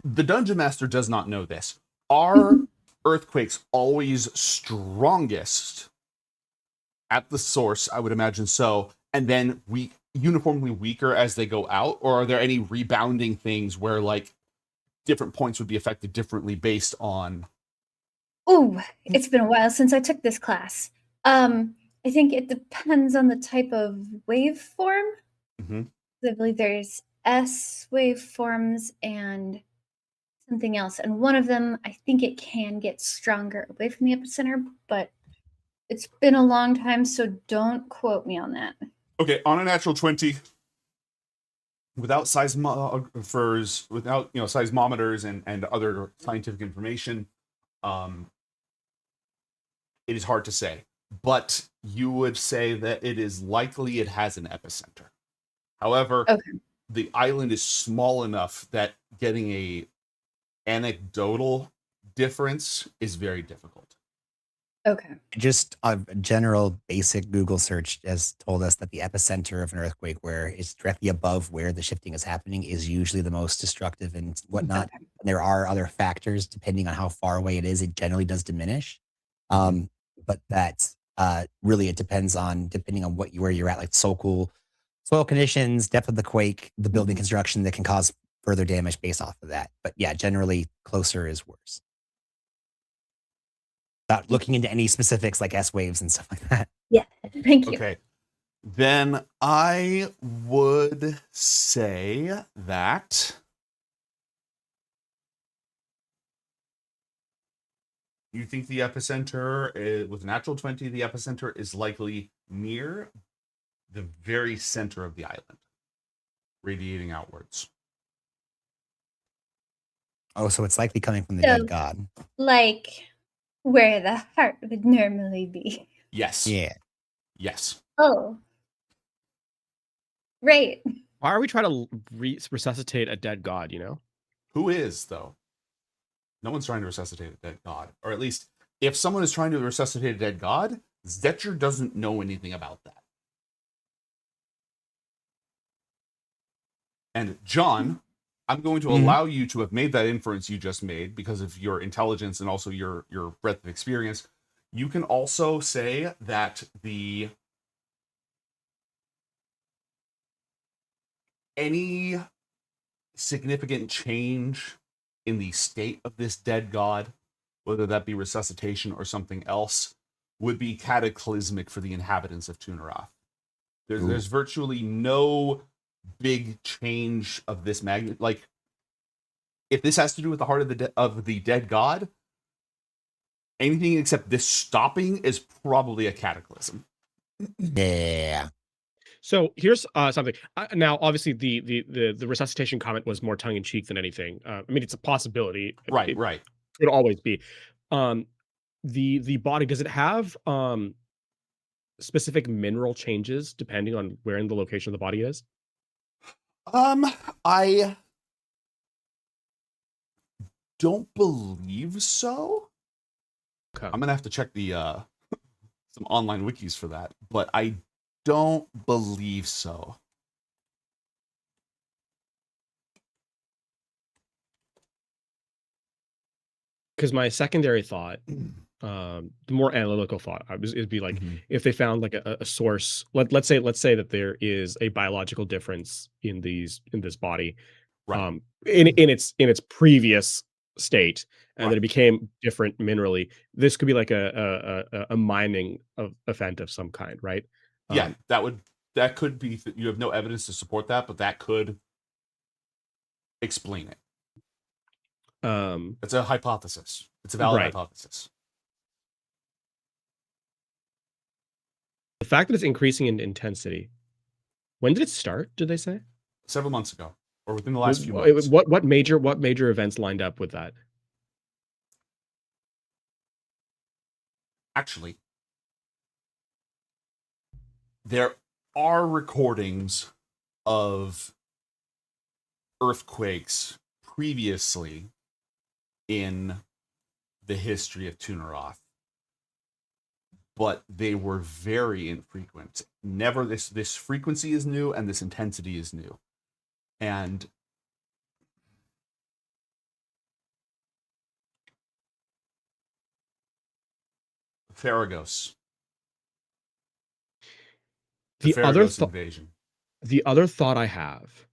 The Dungeon Master does not know this. Are earthquakes always strongest at the source? I would imagine so. And then uniformly weaker as they go out? Or are there any rebounding things where like different points would be affected differently based on... Oh, it's been a while since I took this class. I think it depends on the type of waveform. Mm-hmm. I believe there's S waveforms and something else. And one of them, I think it can get stronger away from the epicenter, but it's been a long time, so don't quote me on that. Okay, on a natural 20, without seismographers, without seismometers and other scientific information, it is hard to say. But you would say that it is likely it has an epicenter. However, the island is small enough that getting a anecdotal difference is very difficult. Okay. Just a general basic Google search has told us that the epicenter of an earthquake, where it's directly above where the shifting is happening, is usually the most destructive and whatnot. And there are other factors depending on how far away it is. It generally does diminish, but that really it depends on depending on where you're at, like soil conditions, depth of the quake, the building construction that can cause further damage based off of that. But yeah, generally closer is worse. Without looking into any specifics like S waves and stuff like that. Yeah, thank you. Okay. Then I would say that you think the epicenter, with natural 20, the epicenter is likely near the very center of the island, radiating outwards. Oh, so it's likely coming from the dead god. Like where the heart would normally be. Yes. Yeah. Yes. Oh. Right. Why are we trying to resuscitate a dead god, Who is, though? No one's trying to resuscitate a dead god. Or at least, if someone is trying to resuscitate a dead god, Zetcher doesn't know anything about that. And John, I'm going to allow you to have made that inference you just made because of your intelligence and also your breadth of experience. You can also say that any significant change in the state of this dead god, whether that be resuscitation or something else, would be cataclysmic for the inhabitants of Tuneroth. There's virtually no big change of this magnitude. Like, if this has to do with the heart of the dead god, anything except this stopping is probably a cataclysm. Yeah. So here's something. Now, obviously, the resuscitation comment was more tongue in cheek than anything. I mean, it's a possibility. Right. It would always be. The body, does it have specific mineral changes depending on where in the location of the body is? I don't believe so. Okay. I'm gonna have to check the some online wikis for that, but I don't believe so. Because my secondary thought the more analytical thought it'd be like Mm-hmm. if they found like a source. Let's say that there is a biological difference in this body, Right. in its previous state, and Right. then it became different minerally. This could be like a mining event of some kind, right? Yeah, that could be. You have no evidence to support that, but that could explain it. It's a hypothesis. It's a valid Right. hypothesis. The fact that it's increasing in intensity. When did it start? Did they say? Several months ago, or within the last few months. What major events lined up with that? Actually, there are recordings of earthquakes previously in the history of Tuneroth, but they were very infrequent. Never this frequency is new and this intensity is new. And Faragos. The Faragos invasion. The other thought I have,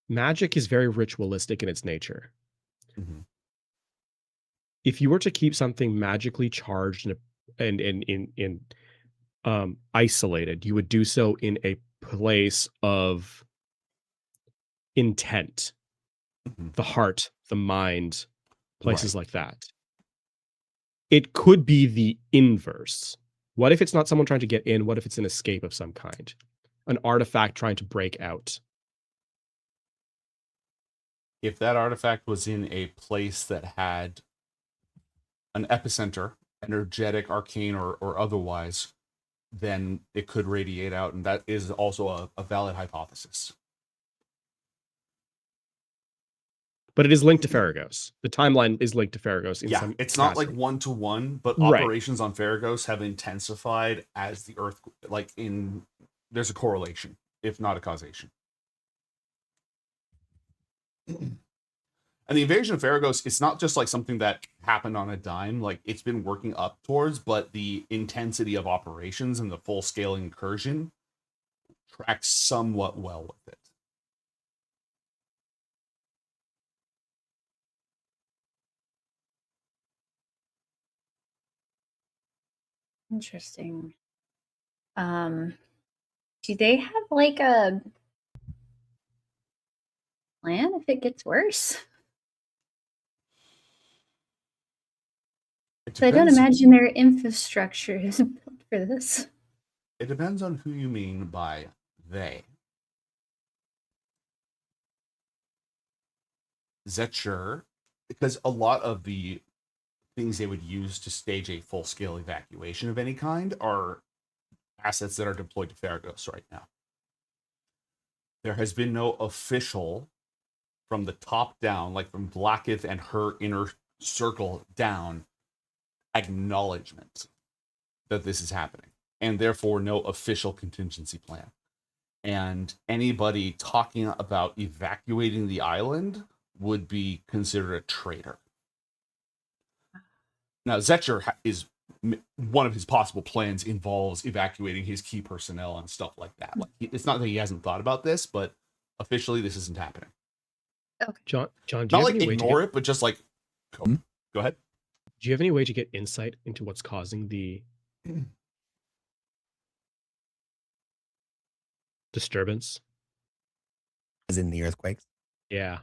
magic is very ritualistic in its nature. Mm-hmm. If you were to keep something magically charged and isolated, you would do so in a place of intent, the heart, the mind, places like that. It could be the inverse. What if it's not someone trying to get in? What if it's an escape of some kind? An artifact trying to break out? If that artifact was in a place that had an epicenter, energetic, arcane, or otherwise, then it could radiate out, and that is also a valid hypothesis. But it is linked to Faragos. The timeline is linked to Faragos. It's not like one-to-one, but Right. operations on Faragos have intensified as the Earth, there's a correlation, if not a causation. And the invasion of Faragos, it's not just like something that happened on a dime, like it's been working up towards, but the intensity of operations and the full-scale incursion tracks somewhat well with it. Interesting. Do they have like a plan if it gets worse? So I don't imagine their infrastructure is built for this. It depends on who you mean by they. Zetcher, because a lot of the things they would use to stage a full-scale evacuation of any kind are assets that are deployed to Faragos right now. There has been no official from the top down, like from Blackith and her inner circle down, acknowledgement that this is happening, and therefore no official contingency plan. And anybody talking about evacuating the island would be considered a traitor. Now, Zetcher is one of his possible plans involves evacuating his key personnel and stuff like that. Like, it's not that he hasn't thought about this, but officially this isn't happening. Okay. John, do you Not have like any way to ignore get- it, but just like go ahead. Do you have any way to get insight into what's causing the disturbance? As in the earthquakes? Yeah.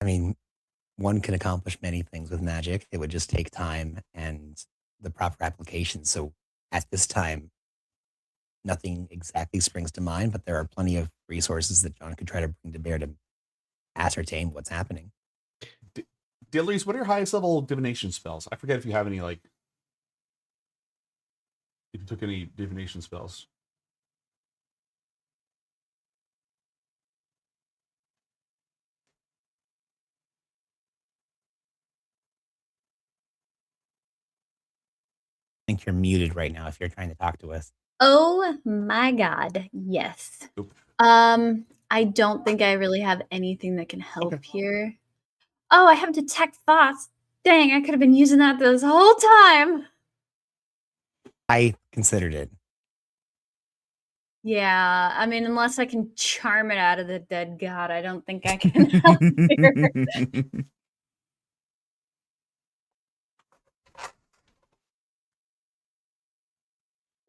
I mean, one can accomplish many things with magic. It would just take time and the proper application. So at this time, nothing exactly springs to mind, but there are plenty of resources that John could try to bring to bear to ascertain what's happening. Diddleries, what are your highest level divination spells? I forget if you have any, if you took any divination spells. I think you're muted right now if you're trying to talk to us. Oh my god, yes. I don't think I really have anything that can help here. Oh, I have detect thoughts. Dang, I could have been using that this whole time. I considered it. Yeah, I mean, unless I can charm it out of the dead god, I don't think I can help here.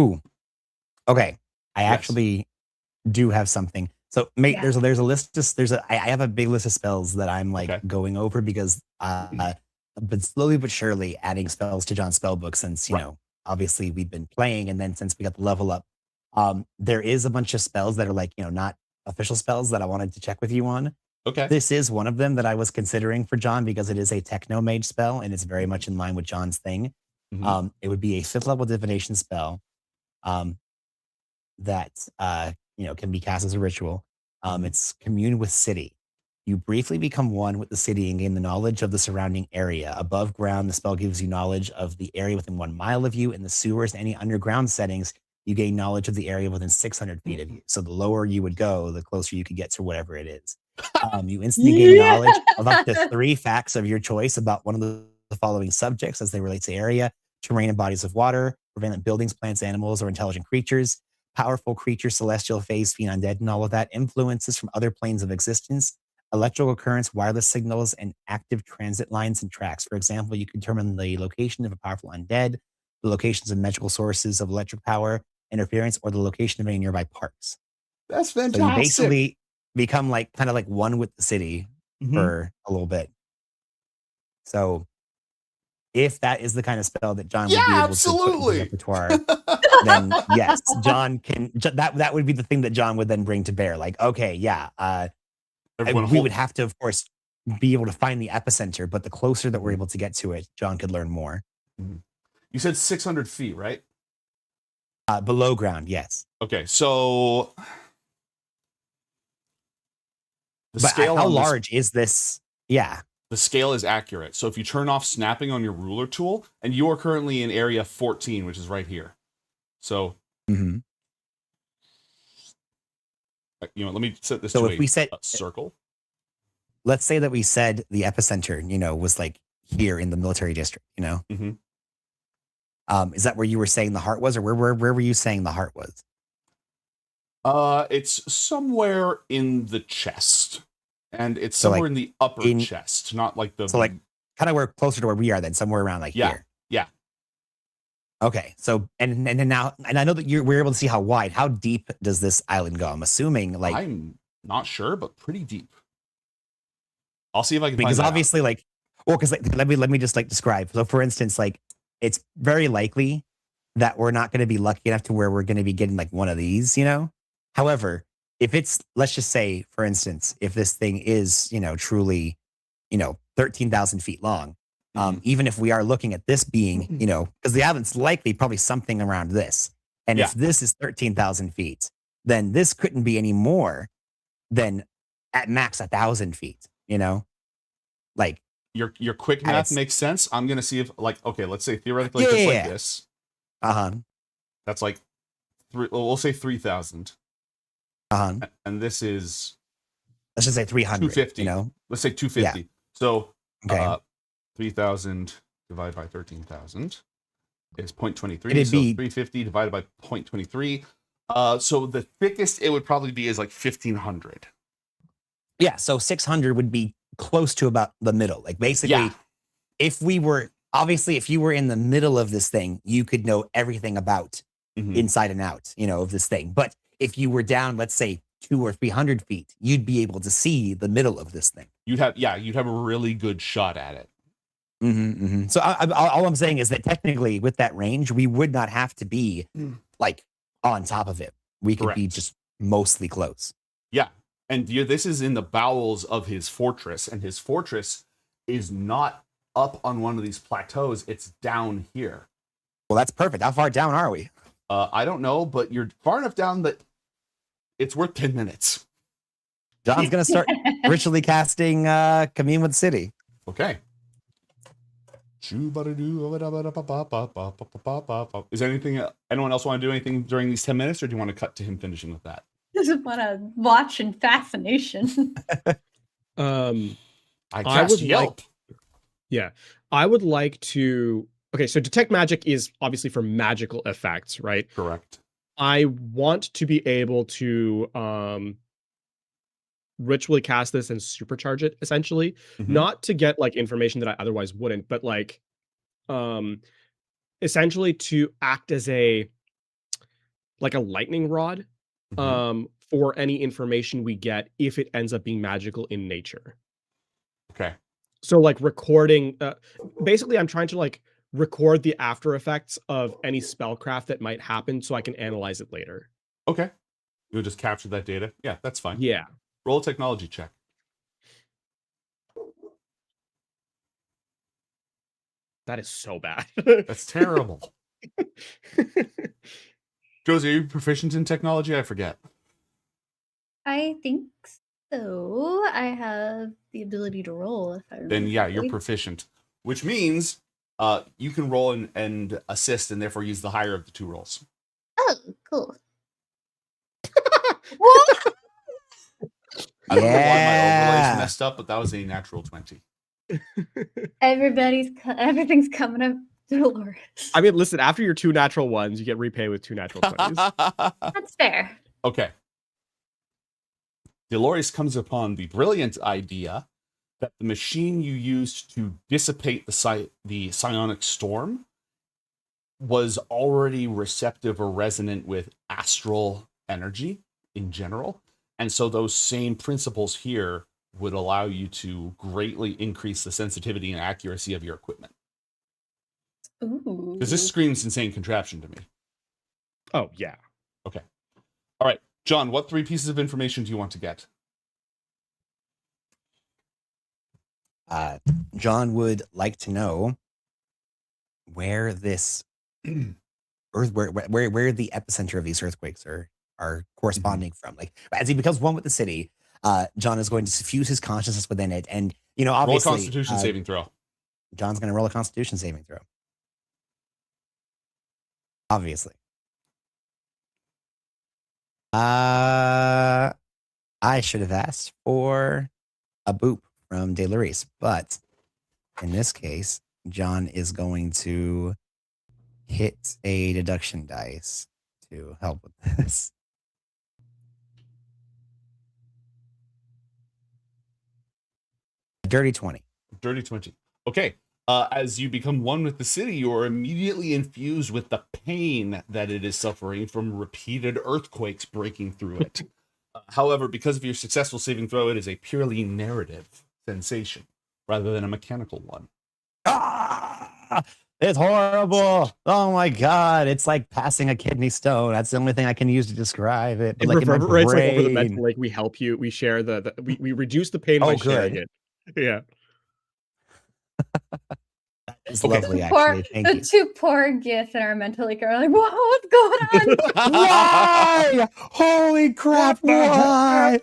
Ooh. Okay. I Yes. actually do have something. So mate, Yeah. there's a list I have a big list of spells that I'm like Okay. going over because but slowly but surely adding spells to John's spell book since, you know, obviously we've been playing and then since we got the level up. There is a bunch of spells that are like, you know, not official spells that I wanted to check with you on. Okay. This is one of them that I was considering for John because it is a techno mage spell and it's very much in line with John's thing. Mhm. It would be a 5th level divination spell. That you know can be cast as a ritual. It's commune with city. You briefly become one with the city and gain the knowledge of the surrounding area. Above ground, the spell gives you knowledge of the area within 1 mile of you. In the sewers and any underground settings, you gain knowledge of the area within 600 feet of you. So the lower you would go, the closer you could get to whatever it is. You instantly gain knowledge of up to 3 facts of your choice about one of the following subjects as they relate to area: terrain and bodies of water, prevalent buildings, plants, animals, or intelligent creatures, powerful creatures, celestial phase, fiend, undead, and all of that, influences from other planes of existence, electrical currents, wireless signals, and active transit lines and tracks. For example, you can determine the location of a powerful undead, the locations of magical sources of electric power, interference, or the location of any nearby parks. That's So you fantastic. basically become like kind of like one with the city for a little bit. So if that is the kind of spell that John would be able to put in his repertoire, then yes, John can. That would be the thing that John would then bring to bear. Like, okay, yeah, we would have to, of course, be able to find the epicenter, but the closer that we're able to get to it, John could learn more. You said 600 feet, right? Below ground, yes. Okay, so the But scale how on this- large is this? Yeah. The scale is accurate. So if you turn off snapping on your ruler tool, and you are currently in area 14, which is right here. So, you know, let me set this So to if we set a circle. Let's say that we said the epicenter, you know, was like here in the military district, you know. Is that where you were saying the heart was, or where were you saying the heart was? It's somewhere in the chest, and it's So, somewhere like, in the upper chest, not like the. So like kind of where closer to where we are, then somewhere around like here. Yeah. Okay, so and now I know that we're able to see how wide. How deep does this island go? I'm assuming like I'm not sure, but pretty deep. I'll see if I can because find that obviously like because like, let me just like describe. So for instance, like it's very likely that we're not going to be lucky enough to where we're going to be getting like one of these, you know. However, if it's, let's just say, for instance, if this thing is, you know, truly, you know, 13,000 feet long, even if we are looking at this being, you know, because the island's likely probably something around this. And if this is 13,000 feet, then this couldn't be any more than at max 1,000 feet, you know? Like your quick and math it's- makes sense. I'm gonna see if like okay, let's say theoretically if Yeah, it's yeah, like yeah. this. Uh-huh. That's like we'll say 3,000. Uh-huh. And this is let's just say 300. 250. You know? Let's say 250. So Okay. 3,000 divided by 13,000 is 0.23. It'd So be- 350 divided by 0.23. So the thickest it would probably be is like 1,500. Yeah, so 600 would be close to about the middle. Like basically, if we were obviously if you were in the middle of this thing, you could know everything about inside and out, you know, of this thing. But if you were down, let's say 200 or 300 feet, you'd be able to see the middle of this thing. You'd have a really good shot at it. So all I'm saying is that technically, with that range, we would not have to be like on top of it. We could be just mostly close. Yeah. And this is in the bowels of his fortress, and his fortress is not up on one of these plateaus. It's down here. Well, that's perfect. How far down are we? I don't know, but you're far enough down that it's worth 10 minutes. John's going to start ritually casting Commune with the City. Okay. Is anyone else want to do anything during these 10 minutes, or do you want to cut to him finishing with that? Doesn't want to watch in fascination. I I cast would Yelp. Yeah. I would like to. Okay, so detect magic is obviously for magical effects, right? Correct. I want to be able to ritually cast this and supercharge it essentially, not to get like information that I otherwise wouldn't, but like essentially to act as a lightning rod for any information we get if it ends up being magical in nature. Okay. So like recording basically I'm trying to like record the after effects of any spellcraft that might happen so I can analyze it later. Okay. You'll just capture that data. Yeah, that's fine. Yeah. Roll a technology check. That is so bad. That's terrible. Josie, are you proficient in technology? I forget. I think so. I have the ability to roll if I remember. Then yeah, you're correctly. proficient, which means you can roll and assist, and therefore use the higher of the two rolls. Oh, cool. I don't know why my overlay's Yeah. messed up, but that was a natural 20. Everything's coming up, Dolores. I mean, listen, after your 2 natural ones, you get repaid with 2 natural 20s. That's fair. Okay. Dolores comes upon the brilliant idea that the machine you used to dissipate the psionic storm was already receptive or resonant with astral energy in general. And so those same principles here would allow you to greatly increase the sensitivity and accuracy of your equipment. Ooh. Because this screams insane contraption to me. Oh, yeah. Okay. All right. John, what 3 pieces of information do you want to get? John would like to know where this earth, where the epicenter of these earthquakes are corresponding from. Like as he becomes one with the city, John is going to suffuse his consciousness within it, and obviously, roll a Constitution saving throw. John's going to roll a Constitution saving throw. Obviously. I should have asked for a boop from Delores, but in this case, John is going to hit a deduction dice to help with this. Dirty 20. Dirty 20. Okay. As you become one with the city, you are immediately infused with the pain that it is suffering from repeated earthquakes breaking through it. However, because of your successful saving throw, it is a purely narrative sensation rather than a mechanical one. It's horrible. Oh my god, it's like passing a kidney stone. That's the only thing I can use to describe it. It Like in my reverberates like over the bed. brain. Like we help you. We share we reduce the pain by sharing it. Yeah. It's lovely, Poor, actually. Thank the you. 2 poor Gith in our mental lake are like, what's going on? Why? Holy crap! Why?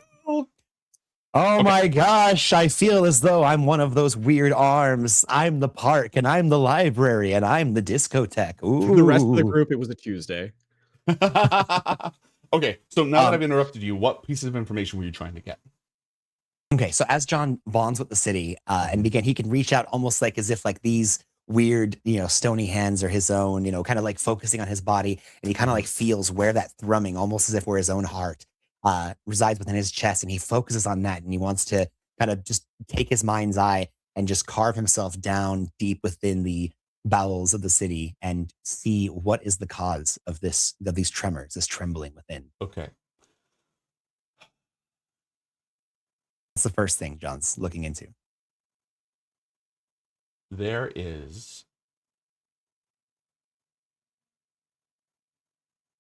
Oh my gosh! I feel as though I'm one of those weird arms. I'm the park, and I'm the library, and I'm the discotheque. Ooh. For the rest of the group, it was a Tuesday. Okay, so now that I've interrupted you, what pieces of information were you trying to get? Okay, so as John bonds with the city, and again, he can reach out almost like as if like these weird, stony hands are his own, kind of like focusing on his body, and he kind of like feels where that thrumming, almost as if where his own heart resides within his chest, and he focuses on that, and he wants to kind of just take his mind's eye and just carve himself down deep within the bowels of the city and see what is the cause of these tremors, this trembling within. Okay. That's the first thing John's looking into. There is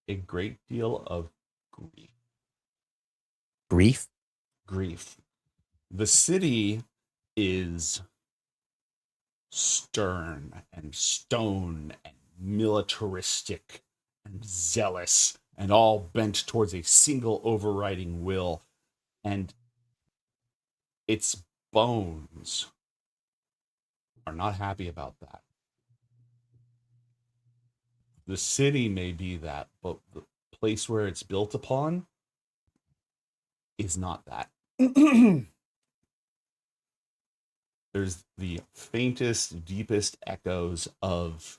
a great deal of grief. Grief? Grief. The city is stern and stone and militaristic and zealous and all bent towards a single overriding will. And its bones are not happy about that. The city may be that, but the place where it's built upon is not that. there's the faintest, deepest echoes of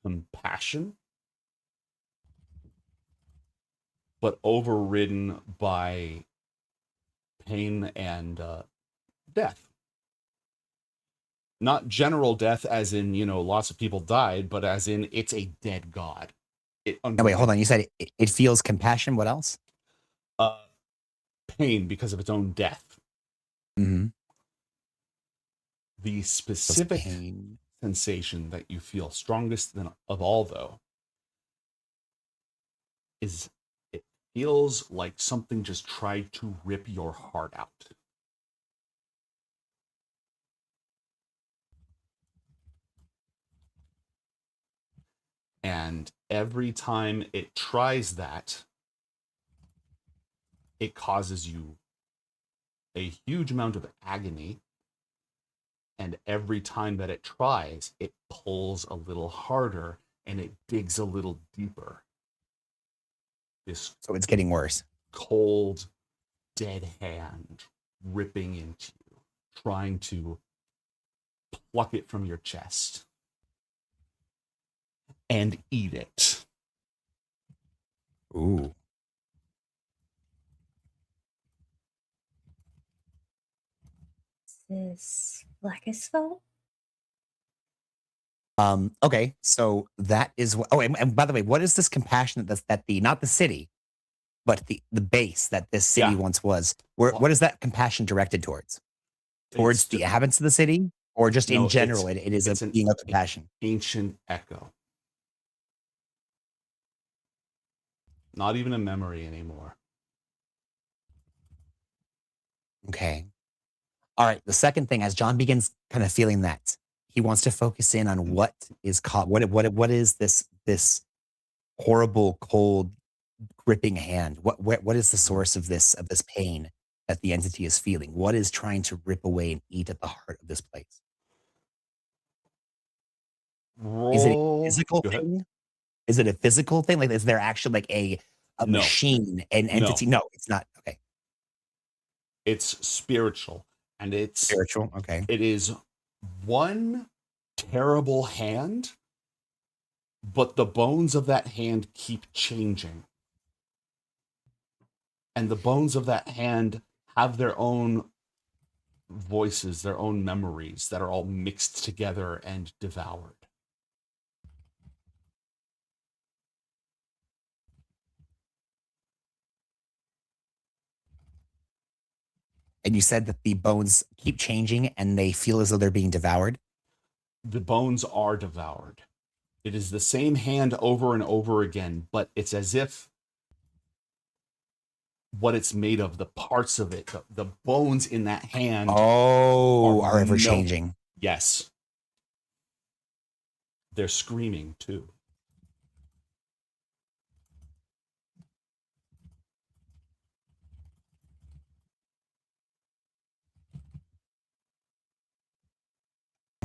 compassion, but overridden by pain and death. Not general death, as in, lots of people died, but as in it's a dead god. No, wait, hold on. You said it feels compassion. What else? Pain because of its own death. Mm-hmm. The specific sensation that you feel strongest of all, though, is it feels like something just tried to rip your heart out. And every time it tries that, it causes you a huge amount of agony. And every time that it tries, it pulls a little harder and it digs a little deeper. So it's getting worse. Cold, dead hand ripping into you, trying to pluck it from your chest and eat it. Ooh. Is this Blackest fault? Okay, so that is what. Oh, and by the way, what is this compassion that the not the city, but the base that this city once was? What is that compassion directed towards? Towards the inhabitants of the city, or just in general? It is a being of compassion. Ancient echo. Not even a memory anymore. Okay. All right. The second thing, as John begins kind of feeling that, he wants to focus in on what is caught. What is this horrible, cold, gripping hand? What is the source of this pain that the entity is feeling? What is trying to rip away and eat at the heart of this place? Is it a physical thing? Is it a physical thing? Like, is there actually like a No. machine, an entity? No, it's not. Okay. It's spiritual. And it's spiritual. Okay. It is one terrible hand, but the bones of that hand keep changing. And the bones of that hand have their own voices, their own memories that are all mixed together and devoured. And you said that the bones keep changing and they feel as though they're being devoured? The bones are devoured. It is the same hand over and over again, but it's as if what it's made of, the parts of it, the bones in that hand are ever changing. Yes. They're screaming too.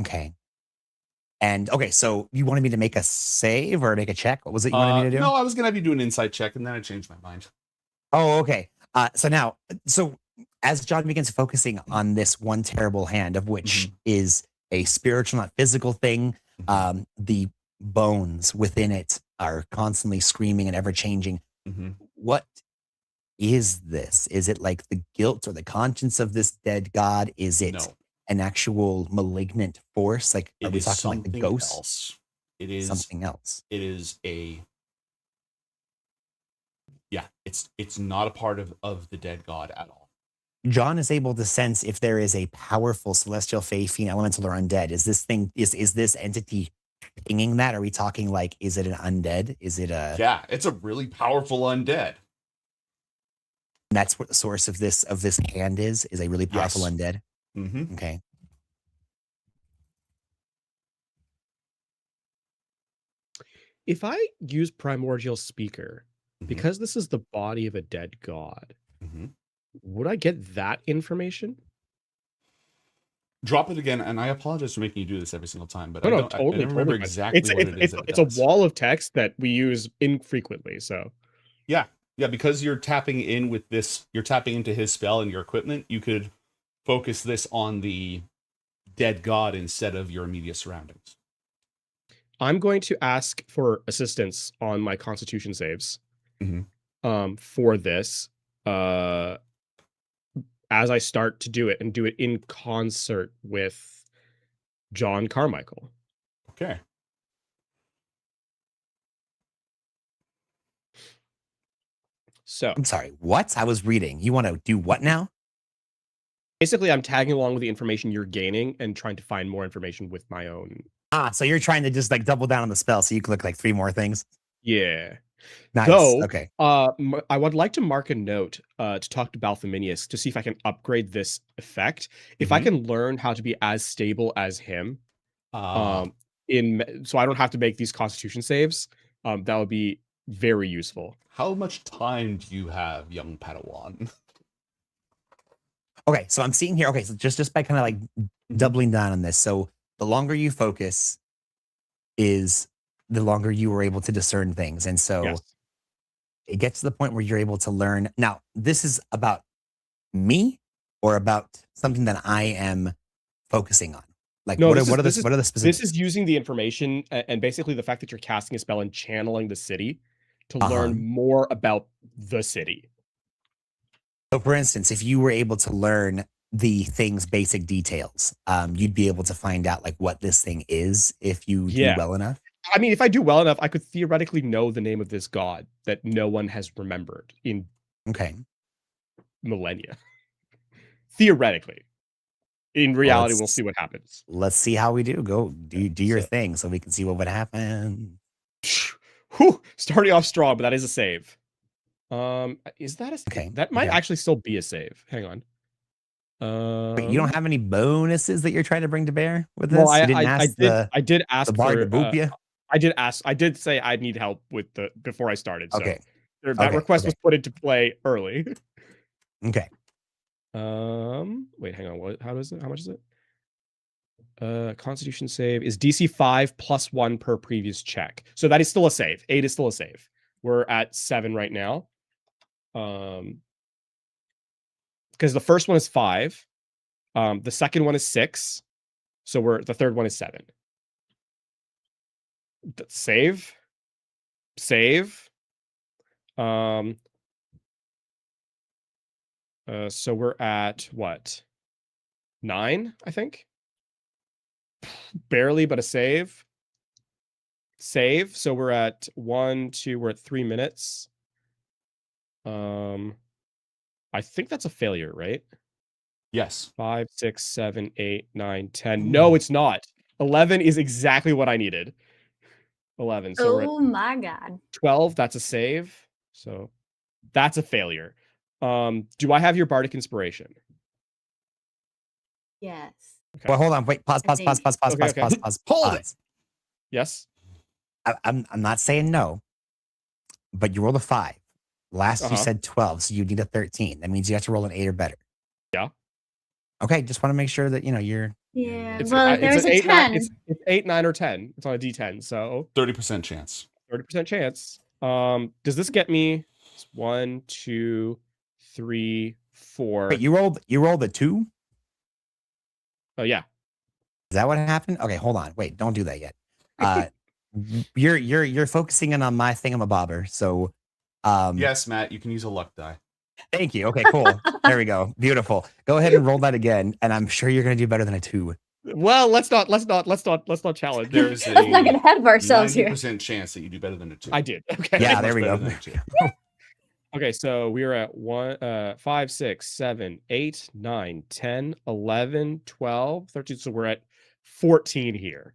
Okay. And okay, so you wanted me to make a save or make a check? What was it you wanted me to do? No, I was gonna have you do an insight check, and then I changed my mind. Oh, okay. So as John begins focusing on this one terrible hand, of which is a spiritual, not physical thing, the bones within it are constantly screaming and ever changing. What is this? Is it like the guilt or the conscience of this dead god? Is it an actual malignant force? Like, are we talking like the ghost? Else. It is something else. It is it's not a part of the dead god at all. John is able to sense if there is a powerful celestial, fey, fiend, elemental, or undead. Is this entity pinging that? Are we talking like, is it an undead? Is it a... Yeah, it's a really powerful undead. And that's what the source of this hand is a really powerful undead? Okay. If I use Primordial Speaker, because this is the body of a dead god, would I get that information? Drop it again, and I apologize for making you do this every single time, but No, I no, don't, totally, I don't remember totally. exactly what it is that it It's a does. wall of text that we use infrequently, so. Yeah, because you're tapping in with this, you're tapping into his spell and your equipment, you could focus this on the dead god instead of your immediate surroundings. I'm going to ask for assistance on my Constitution saves. For this, as I start to do it and do it in concert with John Carmichael. Okay. So I'm sorry, what? I was reading. You want to do what now? Basically, I'm tagging along with the information you're gaining and trying to find more information with my own. So you're trying to just like double down on the spell so you can look like 3 more things? Yeah. Nice. Though, Okay. I would like to mark a note to talk to Balthominius to see if I can upgrade this effect. If I can learn how to be as stable as him, so I don't have to make these Constitution saves, that would be very useful. How much time do you have, young Padawan? Okay, so I'm seeing here. Okay, so just by kind of like doubling down on this. So the longer you focus is the longer you were able to discern things. And so it gets to the point where you're able to learn. Now, this is about me or about something that I am focusing on? Like, No, what this are the is specifics? This is using the information and basically the fact that you're casting a spell and channeling the city to learn more about the city. So, for instance, if you were able to learn the thing's basic details, you'd be able to find out like what this thing is if you do well enough. I mean, if I do well enough, I could theoretically know the name of this god that no one has remembered in millennia. Theoretically. In reality, we'll see what happens. Let's see how we do. Go do your thing so we can see what would happen. Whew, starting off strong, but that is a save. Is that a okay? That might actually still be a save. Hang on. But you don't have any bonuses that you're trying to bring to bear with this? Well, You didn't ask I did ask the bard for to boop you? I did say I need help with before I started. So Okay. that request was put into play early. Okay. Wait, hang on. How much is it? Constitution save is DC 5 plus 1 per previous check. So that is still a save. 8 is still a save. We're at 7 right now. Because the first one is 5. The second one is 6. So the third one is 7. Save. So we're at what? 9, I think. Barely, but a save. So we're at 1, 2, we're at 3 minutes. I think that's a failure, right? Yes. 5, 6, 7, 8, 9, 10. No, it's not. 11 is exactly what I needed. 11. So we're at my god. 12, that's a save. So that's a failure. Do I have your bardic inspiration? Yes. Okay. Well, hold on. Wait. Pause. Okay. Hold it. Yes. I'm not saying no, but you rolled a 5. Last you said 12, so you need a 13. That means you have to roll an 8 or better. Yeah. Okay. Just want to make sure that you're. Yeah. It's, Well, there's a 10. It's 8, 9, or 10. It's on a D10. So 30% chance. 30% chance. Does this get me 1, 2, 3, 4? Wait, you rolled a 2? Oh yeah. Is that what happened? Okay, hold on. Wait, don't do that yet. You're focusing in on my thingamabobber. So yes, Matt, you can use a luck die. Thank you. Okay, cool. There we go. Beautiful. Go ahead and roll that again, and I'm sure you're gonna do better than a 2. Well, let's not challenge. There's a Let's not get ahead of ourselves here. 90% chance that you do better than a 2. I did. Okay. Yeah, there we go. Okay, so we are at 5, 6, 7, 8, 9, 10, 11, 12, 13. So we're at 14 here.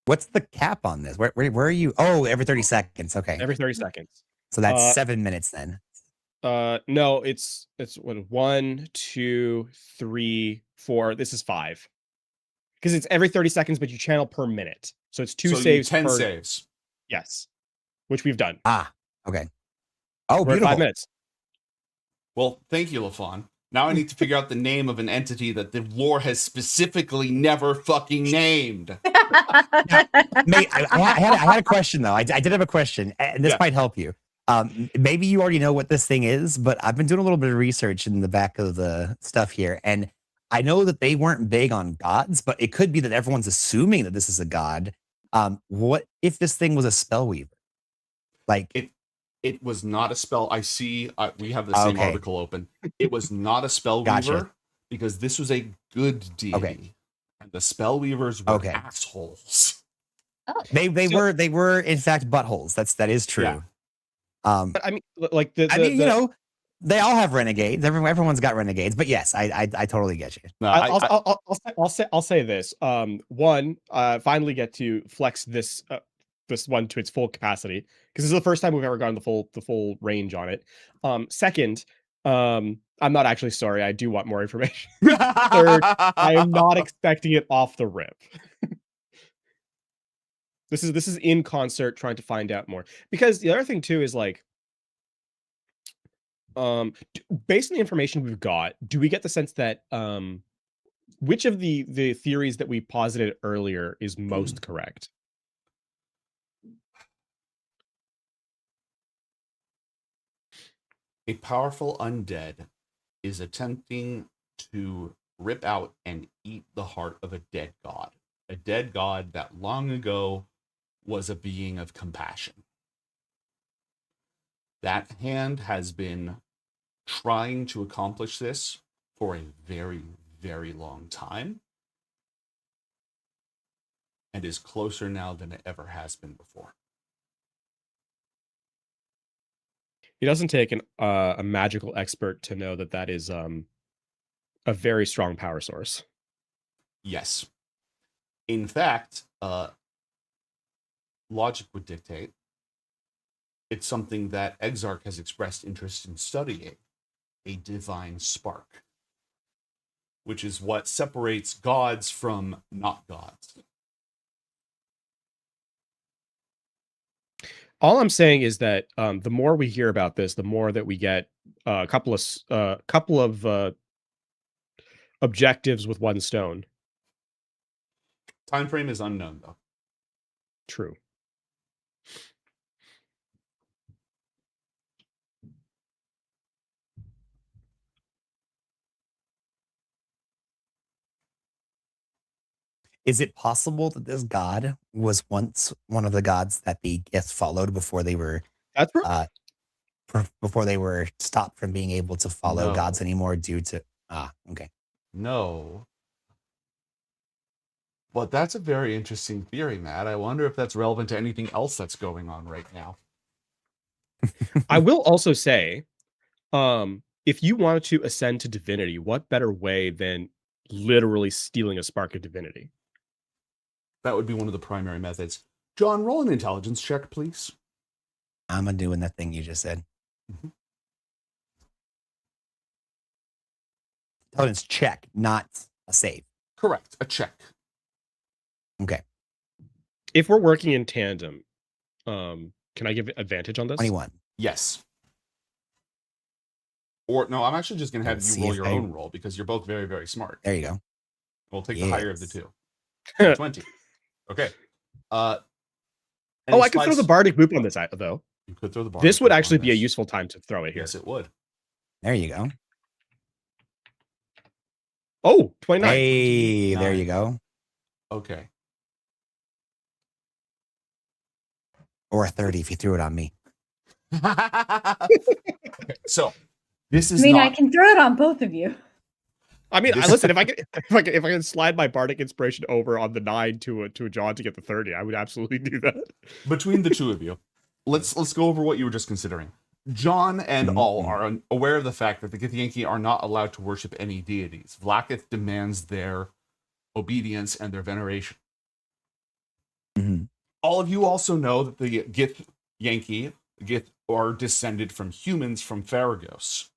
What's the cap on this? Where are you? Oh, every 30 seconds. Okay. Every 30 seconds. So that's 7 minutes then. No, it's what, 1, 2, 3, 4. This is 5. Because it's every 30 seconds, but you channel per minute. So it's 2 saves. 10 saves. Yes. Which we've done. Okay. Oh, we're beautiful. at 5 minutes. Well, thank you, LaFawn. Now I need to figure out the name of an entity that the lore has specifically never fucking named. Mate, I had a question though. I did have a question, and this might help you. Maybe you already know what this thing is, but I've been doing a little bit of research in the back of the stuff here, and I know that they weren't big on gods, but it could be that everyone's assuming that this is a god. What if this thing was a spell weaver? Like it was not a spell. I see. We have the same Okay. article open. It was not a spell Gotcha. weaver because this was a good deity, and the spell weavers were Okay. assholes. They were in fact buttholes. That is true. Yeah. But I mean, like you know, they all have renegades. Everyone's got renegades. But yes, I totally get you. I'll say this. One, finally get to flex this one to its full capacity because this is the first time we've ever gotten the full range on it. Second, I'm not actually sorry. I do want more information. Third, I am not expecting it off the rip. This is in concert trying to find out more, because the other thing too is like, based on the information we've got, do we get the sense that which of the theories that we posited earlier is most correct? A powerful undead is attempting to rip out and eat the heart of a dead god. A dead god that long ago was a being of compassion. That hand has been trying to accomplish this for a very, very long time, and is closer now than it ever has been before. It doesn't take a magical expert to know that is a very strong power source. Yes. In fact, logic would dictate it's something that Exarch has expressed interest in studying, a divine spark, which is what separates gods from not gods. All I'm saying is that the more we hear about this, the more that we get a couple of objectives with one stone. Time frame is unknown, though. True. Is it possible that this god was once one of the gods that the Gith followed before they were before they were stopped from being able to follow No. gods anymore due to okay. No. But that's a very interesting theory, Matt. I wonder if that's relevant to anything else that's going on right now. I will also say, if you wanted to ascend to divinity, what better way than literally stealing a spark of divinity? That would be one of the primary methods. John, roll an intelligence check, please. I'm doing that thing you just said. Intelligence check, not a save. Correct, a check. Okay. If we're working in tandem, can I give advantage on this? 21. Yes. Or no, I'm actually just going to have Let's you see roll if your I- own roll because you're both very, very smart. There you go. We'll take the higher of the Yes. two. 20. Okay. I could throw the bardic boop on this though. You could throw the bardic This would boop on actually be a this. useful time to throw it here. Yes, it would. There you go. Oh, 29. Hey, there you go. Okay. Or a 30 if you threw it on me. Okay, so this I is mean, not I can throw it on both of you. I mean, This- listen. If I can slide my bardic inspiration over on the 9 to a John to get the 30, I would absolutely do that. between the two of you. Let's go over what you were just considering. John and all are aware of the fact that the Githyanki are not allowed to worship any deities. Vlaakith demands their obedience and their veneration. All of you also know that the Githyanki are descended from humans from Faragos.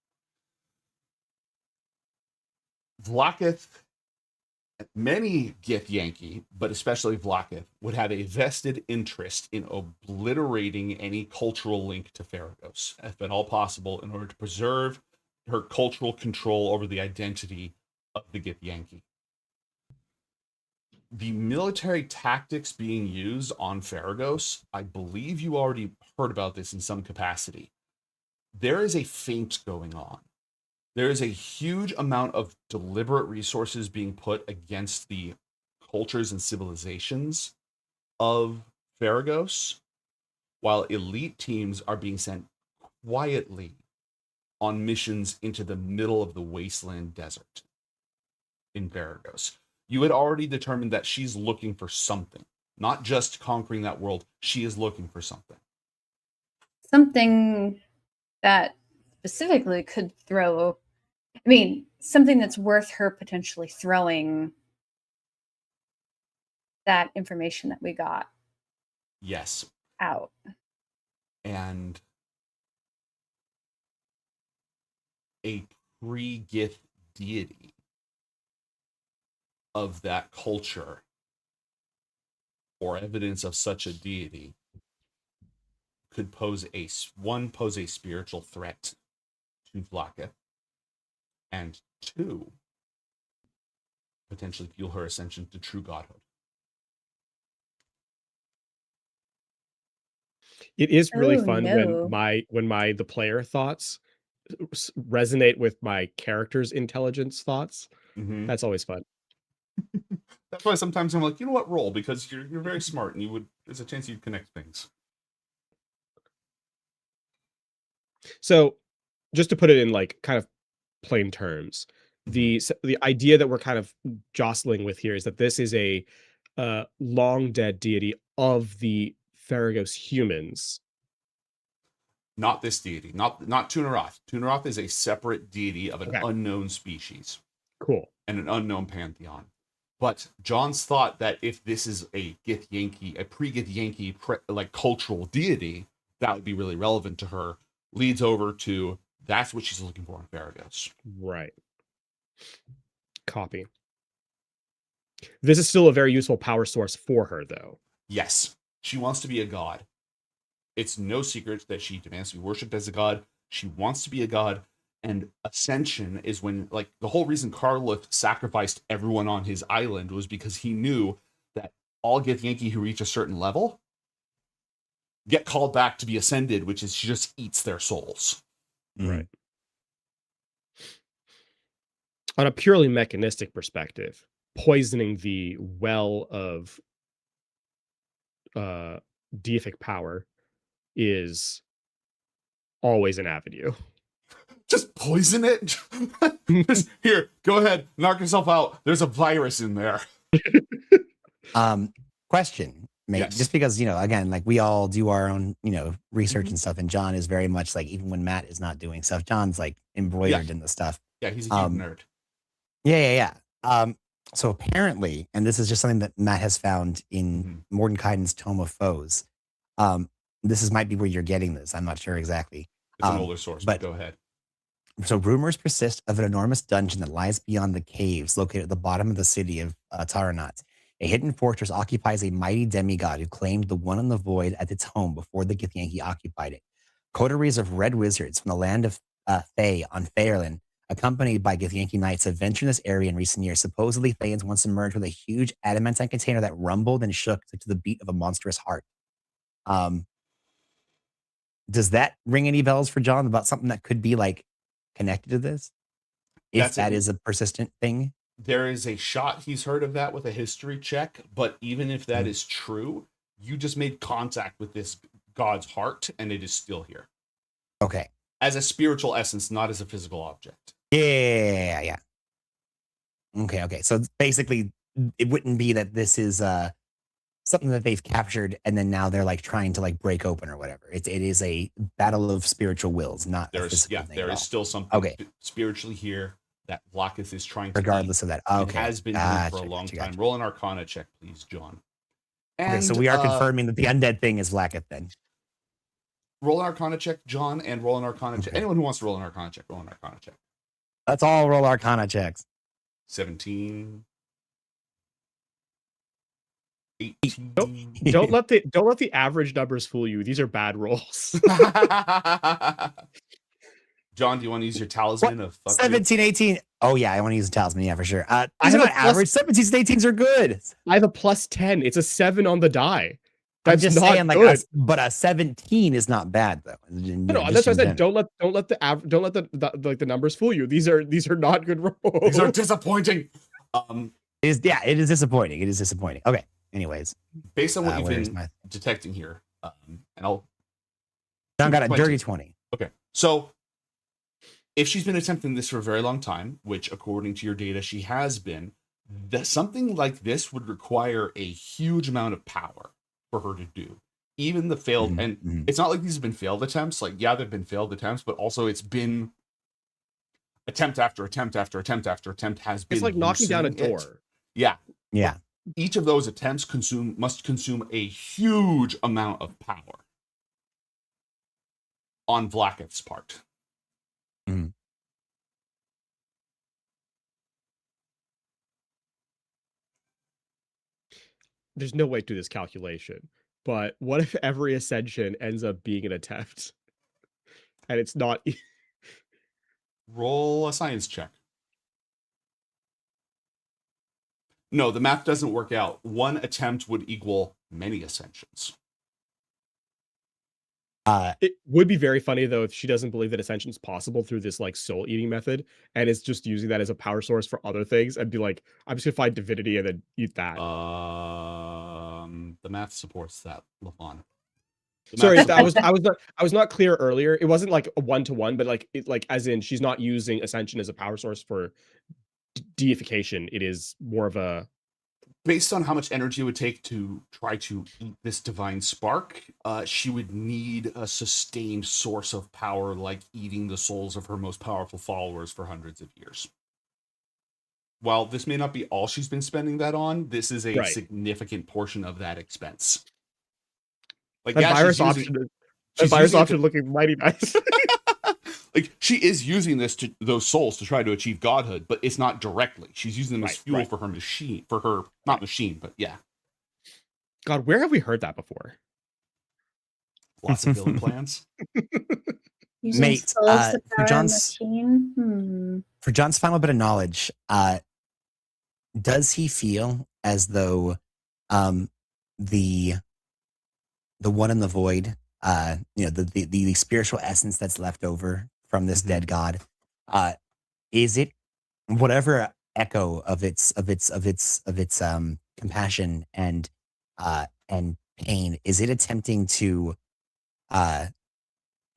Vlaakith, many Githyanki, but especially Vlaakith, would have a vested interest in obliterating any cultural link to Faragos, if at all possible, in order to preserve her cultural control over the identity of the Githyanki. The military tactics being used on Faragos, I believe you already heard about this in some capacity. There is a feint going on There is a huge amount of deliberate resources being put against the cultures and civilizations of Faragos, while elite teams are being sent quietly on missions into the middle of the wasteland desert in Faragos. You had already determined that she's looking for something, not just conquering that world. She is looking for something. Something that specifically could throw, I mean, something that's worth her potentially throwing that information that we got Yes. out. And a pre-Gith deity of that culture, or evidence of such a deity, could pose a spiritual threat to Vlaka, and 2, potentially fuel her ascension to true godhood. It is really Oh, fun no. when the player thoughts resonate with my character's intelligence thoughts. Mhm. That's always fun. That's why sometimes I'm like, you know what, roll, because you're very smart, and there's a chance you'd connect things. So, just to put it in like kind of plain terms, the idea that we're kind of jostling with here is that this is a long dead deity of the Faragos humans. Not this deity, not Tunaroth. Tunaroth is a separate deity of an unknown species. Cool. And an unknown pantheon. But John's thought that if this is a Githyanki, a pre-Gith Yankee like cultural deity, that would be really relevant to her, leads over to that's what she's looking for in Faragos. Right. Copy. This is still a very useful power source for her, though. Yes. She wants to be a god. It's no secret that she demands to be worshipped as a god. She wants to be a god. And Ascension is when, like, the whole reason Karlith sacrificed everyone on his island was because he knew that all Githyanki who reach a certain level get called back to be ascended, which is she just eats their souls. Right. On a purely mechanistic perspective, poisoning the well of deific power is always an avenue. Just poison it? Just, here, go ahead, knock yourself out. There's a virus in there. Question, mate. Yes. Just because, again, like we all do our own, research and stuff, and John is very much like, even when Matt is not doing stuff, John's like embroidered in the stuff. Yeah, he's a huge nerd. Yeah. So apparently, and this is just something that Matt has found in Mordenkainen's Tome of Foes. Might be where you're getting this. I'm not sure exactly. It's an older source, but go ahead. So rumors persist of an enormous dungeon that lies beyond the caves located at the bottom of the city of Taranat. A hidden fortress occupies a mighty demigod who claimed the one in the void at its home before the Githyanki occupied it. Coteries of red wizards from the land of Thay on Faerlin, accompanied by Githyanki knights, have ventured in this area in recent years. Supposedly, Thayans once emerged with a huge adamantine container that rumbled and shook to the beat of a monstrous heart. Does that ring any bells for John about something that could be like connected to this? If that is a persistent thing? There is a shot he's heard of that with a history check, but even if that is true, you just made contact with this god's heart, and it is still here. Okay. As a spiritual essence, not as a physical object. Yeah. Okay. So basically, it wouldn't be that this is something that they've captured, and then now they're like trying to like break open or whatever. It is a battle of spiritual wills, not a physical thing there at is all. still something Okay. spiritually here that Vlakith is trying to Regardless of that. Okay. It has been here for a long time. Roll an Arcana check, please, John. Okay, so we are confirming that the undead thing is Vlakith then. Roll an Arcana check, John, and roll an Arcana check. Anyone who wants to roll an Arcana check, roll an Arcana check. Let's all roll Arcana checks. 17. 18. Don't let the average numbers fool you. These are bad rolls. John, do you want to use your talisman of fuck 17, 18. Oh yeah, I want to use a talisman. Yeah, for sure. I These are have not a plus- average. 17s and 18s are good. I have a +10. It's a 7 on the die. I'm That's just not saying, like, good. but a 17 is not bad though. No, that's what I said. Don't let the numbers fool you. These are not good rolls. These are disappointing. It is disappointing. It is disappointing. Okay. Anyways, based on what you've where's been my- detecting here, and I'll. John got a dirty 20. Okay, so if she's been attempting this for a very long time, which according to your data she has been, something like this would require a huge amount of power for her to do. Even the failed, and it's not like these have been failed attempts. Like, yeah, they've been failed attempts, but also it's been attempt after attempt after attempt after attempt has been. It's like knocking down a loosening it. door. Yeah. Yeah. Each of those attempts must consume a huge amount of power on Vlaakith's part. There's no way to do this calculation. But what if every ascension ends up being an attempt? And it's not. Roll a science check. No, the math doesn't work out. One attempt would equal many ascensions. It would be very funny though if she doesn't believe that ascension is possible through this like soul eating method, and is just using that as a power source for other things, and be like, I'm just gonna find divinity and then eat that. The math supports that, Lafon. Sorry, I was not clear earlier. It wasn't like a 1-to-1, but like as in she's not using ascension as a power source for deification. It is more of a. Based on how much energy it would take to try to eat this divine spark, she would need a sustained source of power, like eating the souls of her most powerful followers for hundreds of years. While this may not be all she's been spending that on, this is a significant portion of that expense. Like, that virus option looking mighty nice. Like, she is using those souls to try to achieve godhood, but it's not directly. She's using them as fuel for her machine, not machine, but yeah. God, where have we heard that before? Lots of villain plans. Using Mate, souls to for power a John's machine. for John's final bit of knowledge, does he feel as though the one in the void, the spiritual essence that's left over from this dead god, is it whatever echo of its compassion and pain, is it attempting to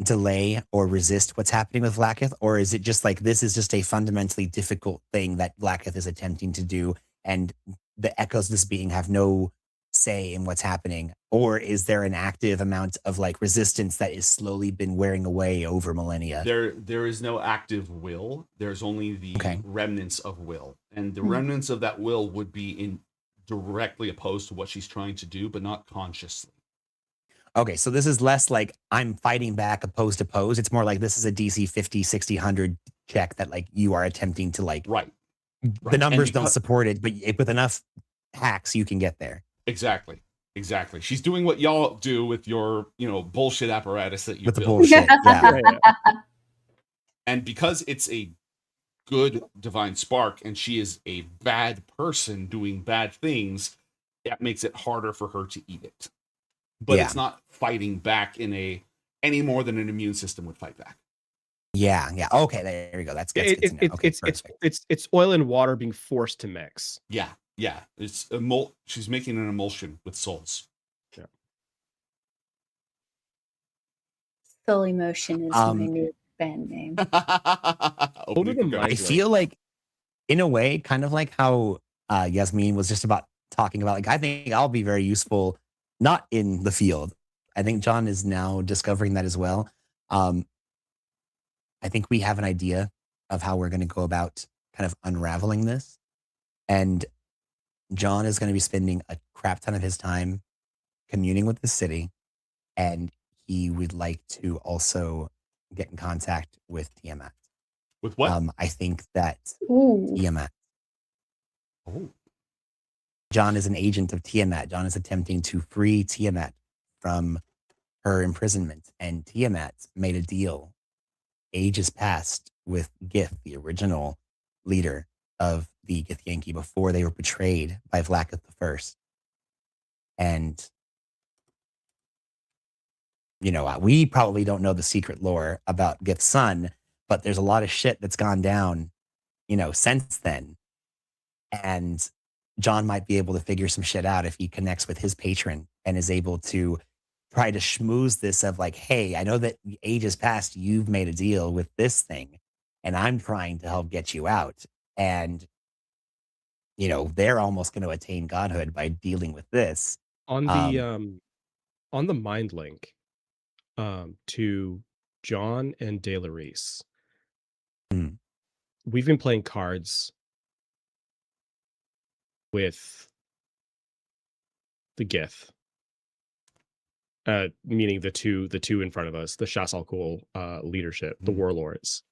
delay or resist what's happening with Vlaakith, or is it just like this is just a fundamentally difficult thing that Vlaakith is attempting to do, and the echoes of this being have no say in what's happening? Or is there an active amount of like resistance that is slowly been wearing away over millennia? There is no active will. There's only the remnants of will, and the remnants of that will would be directly opposed to what she's trying to do, but not consciously. Okay, so this is less like I'm fighting back opposed to pose. It's more like this is a DC 50, 60, 100 check that like you are attempting to like. Right. The numbers don't support it, but with enough hacks, you can get there. Exactly. She's doing what y'all do with your, bullshit apparatus that you With the built. bullshit, yeah. And because it's a good divine spark and she is a bad person doing bad things, that makes it harder for her to eat it. But it's not fighting back any more than an immune system would fight back. Yeah. Okay, there we go. That's good to know. Okay, it's oil and water being forced to mix. Yeah. It's she's making an emulsion with souls. Yeah. Soul Emotion is my new band name. I feel like, in a way, kind of like how Yasmin was just about talking about. Like, I think I'll be very useful, not in the field. I think John is now discovering that as well. I think we have an idea of how we're going to go about kind of unraveling this, and John is going to be spending a crap ton of his time communing with the city, and he would like to also get in contact with Tiamat. With what? I think that Ooh. Tiamat. Oh. John is an agent of Tiamat. John is attempting to free Tiamat from her imprisonment, and Tiamat made a deal ages past with Gith, the original leader of the Githyanki, before they were betrayed by Vlaakith the First. And we probably don't know the secret lore about Gith's son, but there's a lot of shit that's gone down, since then. And John might be able to figure some shit out if he connects with his patron and is able to try to schmooze this of like, hey, I know that ages past you've made a deal with this thing, and I'm trying to help get you out. And they're almost going to attain godhood by dealing with this. On the mind link to John and De La Reese, we've been playing cards with the Gith, meaning the two in front of us, the Shas-al-Kul leadership, the warlords.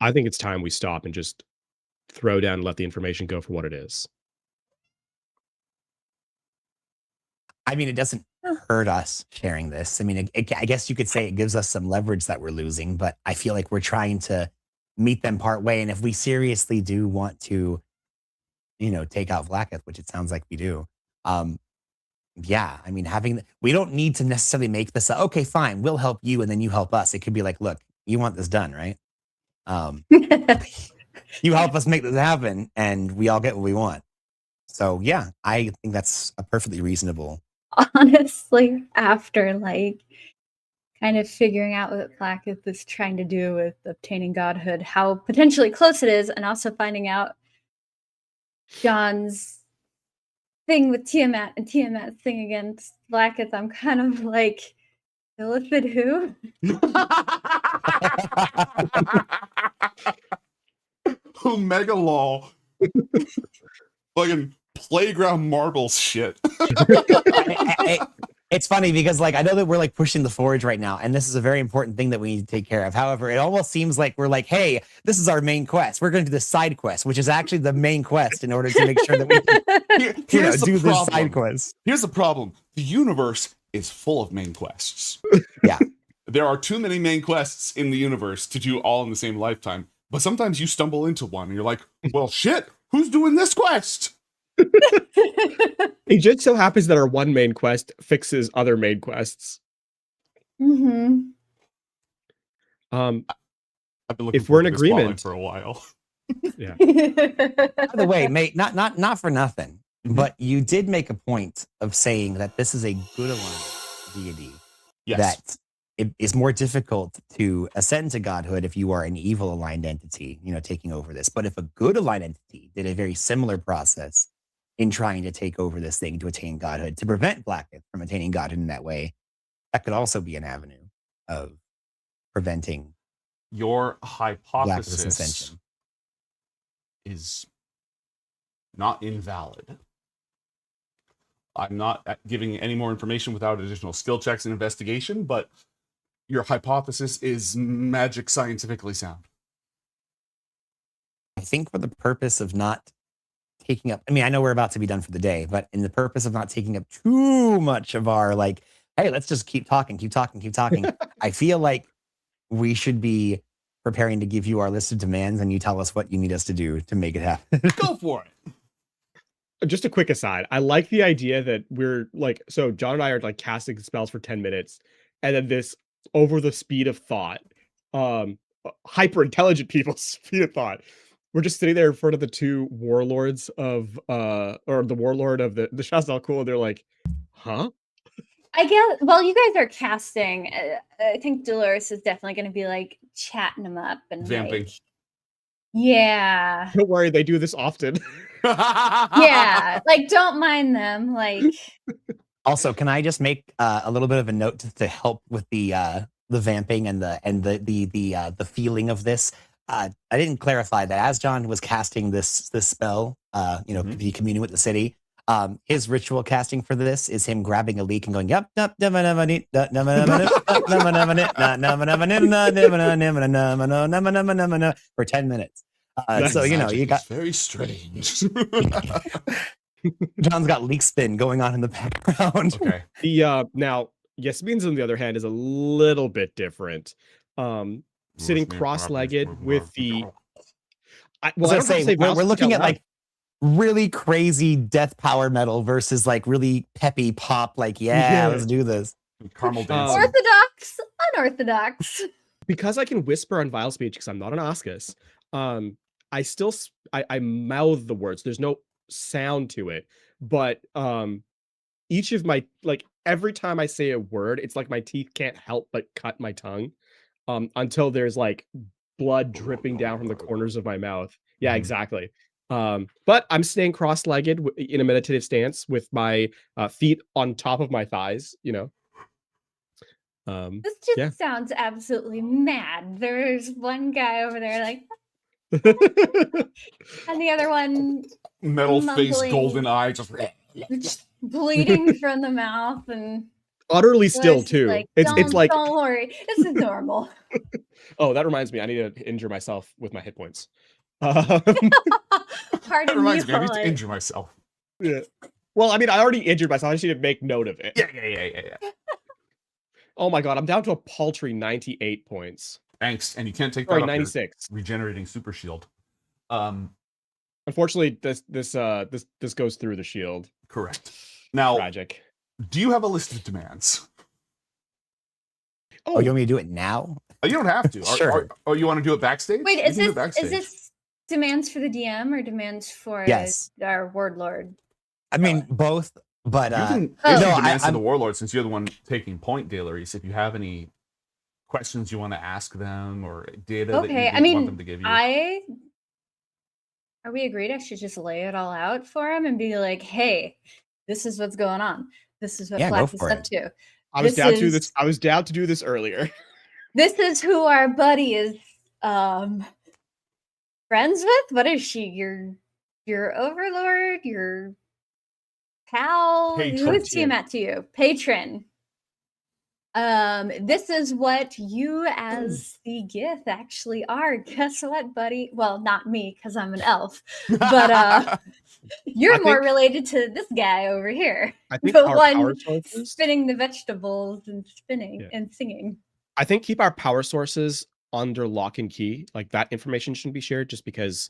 I think it's time we stop and just throw down and let the information go for what it is. I mean, it doesn't hurt us sharing this. I mean, I guess you could say it gives us some leverage that we're losing, but I feel like we're trying to meet them part way. And if we seriously do want to, take out Vlaakith, which it sounds like we do, yeah, I mean, we don't need to necessarily make this, okay, fine, we'll help you and then you help us. It could be like, look, you want this done, right? You help us make this happen and we all get what we want. So yeah, I think that's a perfectly reasonable. Honestly, after kind of figuring out what Vlaakith is trying to do with obtaining godhood, how potentially close it is, and also finding out John's thing with Tiamat and Tiamat's thing against Vlaakith, I'm kind of like, Illithid who? Who mega lol. Fucking playground marbles shit. It's funny because I know that we're pushing the forge right now, and this is a very important thing that we need to take care of. However, it almost seems like we're like, hey, this is our main quest. We're going to do the side quest, which is actually the main quest in order to make sure that we can do this side quest. Here's the problem. The universe is full of main quests. Yeah. There are too many main quests in the universe to do all in the same lifetime. But sometimes you stumble into one and you're like, well, shit, who's doing this quest? It just so happens that our one main quest fixes other main quests. Mm-hmm. I've been looking If we're in forward to this agreement for a while. Yeah. By the way, mate, not for nothing, but you did make a point of saying that this is a good aligned deity. Yes. That it is more difficult to ascend to godhood if you are an evil aligned entity, taking over this. But if a good aligned entity did a very similar process in trying to take over this thing to attain godhood, to prevent Vlaakith from attaining godhood in that way, that could also be an avenue of preventing your Vlaakith's hypothesis ascension. is not invalid. I'm not giving any more information without additional skill checks and investigation, but your hypothesis is magic scientifically sound. I think for the purpose of not taking up, I know we're about to be done for the day, but in the purpose of not taking up too much of our hey, let's just keep talking. I feel like we should be preparing to give you our list of demands and you tell us what you need us to do to make it happen. Go for it. Just a quick aside. I like the idea that we're so John and I are casting spells for 10 minutes and then this over the speed of thought, hyper intelligent people's speed of thought. We're just sitting there in front of the two warlords of or the warlord of the Shas-al-Kul, and they're like, huh? I guess, well, you guys are casting. I think Dolores is definitely going to be chatting them up and vamping. Yeah. Don't worry, they do this often. Yeah, don't mind them. Also, can I just make a little bit of a note to help with the vamping and the feeling of this? I didn't clarify that as John was casting this spell, be communing with the city. His ritual casting for this is him grabbing a leak and going yup for 10 minutes. So you got very strange. John's got leak spin going on in the background. Okay. The now Yasmin's on the other hand is a little bit different. Sitting cross-legged with the we're looking at really crazy death power metal versus really peppy pop, let's do this. Caramel dancing. Orthodox, unorthodox. Because I can whisper on vile speech because I'm not an Oscus, I still I mouth the words. There's no sound to it, but each of my like every time I say a word, it's like my teeth can't help but cut my tongue until there's like blood dripping down from the corners of my mouth. Yeah, exactly. But I'm staying cross-legged in a meditative stance with my feet on top of my thighs. You know. This just Yeah. sounds absolutely mad. There's one guy over there like, and the other one Metal face, mumbling, golden eye, just just bleeding from the mouth, and Utterly still Lois is too. like, It's like don't worry, this is normal. oh, that reminds me. I need to injure myself with my hit points. Pardon That reminds me, I need to Lois. injure myself. Yeah. Well, I mean, I already injured myself. I just need to make note of it. Yeah. Oh my god, I'm down to a paltry 98 points. Angst, and you can't take Sorry, that off your 96. regenerating super shield. Unfortunately, this goes through the shield. Correct. Now, tragic. Do you have a list of demands? Oh, you want me to do it now? You don't have to. Sure. Or you want to do it backstage? Wait, We is can do it this backstage. demands for the DM or demands for Yes. our warlord? I mean, both, but You can Oh. issue no, demands to I'm- the warlord since you're the one taking point, Daleries. If you have any questions you want to ask them or data that Okay, you I want mean, them to give you. are we agreed I should just lay it all out for him and be like, hey, this is what's going on. This is what Yeah, go Black is for up it. to. I was This down to is- this. I was down to do this earlier. This is who our buddy is friends with. What is she? Your overlord? Your pal? Who Patron. is Tiamat to you? Patron. This is what you as the Gith actually are. Guess what, buddy? Well, not me, because I'm an elf. But you're I more think- related to this guy over here. I think the our one power sources. spinning the vegetables and spinning Yeah. and singing. I think keep our power sources under lock and key. Like that information shouldn't be shared, just because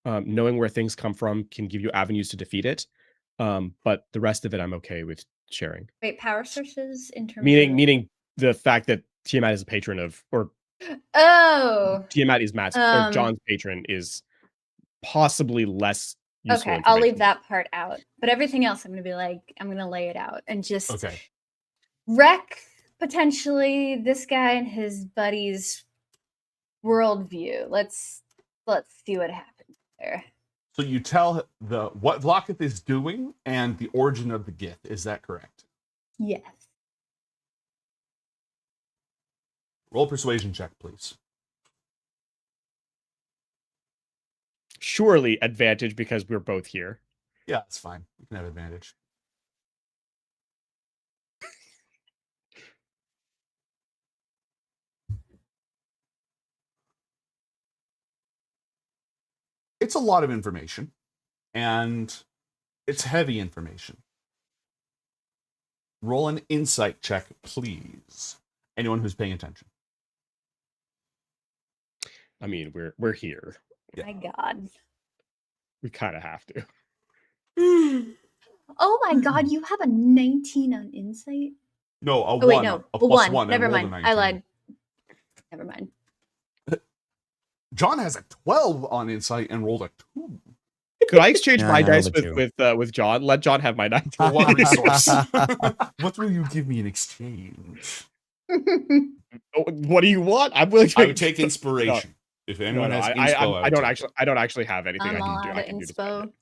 knowing where things come from can give you avenues to defeat it. But the rest of it, I'm okay with sharing. Wait, power sources in terms of Meaning the fact that Tiamat is a patron of, or Oh. Tiamat is Matt's, or John's patron is possibly less useful. Okay, I'll leave that part out. But everything else, I'm gonna be like, I'm gonna lay it out and just Okay. wreck potentially this guy and his buddy's worldview. Let's see what happens there. So you tell what Vlaakith is doing and the origin of the Gith. Is that correct? Yes. Roll a persuasion check, please. Surely advantage because we're both here. Yeah, that's fine. You can have advantage. It's a lot of information, and it's heavy information. Roll an insight check, please. Anyone who's paying attention. I mean, we're here. My God. We kind of have to. Oh my God, you have a 19 on insight? No, a Oh wait, one. no, A a plus one. one. Never and rolled a mind. I 19. lied. Never mind. John has a 12 on insight and rolled a 2. Could I exchange No, my no, dice the with John? Let John have my 19. For what resource? What will you give me in exchange? What do you want? I'm willing to. I would take inspiration. If anyone has inspo, I don't actually have anything I'm all I out of can do to inspo.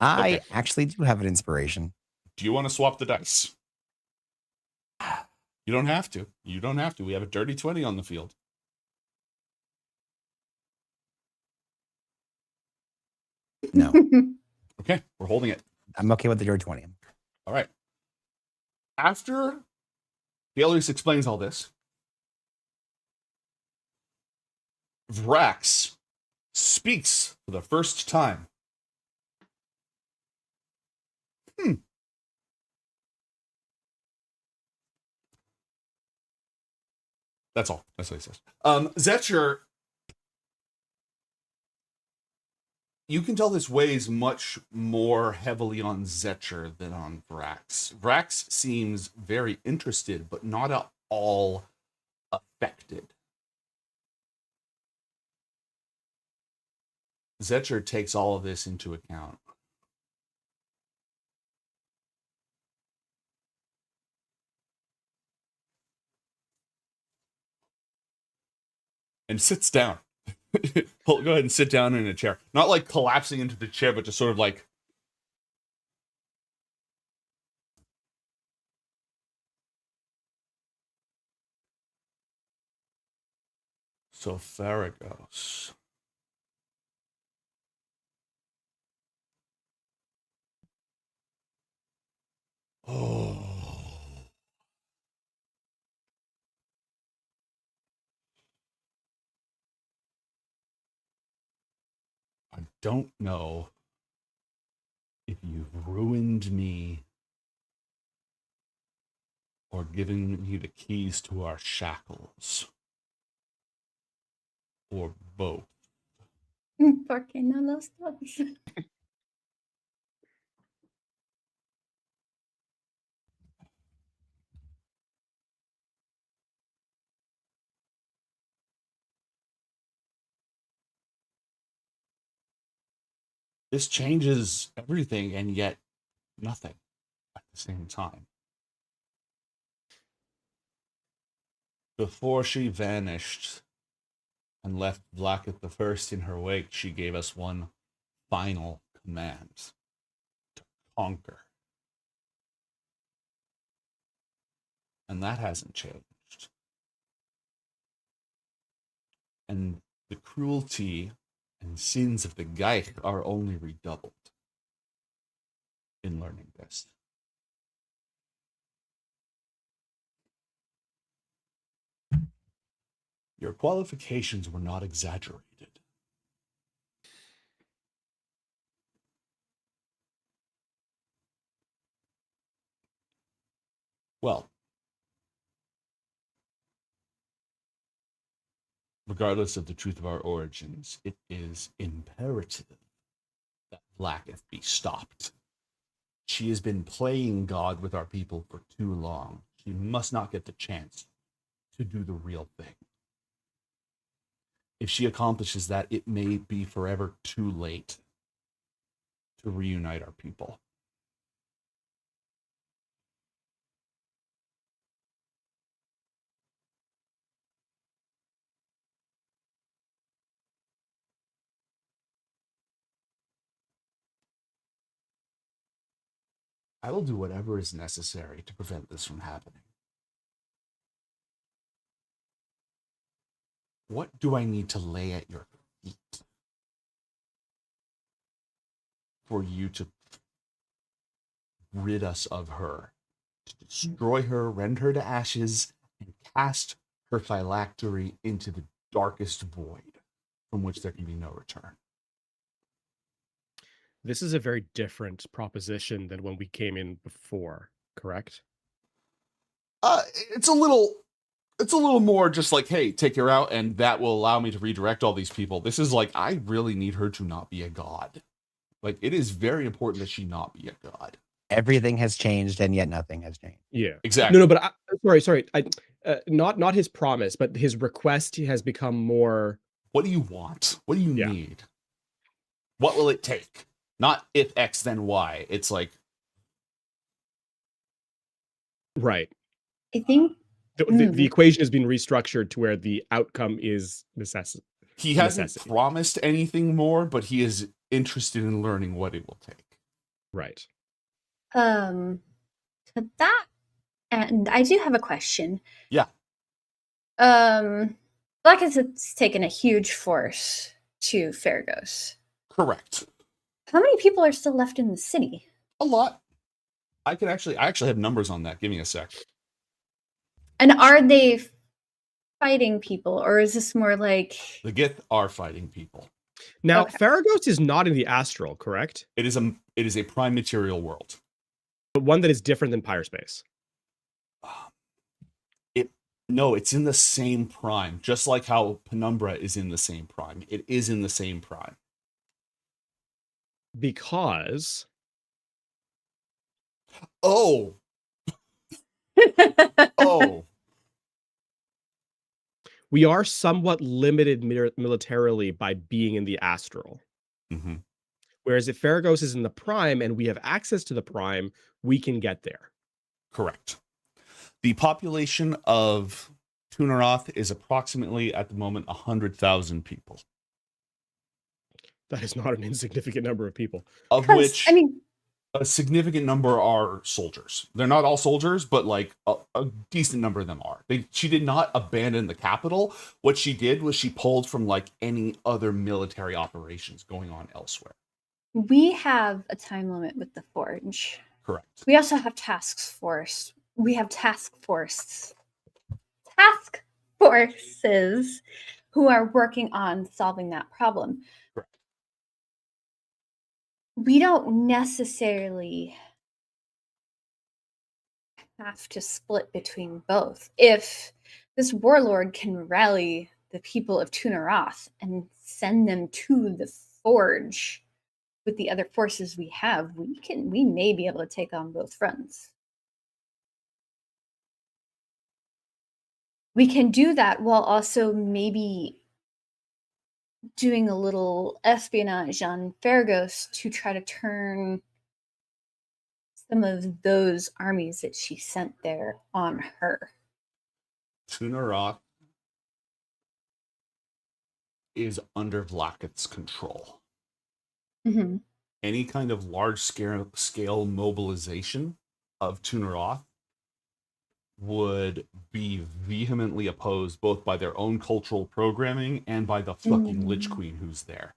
I Okay. actually do have an inspiration. Do you want to swap the dice? You don't have to. You don't have to. We have a dirty 20 on the field. No, Okay, we're holding it. I'm okay with the dirty 20. All right. After Galerius explains all this, Vrax speaks for the first time. That's all. That's what he says. Zetcher you can tell this weighs much more heavily on Zetcher than on Vrax. Vrax seems very interested, but not at all affected. Zetcher takes all of this into account. And sits down. Go ahead and sit down in a chair. Not like collapsing into the chair, but just sort of like. So Faragos. Oh. I don't know if you've ruined me or given me the keys to our shackles. Or both. ¿Por qué no los dos? This changes everything and yet nothing at the same time. Before she vanished and left Blackett the First in her wake, she gave us one final command: to conquer. And that hasn't changed. And the cruelty and sins of the Geich are only redoubled in learning this. Your qualifications were not exaggerated. Well, regardless of the truth of our origins, it is imperative that Blacketh be stopped. She has been playing God with our people for too long. She must not get the chance to do the real thing. If she accomplishes that, it may be forever too late to reunite our people. I will do whatever is necessary to prevent this from happening. What do I need to lay at your feet for you to rid us of her, to destroy her, rend her to ashes, and cast her phylactery into the darkest void from which there can be no return? This is a very different proposition than when we came in before, correct? It's a little more just like, hey, take her out, and that will allow me to redirect all these people. This is like, I really need her to not be a god. Like, it is very important that she not be a god. Everything has changed, and yet nothing has changed. Yeah, exactly. No, but sorry. Not his promise, but his request has become more. What do you want? What do you need? What will it take? Not if X, then Y. It's like, right. I think the equation has been restructured to where the outcome is necessity. He hasn't promised anything more, but he is interested in learning what it will take. Right. To that, and I do have a question. Yeah. Blackett has taken a huge force to Faragos. Correct. How many people are still left in the city? A lot. I actually have numbers on that. Give me a sec. And are they fighting people, or is this more like the Gith are fighting people? Now, Faragos is not in the astral, correct? It is a prime material world, but one that is different than Pyrespace. No, it's in the same prime, just like how Penumbra is in the same prime. It is in the same prime. Because Oh. Oh. we are somewhat limited militarily by being in the astral. Mm-hmm. Whereas if Faragos is in the prime and we have access to the prime, we can get there. Correct. The population of Tunaroth is approximately, at the moment, 100,000 people. That is not an insignificant number of people. Of which, I mean, a significant number are soldiers. They're not all soldiers, but like a decent number of them are. She did not abandon the capital. What she did was she pulled from like any other military operations going on elsewhere. we have a time limit with the Forge. Correct. We also have task forces who are working on solving that problem. Correct. We don't necessarily have to split between both. If this warlord can rally the people of Tunaroth and send them to the Forge with the other forces we have, we may be able to take on both fronts. We can do that while also maybe doing a little espionage on Faragos to try to turn some of those armies that she sent there on her. Tunaroth is under Vlaakith's control. Mm-hmm. Any kind of large scale mobilization of Tunaroth would be vehemently opposed both by their own cultural programming and by the fucking Lich Queen who's there.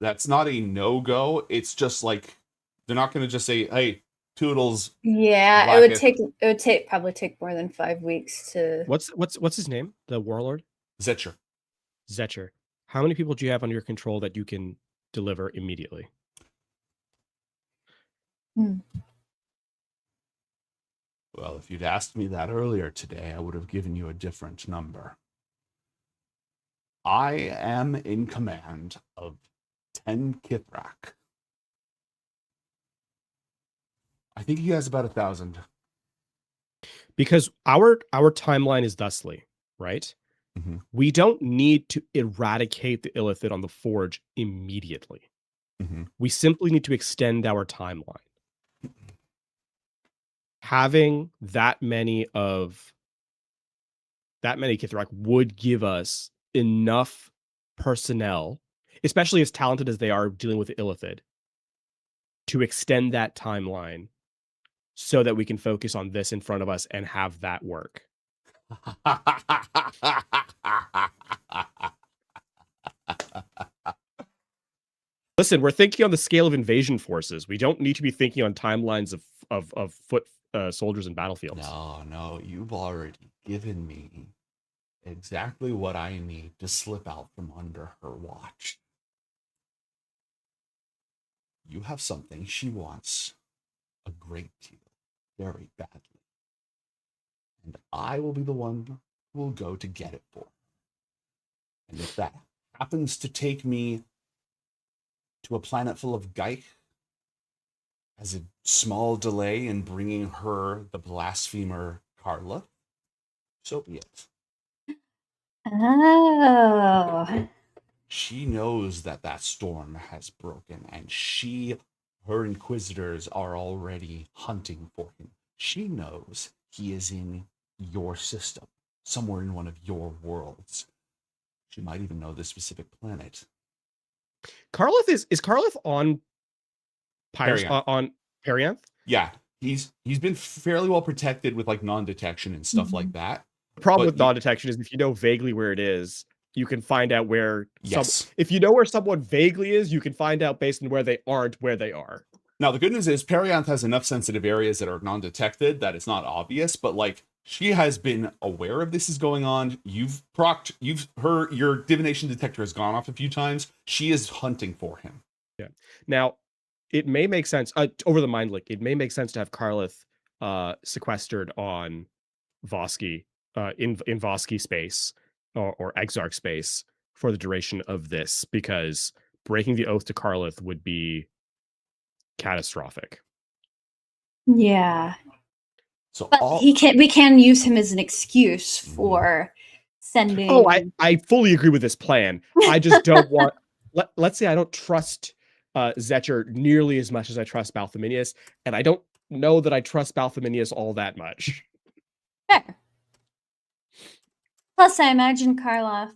That's not a no-go. It's just like they're not going to just say, "Hey, Toodles." Yeah, Vlaakith. it would probably take more than 5 weeks to. What's his name? The warlord? Zetcher. Zetcher. How many people do you have under your control that you can deliver immediately? Well, if you'd asked me that earlier today, I would have given you a different number. I am in command of 10 Kithrak. I think he has about 1,000. Because our timeline is thusly, right? Mm-hmm. We don't need to eradicate the Illithid on the Forge immediately. Mm-hmm. We simply need to extend our timeline. Having that many Kithrak would give us enough personnel, especially as talented as they are dealing with the Illithid, to extend that timeline so that we can focus on this in front of us and have that work. Listen, we're thinking on the scale of invasion forces. We don't need to be thinking on timelines of foot soldiers and battlefields. No, you've already given me exactly what I need to slip out from under her watch. You have something she wants a great deal, very badly. And I will be the one who will go to get it for her. And if that happens to take me to a planet full of Geich as a small delay in bringing her the blasphemer Carla, so be it. Oh. She knows that storm has broken, and her inquisitors are already hunting for him. She knows he is in your system, somewhere in one of your worlds. She might even know the specific planet. Karloth is Karloth on Perianth. on Perianth? Yeah, he's been fairly well protected with like non-detection and stuff like that. The problem with non-detection is if you know vaguely where it is, you can find out where. Yes. If you know where someone vaguely is, you can find out based on where they aren't where they are. Now the good news is Perianth has enough sensitive areas that are non-detected that it's not obvious, but like she has been aware of this is going on. Your divination detector has gone off a few times. She is hunting for him. Yeah. Now, it may make sense over the mind link. It may make sense to have Karloth sequestered on Voski in Voski space or Exarch space for the duration of this, because breaking the oath to Karloth would be catastrophic. Yeah. So But we can use him as an excuse for sending. Oh, I fully agree with this plan. I just don't want. Let's say I don't trust Zetcher nearly as much as I trust Balthominius, and I don't know that I trust Balthominius all that much. Fair. Plus, I imagine Karloff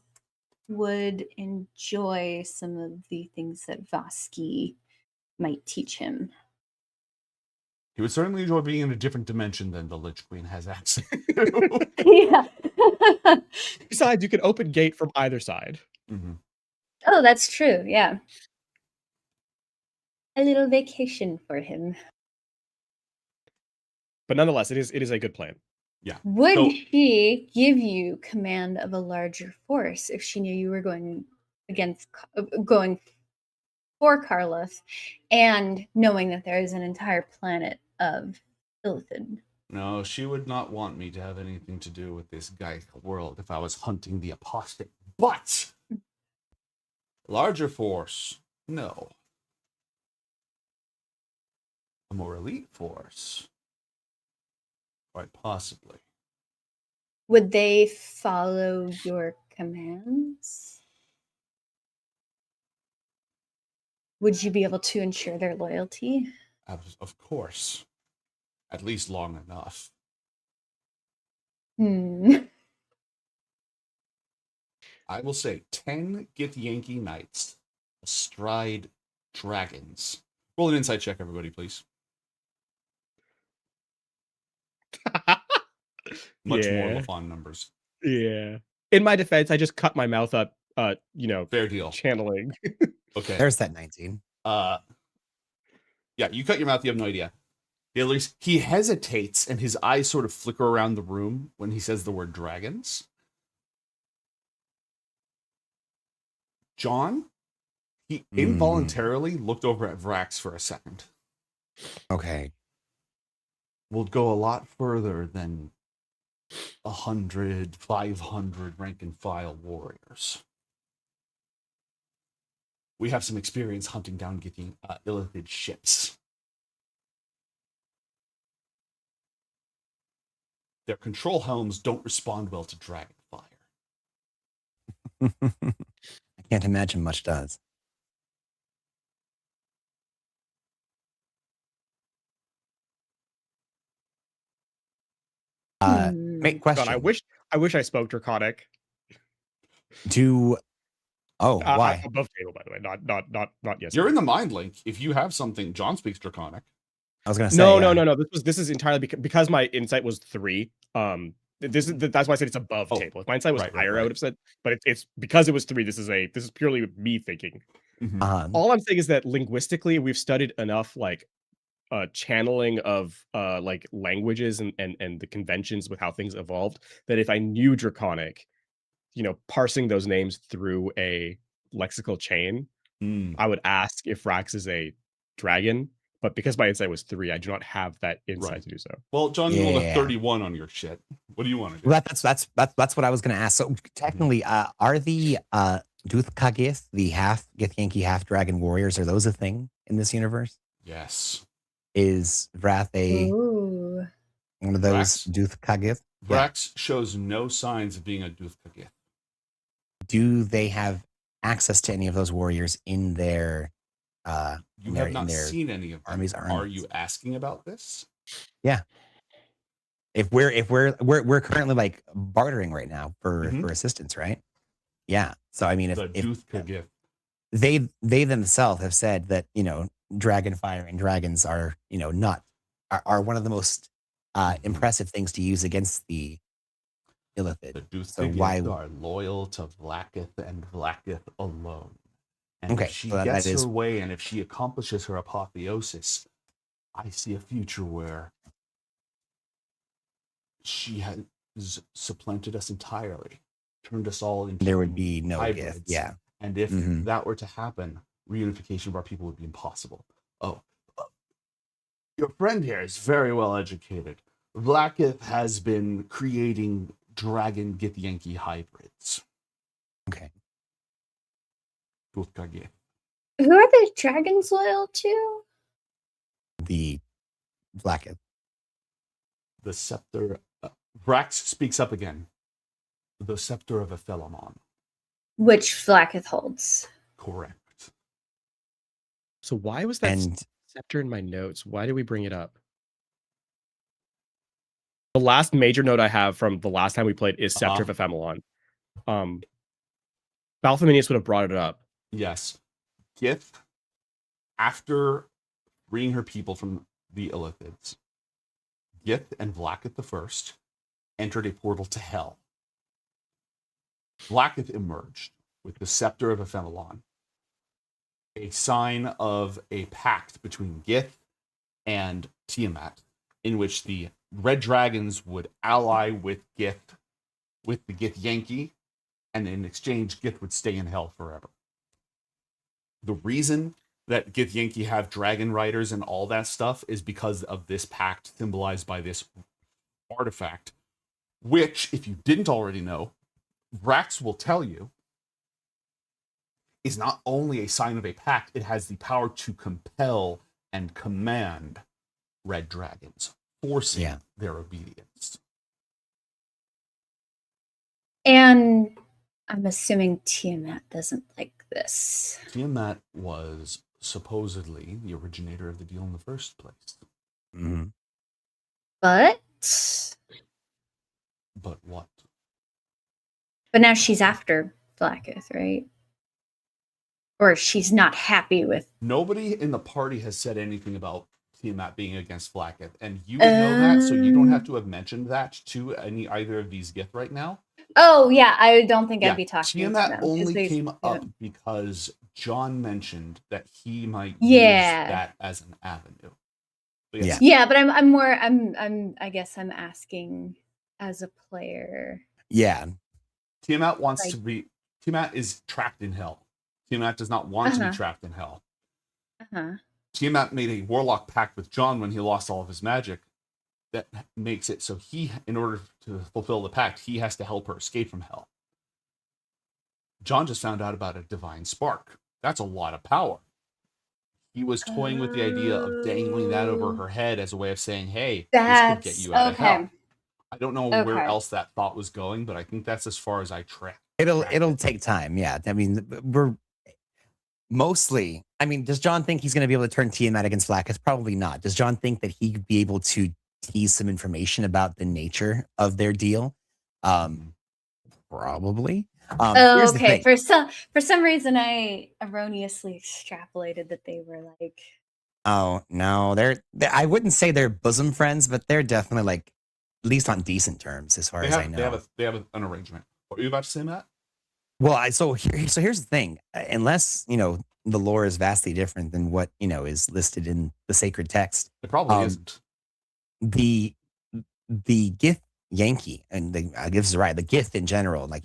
would enjoy some of the things that Vosky might teach him. He would certainly enjoy being in a different dimension than the Lich Queen has access to. Yeah. Besides, you can open gate from either side. Mm-hmm. Oh, that's true. Yeah. A little vacation for him. But nonetheless, it is a good plan. Yeah. Would she give you command of a larger force if she knew you were going for Karloff and knowing that there is an entire planet of Illithid? No, she would not want me to have anything to do with this Gaia world if I was hunting the apostate. But larger force, no. A more elite force, quite possibly. Would they follow your commands? Would you be able to ensure their loyalty? Of course. At least long enough. I will say 10 Githyanki Knights astride dragons. Roll an insight check, everybody, please. Much more Lafon numbers. Yeah. In my defense, I just cut my mouth up, fair deal. Channeling. Okay. There's that 19. Yeah, you cut your mouth, you have no idea. He hesitates and his eyes sort of flicker around the room when he says the word dragons. John, he involuntarily looked over at Vrax for a second. Okay. We'll go a lot further than 100, 500 rank and file warriors. We have some experience hunting down Illithid ships. Their control helms don't respond well to dragon fire. I can't imagine much does. Great question. God, I wish I spoke Draconic. Why? Above table, by the way, not yes. You're in the mind link. If you have something, John speaks Draconic. I was gonna say no. This is entirely because my insight was 3. That's why I said it's above table. If my insight was higher, I would have said, but it's because it was 3. This is purely me thinking. Mm-hmm. All I'm saying is that linguistically, we've studied enough channeling of like languages and the conventions with how things evolved that if I knew Draconic, parsing those names through a lexical chain, I would ask if Rax is a dragon. But because my insight was 3, I do not have that insight to do so. Well, John, you rolled a 31 on your shit. What do you want to do? Well, that's what I was going to ask. So technically, are the Duth Kagith, the half Githyanki half dragon warriors, are those a thing in this universe? Yes. Is Vrath one of those Duth Kagith? Vrax shows no signs of being a Duth Kagith. Do they have access to any of those warriors in their you have not seen any of them. armies? Are you asking about this? Yeah. If we're currently like bartering right now for assistance, right? Yeah. So I mean, if they themselves have said that Dragonfire and dragons are are one of the most impressive things to use against the Illithid. The Duth So why are loyal to Vlaakith and Vlaakith alone. And Okay, if she so that gets is- her way and if she accomplishes her apotheosis, I see a future where she has supplanted us entirely, turned us all into there would be no hybrids. gift? Yeah. And if Mhm. that were to happen, reunification of our people would be impossible. Your friend here is very well educated. Vlaakith has been creating dragon Githyanki hybrids. Okay. Duth Kagith. Who are the dragons loyal to? the Blacketh. The scepter. Vrax speaks up again. The scepter of Ephelamon. Which Blacketh holds. Correct. So why was that And scepter in my notes? Why did we bring it up? The last major note I have from the last time we played is Scepter of Ephemelon. Balthamius would have brought it up. Yes. Gith, after freeing her people from the Illithids, Gith and Blacketh the First entered a portal to hell. Blacketh emerged with the Scepter of Ephemelon, a sign of a pact between Gith and Tiamat, in which the Red Dragons would ally with Gith, with the Gith Yankee, and in exchange, Gith would stay in hell forever. The reason that Gith Yankee have dragon riders and all that stuff is because of this pact symbolized by this artifact, which, if you didn't already know, Vrax will tell you, is not only a sign of a pact, it has the power to compel and command red dragons, forcing their obedience. And I'm assuming Tiamat doesn't like this. Tiamat was supposedly the originator of the deal in the first place. Mm-hmm. But what? But now she's after Blacketh, right? Or she's not happy with. Nobody in the party has said anything about Tiamat being against Blacketh, and you would know that, so you don't have to have mentioned that to either of these Gith right now. Oh yeah, I don't think I'd be talking to Tiamat them. only came up because John mentioned that he might use Yeah. that as an avenue. But Yeah, but I'm more I guess I'm asking as a player. Yeah. Tiamat wants to be. Tiamat is trapped in hell. Tiamat does not want to be trapped in hell. Tiamat made a warlock pact with John when he lost all of his magic. That makes it so he, in order to fulfill the pact, he has to help her escape from hell. John just found out about a divine spark. That's a lot of power. He was toying with the idea of dangling that over her head as a way of saying, hey, this could get you out of hell. I don't know where else that thought was going, but I think that's as far as I track. It'll take time. Yeah. I mean, we're mostly, I mean, does John think he's going to be able to turn Tiamat against Blacketh? Probably not. Does John think that he'd be able to tease some information about the nature of their deal? Probably. Here's the Okay. thing. For some reason, I erroneously extrapolated that they were like. Oh no, they're I wouldn't say they're bosom friends, but they're definitely like at least on decent terms as far as I know. They have an arrangement. What were you about to say, Matt? Well, so here's the thing. Unless the lore is vastly different than what is listed in the sacred text, it probably isn't. The Gith Yankee and the Gith's right. The Gith in general, like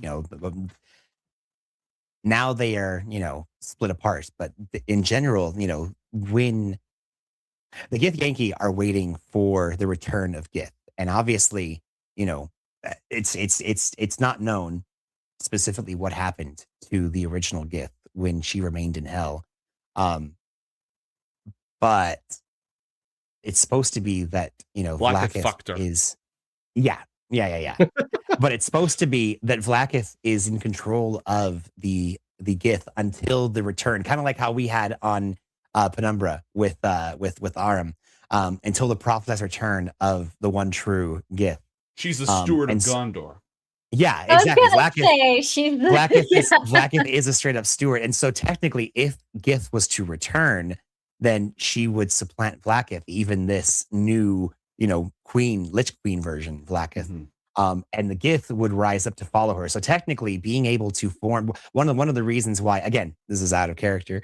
now they are split apart, but in general, when the Gith Yankee are waiting for the return of Gith, and obviously, it's not known specifically what happened to the original Gith when she remained in hell, but it's supposed to be that Blacketh fucked her. is yeah. But it's supposed to be that Vlaakith is in control of the Gith until the return, kind of like how we had on Penumbra with Aram, until the prophesied return of the one true Gith. She's the steward of Gondor. Yeah, exactly. Blacketh Vlaakith is a straight up steward, and so technically, if Gith was to return, then she would supplant Vlaakith, even this new Lich Queen version, Vlaakith. And the Gith would rise up to follow her. So technically, being able to form one of the reasons why, again, this is out of character,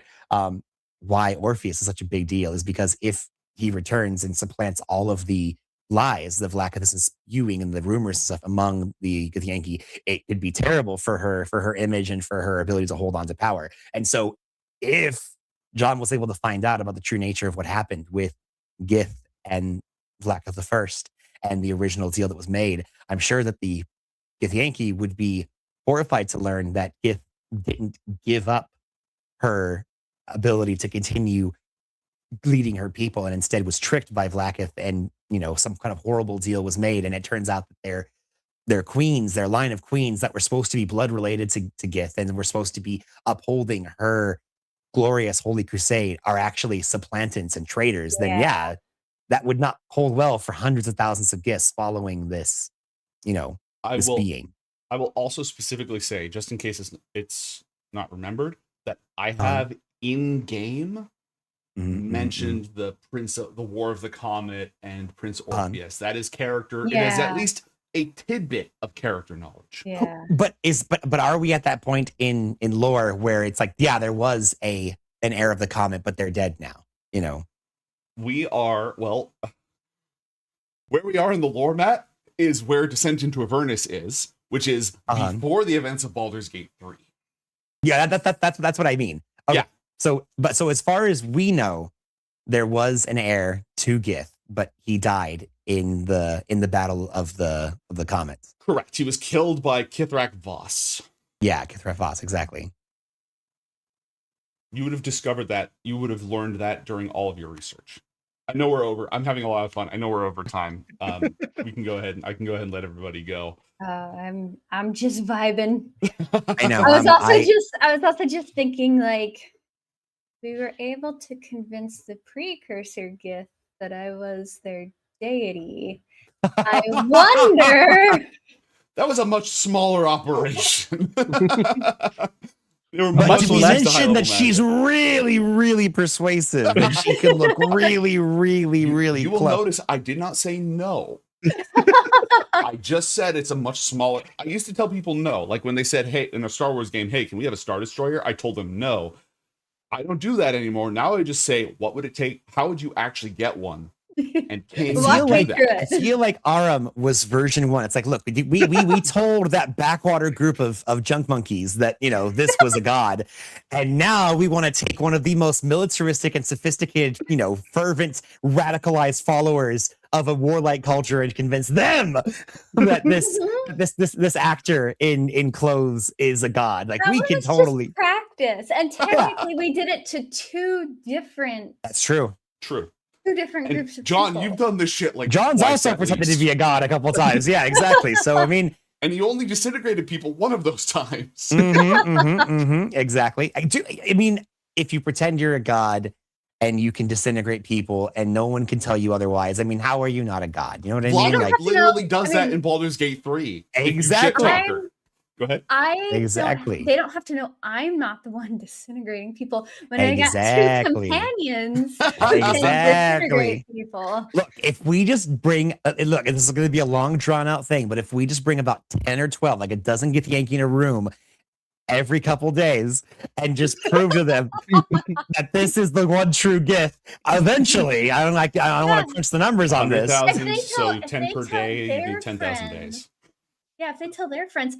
why Orpheus is such a big deal is because if he returns and supplants all of the lies that Vlaakith is spewing and the rumors and stuff among the Gith Yankee, it could be terrible for her image and for her ability to hold on to power. And so, if John was able to find out about the true nature of what happened with Gith and Vlaakith the First and the original deal that was made, I'm sure that the Gith Yankee would be horrified to learn that Gith didn't give up her ability to continue leading her people, and instead was tricked by Vlaakith, and some kind of horrible deal was made, and it turns out that their queens, their line of queens that were supposed to be blood related to Gith and were supposed to be upholding her glorious holy crusade are actually supplantants and traitors, then yeah, that would not hold well for hundreds of thousands of Giths following this, this being. I will also specifically say, just in case it's not remembered, that I Uh-huh. have in game Mm-hmm, mentioned the War of the Comet and Prince Orpheus. That is character. It is Yeah. at least a tidbit of character knowledge. Yeah. But are we at that point in lore where it's like, yeah, there was an heir of the comet, but they're dead now, We are, well, where we are in the lore, Matt, is where Descent into Avernus is, which is before the events of Baldur's Gate 3. Yeah, that's what I mean. Okay. Yeah. So as far as we know, there was an heir to Gith, but he died in the battle of the comets. Correct. He was killed by Kithrak Voss. Yeah, Kithrak Voss, exactly. You would have discovered that. You would have learned that during all of your research. I know we're over. I'm having a lot of fun. I know we're over time. We can go ahead. I can go ahead and let everybody go. I'm just vibing. I know. I was also just thinking, like, we were able to convince the precursor Gith that I was their deity. I wonder. That was a much smaller operation. But you mentioned that she's really, really persuasive, and she can look really, really, really You will close. notice I did not say no. I just said it's a much smaller. I used to tell people no, like when they said, "Hey," in a Star Wars game, "Hey, can we have a Star Destroyer?" I told them no. I don't do that anymore. Now I just say, "What would it take? How would you actually get one?" And can you do that? I feel like Aram was version 1. It's like, look, we told that backwater group of junk monkeys that this was a god, and now we want to take one of the most militaristic and sophisticated, fervent, radicalized followers of a warlike culture and convince them that this actor in clothes is a god. Like, That we can was totally just practice, and technically we did it to two different That's true. True. two different And groups of John, people. you've done this shit like John's twice also at pretended least. to be a god a couple times. Yeah, exactly. So I mean, and you only disintegrated people one of those times. Exactly. I mean, if you pretend you're a god and you can disintegrate people and no one can tell you otherwise, I mean, how are you not a god? You know what I mean? Vlad Like, literally does that in Baldur's Gate 3. Exactly. Go ahead. Exactly. They don't have to know I'm not the one disintegrating people. When I Exactly. got two companions, I can disintegrate people. Look, if we just bring, look, this is going to be a long drawn out thing, but if we just bring about 10 or 12, like a dozen Gith Yankee in a room every couple days and just prove to them that this is the one true Gith, eventually, I don't want to crunch the numbers on this. 100,000, If they so tell- if 10 they per tell day, you their need 10,000 friend- days. Yeah, if they tell their friends,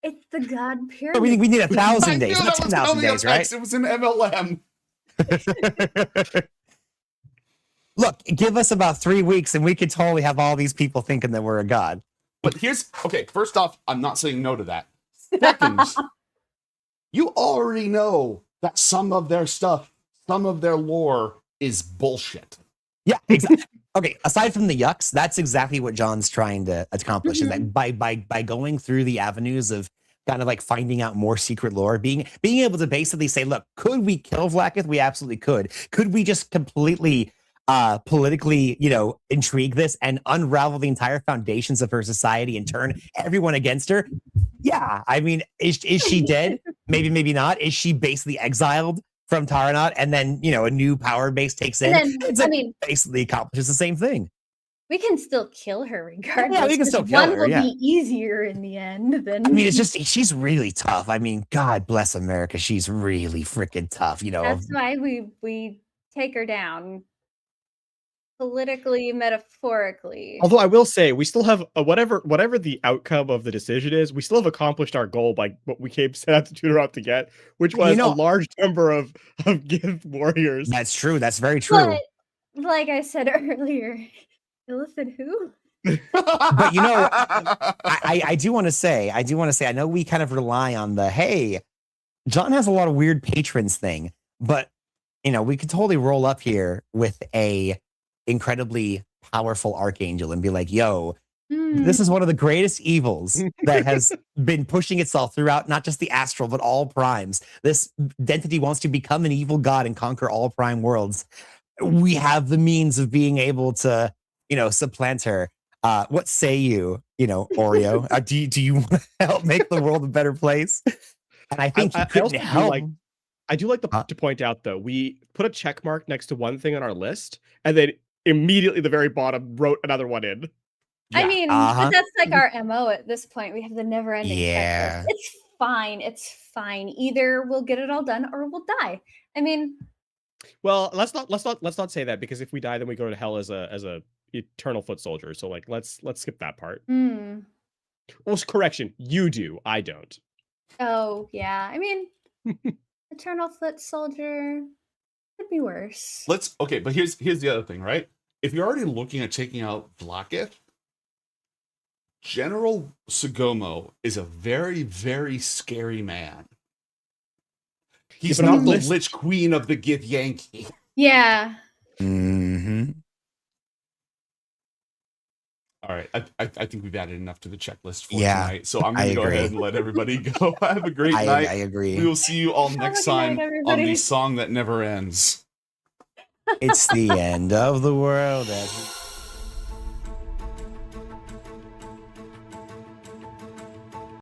it's the god pyramid. But we need 1,000 I days, knew not that was 10,000 coming up days, right? next. It was an MLM. Look, give us about 3 weeks and we could totally have all these people thinking that we're a god. But okay, first off, I'm not saying no to that. Second, you already know that some of their stuff, some of their lore is bullshit. Yeah, exactly. Okay, aside from the yucks, that's exactly what John's trying to accomplish. Is that by going through the avenues of kind of like finding out more secret lore, being able to basically say, look, could we kill Vlaakith? We absolutely could. Could we just completely politically, intrigue this and unravel the entire foundations of her society and turn everyone against her? Yeah, I mean, is she dead? Maybe not. Is she basically exiled from Taranot, and then a new power base takes in? And then, Basically accomplishes the same thing. we can still kill her regardless. Yeah, we can still 'cause kill one her, will yeah. be easier in the end than. I mean, it's just she's really tough. I mean, God bless America, she's really freaking tough. That's why we take her down politically, metaphorically. Although I will say, we still have whatever the outcome of the decision is, we still have accomplished our goal by what we set out to tutor out to get, which was a large number of Gith warriors. That's true. That's very true. But like I said earlier, illicit who? But I do want to say, I know we kind of rely on the, hey, John has a lot of weird patrons thing, but we could totally roll up here with a incredibly powerful archangel and be like, yo, this is one of the greatest evils that has been pushing itself throughout not just the astral, but all primes. This entity wants to become an evil god and conquer all prime worlds. We have the means of being able to, supplant her. What say you, Oreo? Do you want to help make the world a better place? And I think you couldn't help. I do like to point out, though, we put a check mark next to one thing on our list, and then immediately the very bottom wrote another one in. I mean, but that's like our MO at this point. We have the never-ending Yeah. checklist. It's fine. It's fine. Either we'll get it all done or we'll die. I mean, well, let's not say that, because if we die, then we go to hell as a eternal foot soldier. So like, let's skip that part. Well, correction, you do. I don't. Oh yeah. I mean, eternal foot soldier could be worse. Okay, but here's the other thing, right? If you're already looking at taking out Blacketh, General Sugomo is a very, very scary man. He's not the Lich Queen of the Githyanki. Yeah. Mm-hmm. All right, I think we've added enough to the checklist for Yeah, tonight. So I'm going to go ahead and let everybody go. Have a great night. I agree. We will see you all next time night, on everybody. the song that never ends. It's the end of the world.